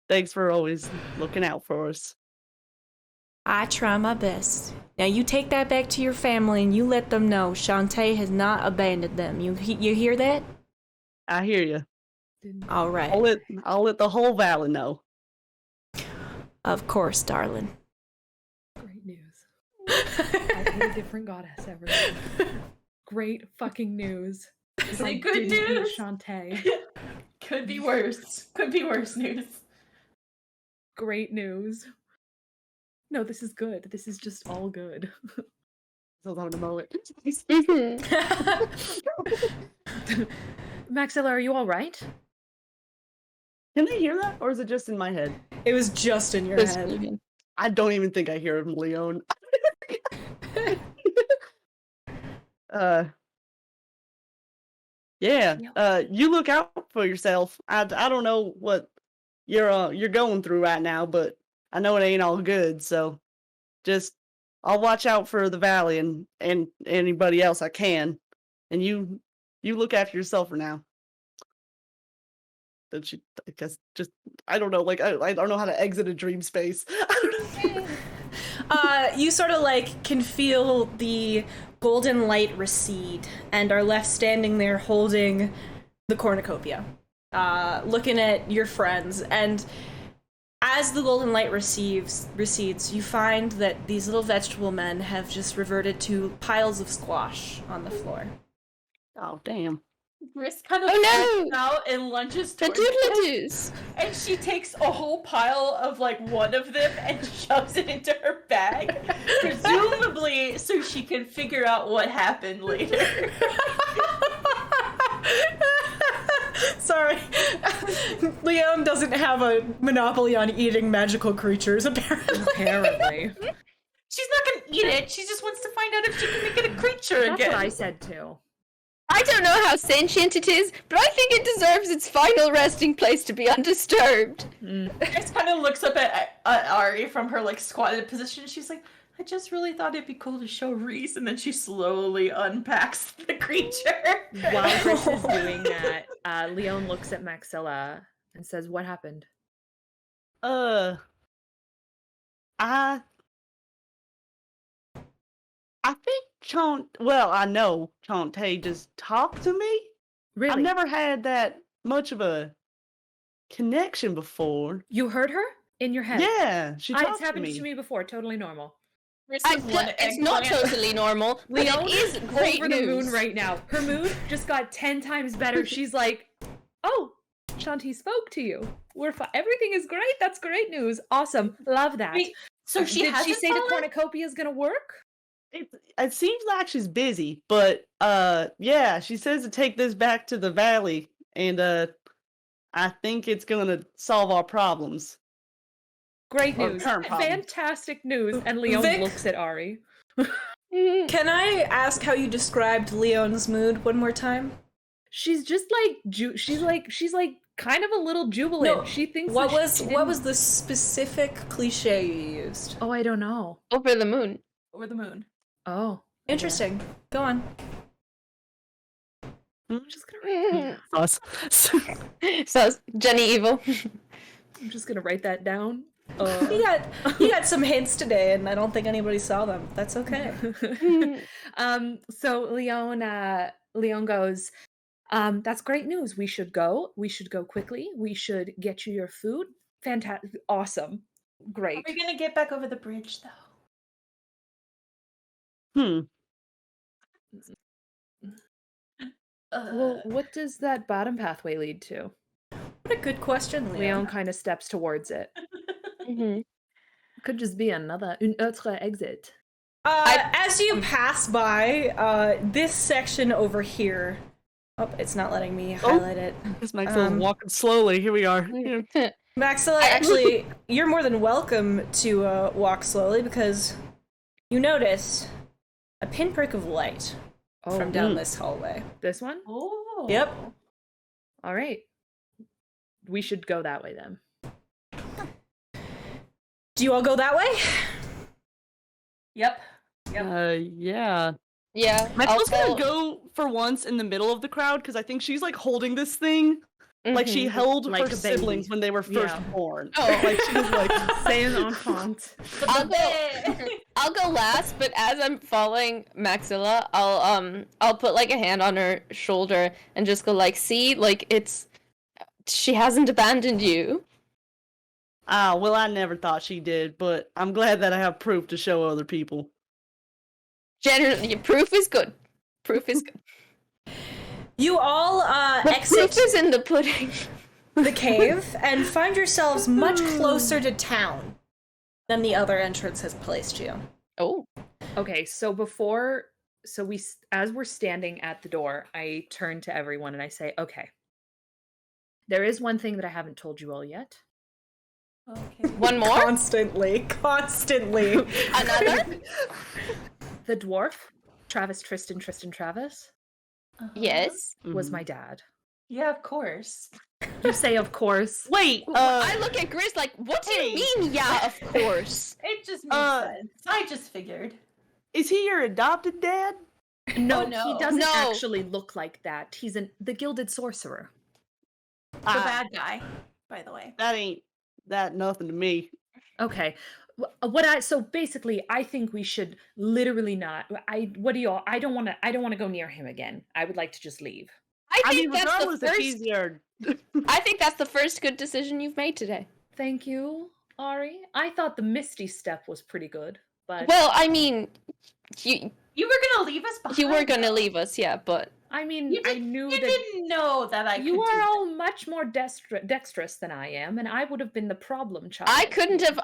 Thanks for always looking out for us. I try my best. Now you take that back to your family and you let them know Chauntea has not abandoned them. You hear that? I hear you. All right. I'll let the whole valley know. Of course, darling. Great news. I hate a different goddess every Great fucking news. Say good news. Chauntea. Could be worse. Could be worse news. Great news. No, this is good. This is just all good. Still having a moment. Maxilla, are you all right? Can they hear that, or is it just in my head? It was just in your head. I don't even think I hear him, Lione. Yeah. You look out for yourself. I don't know what you're going through right now, but I know it ain't all good. So just I'll watch out for the valley and anybody else I can, and you look after yourself for now. Then she, I guess, just I don't know, like I don't know how to exit a dream space. I don't know. You sort of like can feel the golden light recede and are left standing there holding the cornucopia, looking at your friends. And as the golden light recedes, you find that these little vegetable men have just reverted to piles of squash on the floor. Oh damn. Gris kind of freaks out and lunges The towards them, doodle-doos. and she takes a whole pile of like one of them and shoves it into her bag, presumably so she can figure out what happened later. Sorry. Lione doesn't have a monopoly on eating magical creatures, apparently. Apparently. She's not gonna eat it. She just wants to find out if she can make it a creature That's again. what I said too. I don't know how sentient it is, but I think it deserves its final resting place to be undisturbed. Gris kind of looks up at Ari from her like squatted position. She's like, I just really thought it'd be cool to show Reese, and then she slowly unpacks the creature. While Chris is doing that, Lione looks at Maxilla and says, "What happened?" I think I know Chauntea just talked to me. Really? I've never had that much of a connection before. You heard her in your head? Yeah, she It's talked to happened me. to me before. Totally normal. Gris I, is one it's not eggplant. totally normal, but Leone it is great over news. the moon right now. Her mood just got 10 times better. She's like, "Oh, Chauntea spoke to you. We're everything is great. That's great news. Awesome. Love that." Wait, so she Did she hasn't say the fallen? cornucopia is gonna work? It seems like she's busy, but yeah, she says to take this back to the valley, and I think it's gonna solve our problems. Great Or news. current problems. Fantastic news. And Leone Vic? looks at Ari. Can I ask how you described Leone's mood one more time? She's just like she's like kind of a little jubilant. No, She thinks What that was she what didn't- was the specific cliche you used? Oh, I don't know. Over the moon. Over the moon. Oh. Interesting. Go on. I'm just gonna Us. So, Jenny Evil. I'm just gonna write that down. You got some hints today, and I don't think anybody saw them. That's okay. So Leone goes, that's great news. We should go quickly. We should get you your food. Fantastic. Awesome. Great. Are we gonna get back over the bridge though? Well, what does that bottom pathway lead to? What a good question, Leone Leone. kind of steps towards it. Mhm. Could just be an autre exit. As you pass by this section over here. Oh, it's not letting me highlight it. This Maxilla's walking slowly. Here we are. Maxilla, actually, you're more than welcome to walk slowly because you notice a pinprick of light from down this hallway. This one? Oh. Yep. All right. We should go that way then. Do you all go that way? Yep. Yeah. Yeah. Maxilla's I'll gonna go for once in the middle of the crowd because I think she's like holding this thing. Like she held Like her a baby. siblings when they were first Yeah. born. Oh. Like she was like, C'est un enfant. I'll go last, but as I'm following Maxilla, I'll put like a hand on her shoulder and just go like, see, like she hasn't abandoned you. well, I never thought she did, but I'm glad that I have proof to show other people. Generally, proof is good. Proof is good. You all The exit proof is in the pudding. the cave and find yourselves much closer to town than the other entrance has placed you. Oh. Okay, so as we're standing at the door, I turn to everyone and I say, "Okay. There is one thing that I haven't told you all yet. Okay. One more? Constantly. Another? The dwarf Travis, Tristan, Travis Yes. was my dad. Yeah, of course. You say, of course. Wait, I look at Gris like, what do you mean, yeah, of course? It just makes sense. I just figured. is he your adopted dad? No, Oh, no. he doesn't No. actually look like that. He's the gilded sorcerer. The bad guy, by the way. That ain't that nothing to me. Okay. So basically I think we should literally not. I don't want to go near him again. I would like to just leave. I mean, that's the regardless if first. he's your I think that's the first good decision you've made today. Thank you, Ari. I thought the Misty Step was pretty good, but Well, I mean, you You were gonna leave us behind. were gonna though. leave us, yeah, but I mean, You I knew You that didn't know that I you could are do all much more dexterous than I am, and I would have been the problem child. I couldn't have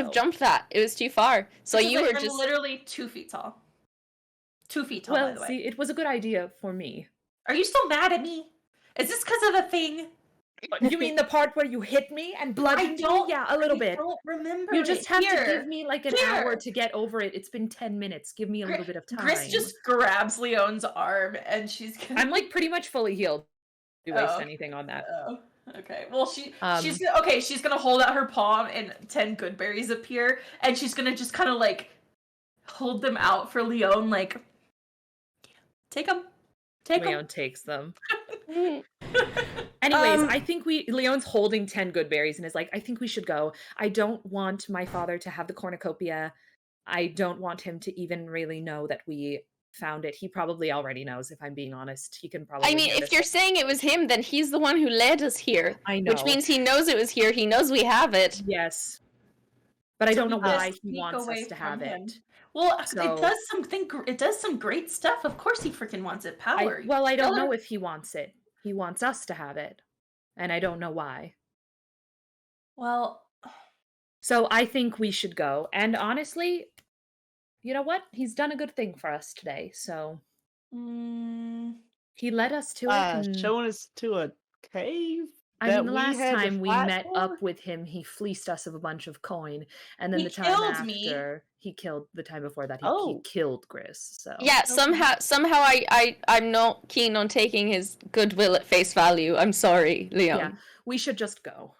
No. jumped that. It was too far. So Because, you like, were I'm just literally 2 feet tall. 2 feet tall, by Well, the way. see, it was a good idea for me. Are you still mad at me? Is this because of the thing? You mean the part where you hit me and bludgeoned me? don't- Yeah, a little I bit. don't remember. You just it. have Here. to give me like an Here. hour to get over it. It's been 10 minutes. Give me a little bit of time. Gris just grabs Leone's arm and she's gonna. I'm like pretty much fully healed. To waste Oh. anything on that. Oh, okay. Well, she's she's gonna hold out her palm and 10 good berries appear, and she's gonna just kind of like hold them out for Leone, like take them, take them. Leon takes them. Mm. Anyways, I think Leon's holding 10 good berries and is like, I think we should go. I don't want my father to have the cornucopia. I don't want him to even really know that we found it. He probably already knows, if I'm being honest. He can probably I mean, hear if this. you're saying it was him, then he's the one who led us here. I know. Which means he knows it was here. He knows we have it. Yes. But I don't know we just why he sneak wants away us to from have him. it. Well, So- it does something. It does some great stuff. Of course, he freaking wants it. Power. I don't Tell know her- if he wants it. He wants us to have it. And I don't know why. Well, So I think we should go. And honestly, you know what? He's done a good thing for us today. So he led us to it. and- Showing us to a cave. I that mean, the we last had to time we fight met for? up with him, he fleeced us of a bunch of coin. And then He the time killed me. after, he killed the time before that, he Oh. killed Gris. So Yeah, somehow I'm not keen on taking his goodwill at face value. I'm sorry, Leon. yeah, we should just go.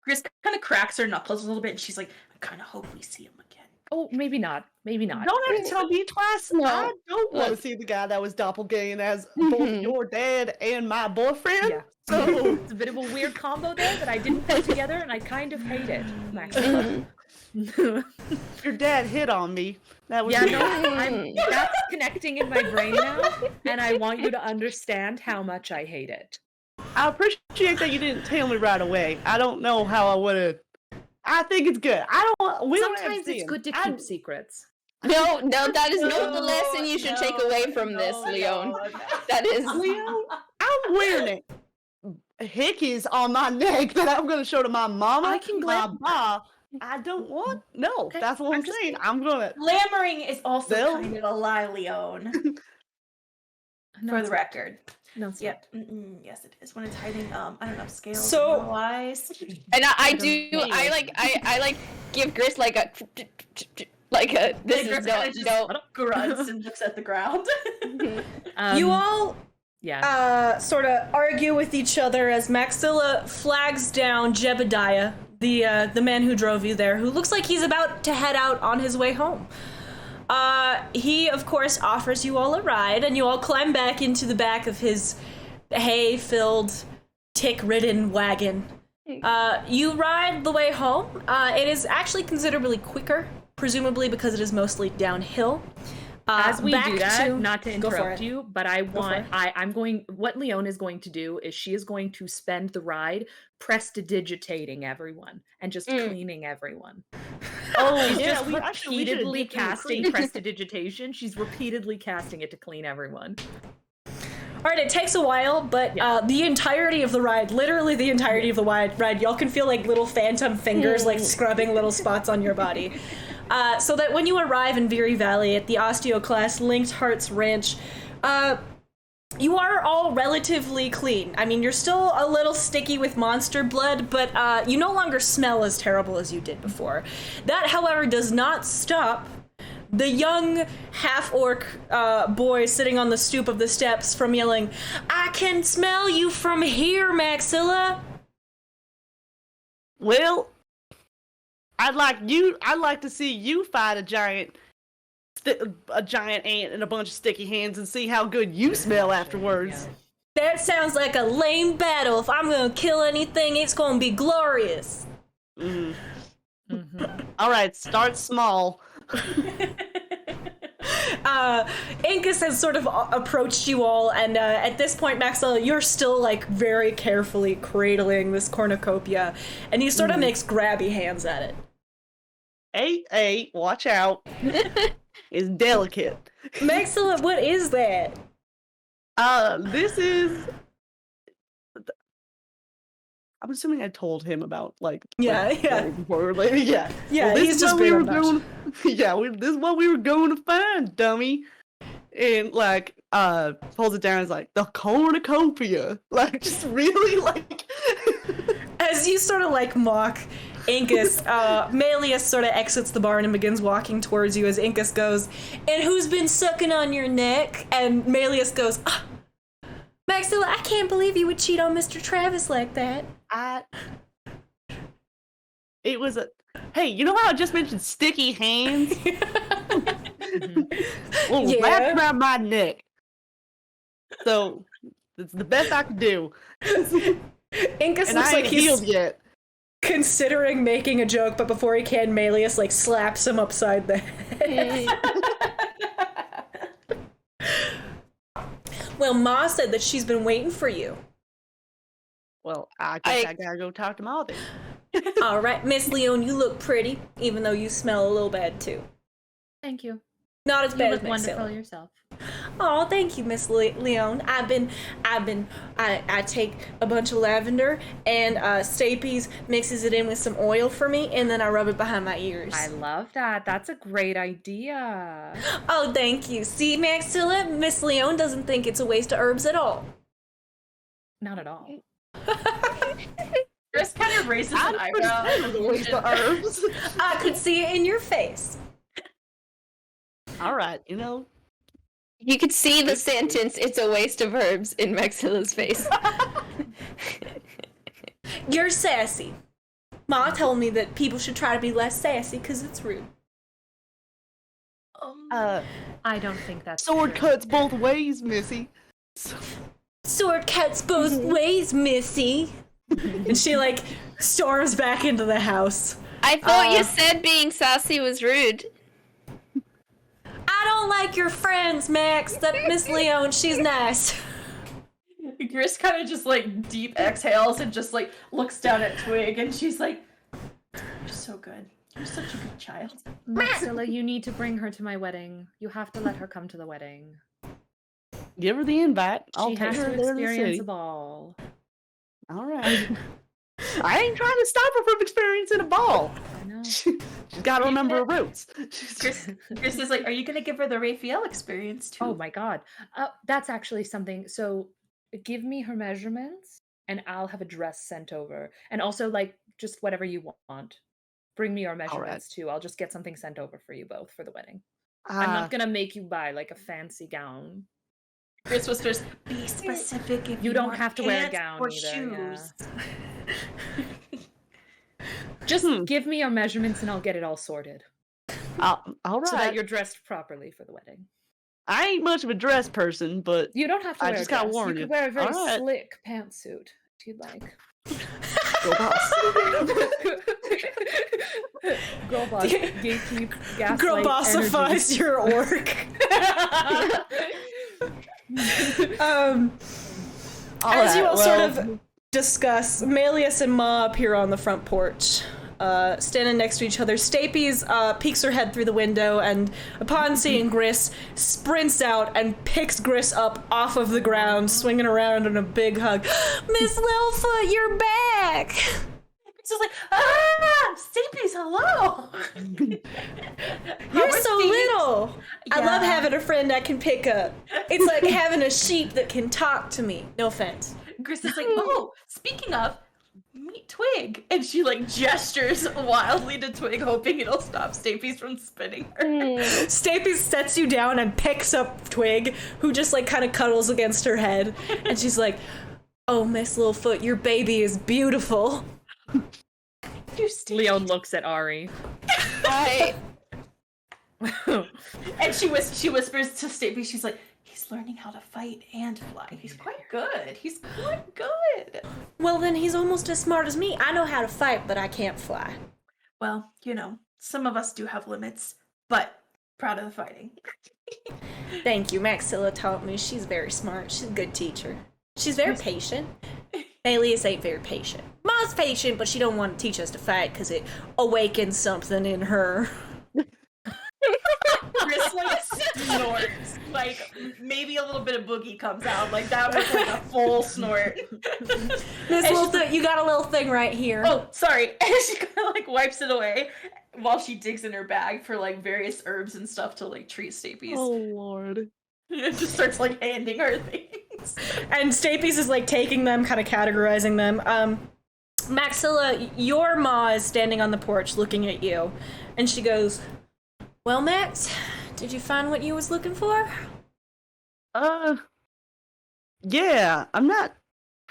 Gris kind of cracks her knuckles a little bit, and she's like, "I kind of hope we see him again." Oh, maybe not. Maybe not. Don't have to tell me twice. No. I don't want to Look. see the guy that was doppelganging as both your dad and my boyfriend. Yeah. So It's a bit of a weird combo there that I didn't put together, and I kind of hate it, Maxima. your dad hit on me. That was Yeah, weird. no, that's connecting in my brain now, and I want you to understand how much I hate it. I appreciate that you didn't tell me right away. I don't know how I would have. I think it's good. I don't. We don't have Sometimes to see it's him. good to keep secrets. No, that is not the lesson you should take away from this, Leon. That is Leo, I'm wearing it. Hickeys on my neck that I'm gonna show to my mama. I can my glad- ba. I don't want. No, Okay, that's what I'm just- saying. I'm gonna. Glamoring is also Bill? kind of a lie, Leon. For the record. No, it's Yep. Yes, it is. When it's hiding, I don't know, scales. So- wise. and I don't do know. I like give Gris like a this is no grunts and looks at the ground. You all yeah. sort of argue with each other as Maxilla flags down Jebediah, the man who drove you there, who looks like he's about to head out on his way home. He, of course, offers you all a ride, and you all climb back into the back of his hay-filled, tick-ridden wagon. You ride the way home. It is actually considerably quicker, presumably because it is mostly downhill. As we back do that, to- not to Go for interrupt it. you, but I for want it. I'm going what Leone is going to do is she is going to spend the ride prestidigitating everyone and just cleaning everyone. Oh She's yeah, just we actually we should repeatedly dip in the casting creek. prestidigitation. She's repeatedly casting it to clean everyone. All right, it takes a while, but the entirety of the ride, literally the entirety of the ride, y'all can feel like little phantom fingers like scrubbing little spots on your body. So that when you arrive in Veery Valley at the Osteoclast Linked Hearts Ranch, you are all relatively clean. I mean, you're still a little sticky with monster blood, but you no longer smell as terrible as you did before. That, however, does not stop the young half-orc boy sitting on the stoop of the steps from yelling, "I can smell you from here, Maxilla!" Well, I'd like to see you fight a giant ant and a bunch of sticky hands and see how good you smell afterwards. That sounds like a lame battle. If I'm gonna kill anything, it's gonna be glorious. All right, start small. Incus has sort of approached you all, and at this point, Maxilla, you're still like very carefully cradling this cornucopia, and he sort of makes grabby hands at it. Hey, watch out. It's delicate. Maxilla, what is that? This is... I'm assuming I told him about, Yeah. Before, yeah. Yeah, Well, he's just been obnoxious. This is what we were going to find, dummy. And, pulls it down and is like, the cornucopia. Just really, As you sort of, mock Incus, Melius sort of exits the barn and begins walking towards you as Incus goes, "And who's been sucking on your neck?" And Melius goes, "Maxilla, I can't believe you would cheat on Mr. Travis like that." It was a... Hey, you know how I just mentioned sticky hands? Well, Yeah. wrapped around my neck. So, it's the best I could do. Incus And looks I like ain't he's healed yet. considering making a joke, but before he can, Melius, slaps him upside the head. Well, Ma said that she's been waiting for you. Well, I guess I gotta go talk to Ma then. All right, Miss Lione, you look pretty, even though you smell a little bad too. Thank you. Not as You bad look as wonderful Maxilla. yourself. Oh, thank you, Miss Leone. I take a bunch of lavender and Stapes mixes it in with some oil for me, and then I rub it behind my ears. I love that. That's a great idea. Oh, thank you. See, Maxilla, Miss Leone doesn't think it's a waste of herbs at all. Not at all. Chris kind of raises an eyebrow. The waste of herbs. I could see it in your face. All right, you know. You could see the sentence, "It's a waste of herbs," in Maxilla's face. You're sassy. Ma told me that people should try to be less sassy because it's rude. I don't think that's Sword true. cuts both ways, Missy. Sword cuts both ways, Missy. And she storms back into the house. I thought you said being sassy was rude. I don't like your friends, Max. That Miss Leone, she's nice. Gris kind of just deep exhales and just looks down at Twig, and she's like, "You're so good. You're such a good child." Maxilla, you need to bring her to my wedding. You have to let her come to the wedding. Give her the invite. I'll She take has her to there to the experience city. a ball. All right. I ain't trying to stop her from experiencing a ball. I know. She's got to remember her roots. Gris is like, "Are you gonna give her the Raphael experience too?" Oh my god. That's actually something. So give me her measurements and I'll have a dress sent over. And also just whatever you want. Bring me your measurements too. I'll just get something sent over for you both for the wedding. I'm not gonna make you buy a fancy gown. Gris whispers, "Be specific if You don't want have to wear a pants gown or either, shoes." Just give me your measurements and I'll get it all sorted. All right. So that you're dressed properly for the wedding. I ain't much of a dress person, but You don't have to I wear just a gotta dress. warn You you. could wear a very Alright. slick pantsuit if you'd like. go boss. Girl boss, gatekeep, gaslight, Girl bossifies energy. your orc. As you all sort of discuss, Melius and Ma appear on the front porch, standing next to each other. Stapes peeks her head through the window and, upon seeing Gris, sprints out and picks Gris up off of the ground, swinging around in a big hug. Miss Littlefoot, you're back! It's just Stapes, hello. You're so little! I love Yeah. having a friend I can pick up. It's like having a sheep that can talk to me. No offense. Gris is like, "Oh, speaking of, meet Twig. And she like gestures wildly to Twig, hoping it'll stop Stapes from spinning her. Stapes sets you down and picks up Twig, who just like kind of cuddles against her head. And she's like, oh, Miss Littlefoot, your baby is beautiful. Leone looks at Ari. And she whispers to Stapes, she's like, he's learning how to fight and fly. He's quite good. He's quite good. Well, then he's almost as smart as me. I know how to fight, but I can't fly. Well, you know, some of us do have limits, but proud of the fighting. Thank you. Maxilla taught me. She's very smart. She's a good teacher. She's very patient. Alias ain't very patient. Ma's patient, but she don't want to teach us to fight because it awakens something in her. Chris like snorts, like maybe a little bit of boogie comes out. Like that was like a full snort. This little thing, you got a little thing right here. Oh, sorry. And she kind of like wipes it away while she digs in her bag for like various herbs and stuff to like treat Stapes. Oh Lord. And just starts like handing her things. And Stapes is like taking them, kind of categorizing them. Maxilla, your ma is standing on the porch looking at you, and she goes, well, Max, did you find what you was looking for? Yeah, I'm not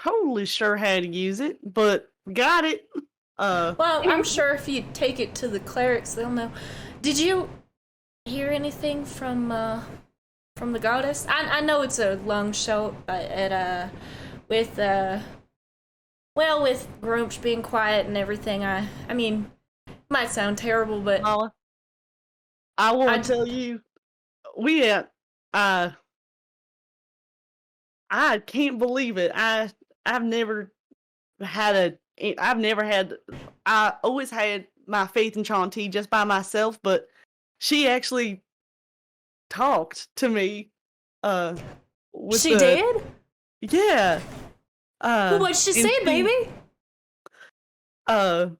totally sure how to use it, but got it. Well, I'm sure if you take it to the clerics, they'll know. Did you hear anything from the goddess? I know it's a long shot, but with Grumsh being quiet and everything, I mean, might sound terrible, but I want to tell you, I can't believe it. I always had my faith in Chauntea just by myself, but she actually talked to me. She did? Yeah. What'd she say, baby? Well,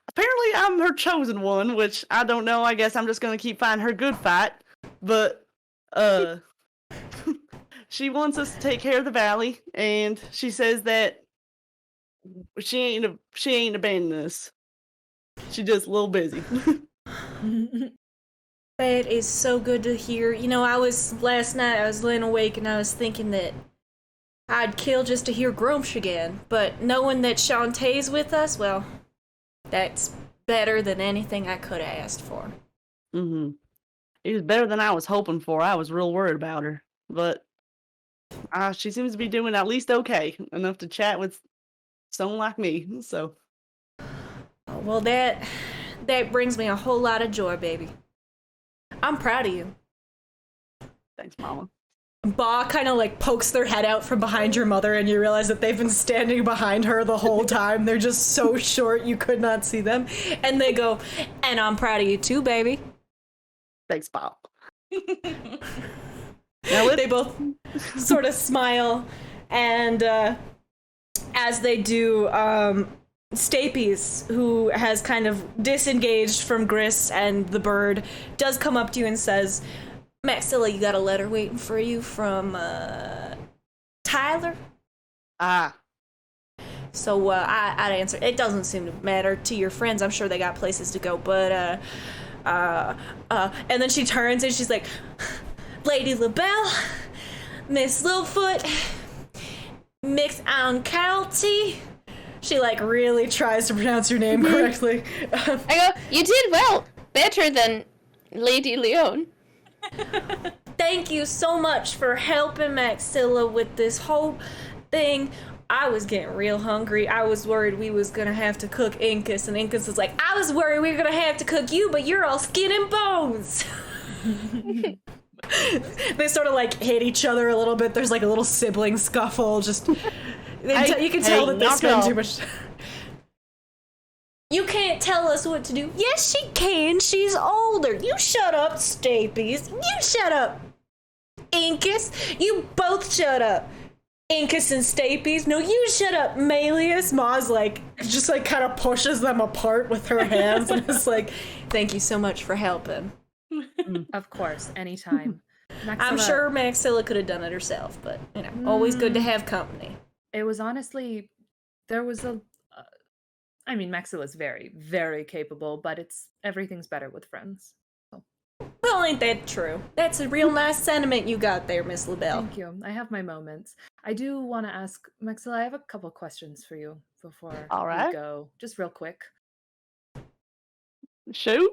apparently I'm her chosen one, which I don't know. I guess I'm just gonna keep finding her good fight. But, she wants us to take care of the valley, and she says that she ain't abandoning us. She's just a little busy. That is so good to hear. You know, last night I was laying awake and I was thinking that I'd kill just to hear Grumsh again. But knowing that Chauntea's with us, well, that's better than anything I could have asked for. Mm-hmm. It was better than I was hoping for. I was real worried about her. But she seems to be doing at least okay. Enough to chat with someone like me. So. Well, that brings me a whole lot of joy, baby. I'm proud of you. Thanks, Mama. Ba kind of like pokes their head out from behind your mother, and you realize that they've been standing behind her the whole time. They're just so short you could not see them. And they go, and I'm proud of you too, baby. Thanks, Bob. They both sort of smile, and as they do, Stapes, who has kind of disengaged from Gris and the bird, does come up to you and says, Maxilla, you got a letter waiting for you from Tyler? So I'd answer, it doesn't seem to matter to your friends. I'm sure they got places to go, but and then she turns and she's like, Lady LaBelle, Miss Littlefoot, Mix on County. She like really tries to pronounce your name correctly. I go, you did well. Better than Lady Lione. Thank you so much for helping Maxilla with this whole thing. I was getting real hungry. I was worried we was gonna have to cook Incus, and Incus was like, I was worried we were gonna have to cook you, but you're all skin and bones. They sort of like hit each other a little bit. There's like a little sibling scuffle. Just you can tell that they spend too much. You can't tell us what to do. Yes, she can. She's older. You shut up, Stapes. You shut up, Incus. You both shut up, Incus and Stapes. No, you shut up, Malius. Ma's like just like kind of pushes them apart with her hands and is like, "Thank you so much for helping." Of course, anytime. I'm sure Maxilla could have done it herself, but you know, always good to have company. It was honestly, there was I mean, Maxilla's very, very capable, but everything's better with friends. Well, ain't that true? That's a real nice sentiment you got there, Miss LaBelle. Thank you. I have my moments. I do want to ask, Maxilla, I have a couple questions for you before All we right. go. Just real quick. Shoot.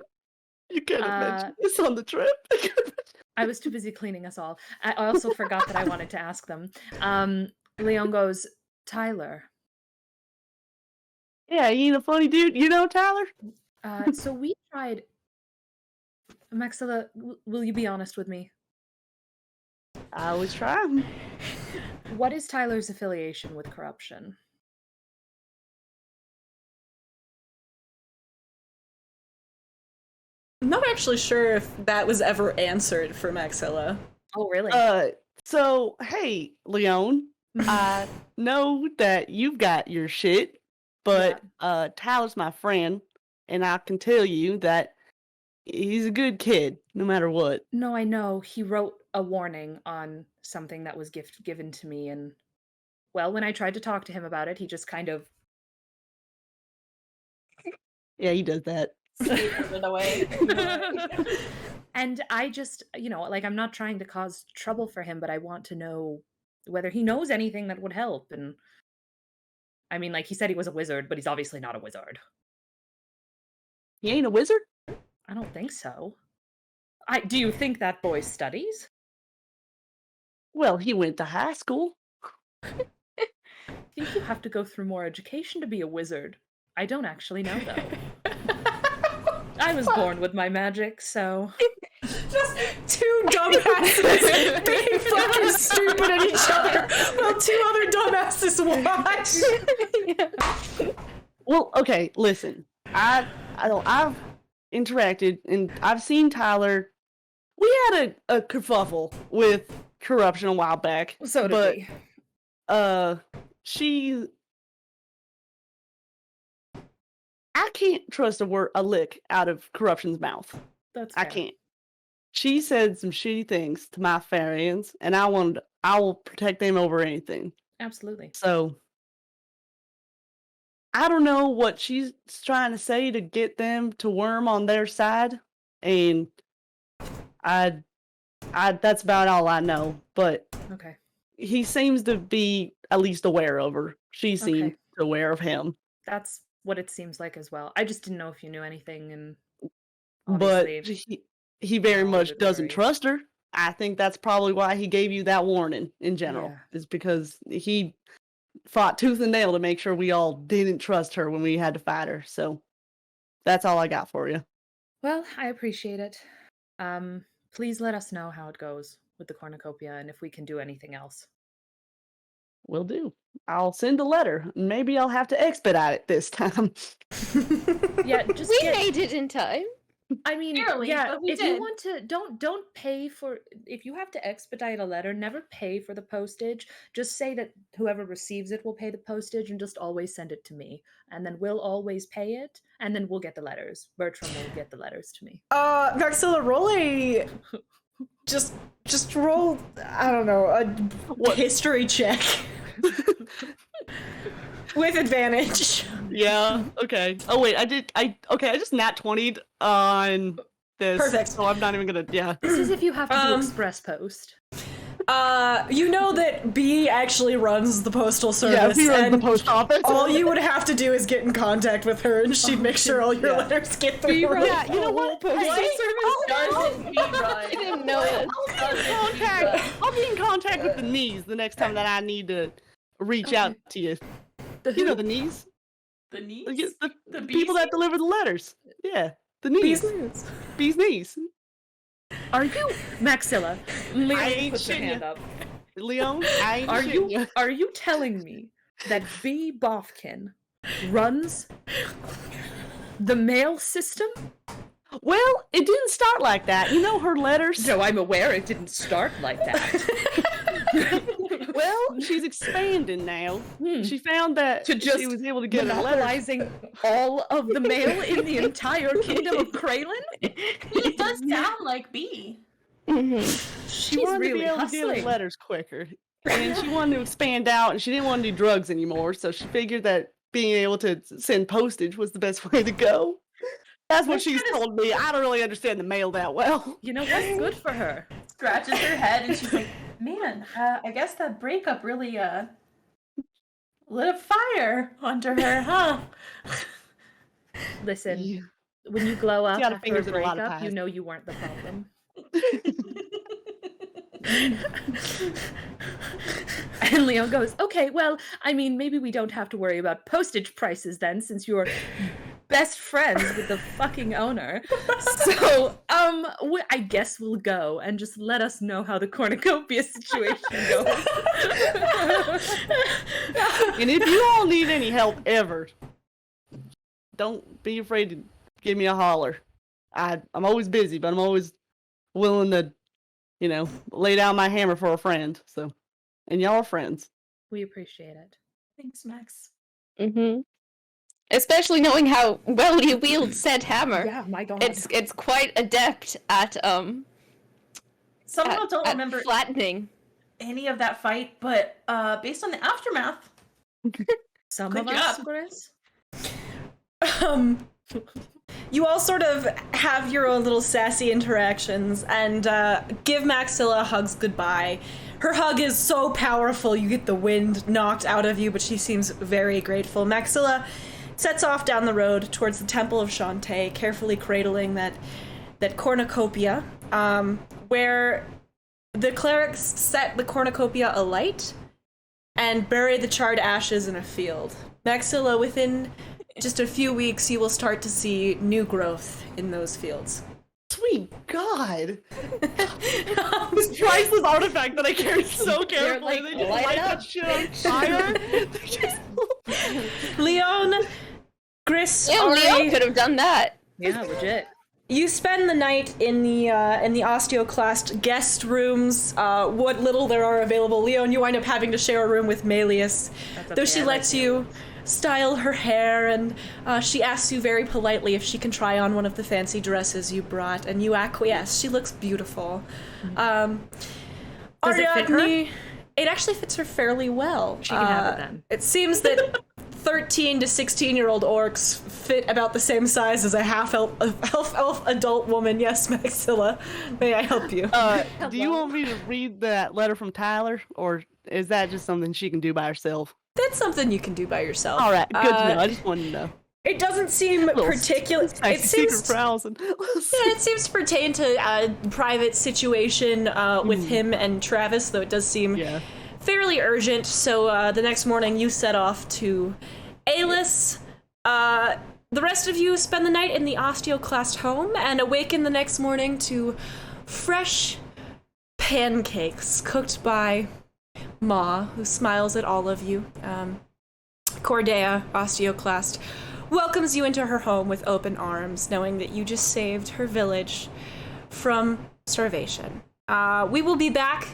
You could have mentioned this on the trip. I was too busy cleaning us all. I also forgot that I wanted to ask them. Leon goes, Tyler. Yeah, he ain't a funny dude. You know, Tyler? So we tried. Maxilla, will you be honest with me? I always try. What is Tyler's affiliation with corruption? I'm not actually sure if that was ever answered for Maxilla. Oh, really? So, hey, Lione, I know that you've got your shit, but Tyler's my friend, and I can tell you that he's a good kid, no matter what. No, I know. He wrote a warning on something that was given to me, and, well, when I tried to talk to him about it, he just kind of... Yeah, he does that. It away. And I just, like, I'm not trying to cause trouble for him, but I want to know whether he knows anything that would help. And I mean, like, he said he was a wizard, but he's obviously not a wizard. He ain't a wizard? I don't think so. Do you think that boy studies? Well, he went to high school. I think you have to go through more education to be a wizard. I don't actually know, though. I was born with my magic, so... Just two dumbasses being fucking stupid at each other while two other dumbasses watch. Well, okay, listen. I've interacted and I've seen Tyler. We had a kerfuffle with corruption a while back. So did we. I can't trust a lick out of corruption's mouth. That's I fair. can't. She said some shitty things to my Farians, and I will protect them over anything. Absolutely. So I don't know what she's trying to say to get them to worm on their side, and I that's about all I know. But Okay. he seems to be at least aware of her. She seems aware of him. That's what it seems like as well. I just didn't know if you knew anything, and But obviously... he very All much good doesn't worries. trust her. I think that's probably why he gave you that warning in general. Yeah. Is because he fought tooth and nail to make sure we all didn't trust her when we had to fight her. So that's all I got for you. Well, I appreciate it. Please let us know how it goes with the Cornucopia and if we can do anything else. Will do. I'll send a letter. Maybe I'll have to expedite it this time. Yeah, just We made it in time. I mean, Barely, yeah, but we if you did. want to, don't pay for, if you have to expedite a letter, never pay for the postage. Just say that whoever receives it will pay the postage and just always send it to me. And then we'll always pay it, and then we'll get the letters. Bertram will get the letters to me. Maxilla, roll a... Just roll, I don't know, a history check. With advantage. Yeah, okay. Oh wait, I just nat 20'd on this. Perfect. So I'm not even gonna, This is if you have to do express post. You know that B actually runs the postal service, he runs and the post office. all you would have to do is get in contact with her, and she'd make sure all your letters get through. Yeah, you know what? Doesn't be right. I didn't know this. I'll be in contact with the knees the next time that I need to reach out to you. You know the knees? The knees? The people that deliver the letters. Yeah, the knees. Bees knees. Are you Maxilla? Leon ain't puts her shitting hand ya. up. Leon, I ain't Are shitting you ya. are you telling me that B. Bothkin runs the mail system? Well, it didn't start like that. You know her letters? No, I'm aware it didn't start like that. Well, she's expanding now. She found that To just she was able to get her letters. Monopolizing all of the mail in the entire kingdom of Kraylin? He does sound like B. Mm-hmm. She She's wanted really to be able to deal with hustling. letters quicker. And she wanted to expand out, and she didn't want to do drugs anymore, so she figured that being able to send postage was the best way to go. That's what she's told me. I don't really understand the mail that well. You know what's good for her? Scratches her head and she's like, man, I guess that breakup really lit a fire under her, huh? Listen, when you glow up got after a fingers in a lot of breakup, you pies. know you weren't the problem. And Leon goes, okay, well, I mean, maybe we don't have to worry about postage prices then, since you're best friends with the fucking owner. So, I guess we'll go and just let us know how the cornucopia situation goes. And if you all need any help ever, don't be afraid to give me a holler. I'm always busy, but I'm always willing to, lay down my hammer for a friend. So, and y'all are friends. We appreciate it. Thanks, Max. Mm-hmm. Especially knowing how well you wield said hammer. Yeah, my God. It's quite adept at Somehow don't at remember flattening. any of that fight, but based on the aftermath, Some Good of us, job. Chris. You all sort of have your own little sassy interactions and give Maxilla hugs goodbye. Her hug is so powerful you get the wind knocked out of you, but she seems very grateful. Maxilla sets off down the road towards the Temple of Chauntea, carefully cradling that cornucopia, where the clerics set the cornucopia alight and bury the charred ashes in a field. Maxilla, within just a few weeks, you will start to see new growth in those fields. Sweet God! This priceless artifact that I carry so carefully. like, They just light light up. that shit on fire. Leon, Gris, Yeah, Ari, Leo could have done that. Yeah, legit. you spend the night in the osteoclast guest rooms, what little there are available. Leon, you wind up having to share a room with Melius, That's though okay, she I lets like you style her hair, and she asks you very politely if she can try on one of the fancy dresses you brought, and you acquiesce. She looks beautiful. Does it fit her? Ariadne, it actually fits her fairly well. She can have it then. It seems that 13 to 16-year-old orcs fit about the same size as a half-elf adult woman. Yes, Maxilla, may I help you? Do you want me to read that letter from Tyler, or is that just something she can do by herself? That's something you can do by yourself. All right, good to know. I just wanted to know. It doesn't seem particular. It Secret seems. browsing. Yeah, it seems to pertain to a private situation with him and Travis, though it does seem Yeah. fairly urgent. So the next morning, you set off to Alis. The rest of you spend the night in the osteoclast home and awaken the next morning to fresh pancakes cooked by Ma, who smiles at all of you. Cornucopia, osteoclast, welcomes you into her home with open arms, knowing that you just saved her village from starvation. We will be back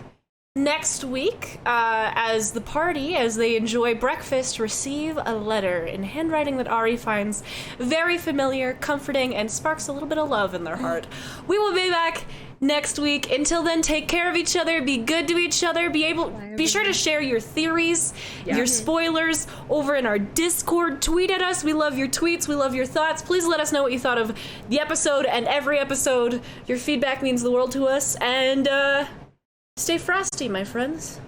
next week as the party, as they enjoy breakfast, receive a letter in handwriting that Ari finds very familiar, comforting, and sparks a little bit of love in their heart. We will be back next week. Until then, take care of each other, be good to each other, be sure to share your theories, your spoilers over in our Discord. Tweet at us. We love your tweets, we love your thoughts. Please let us know what you thought of the episode and every episode. Your feedback means the world to us, and stay frosty, my friends.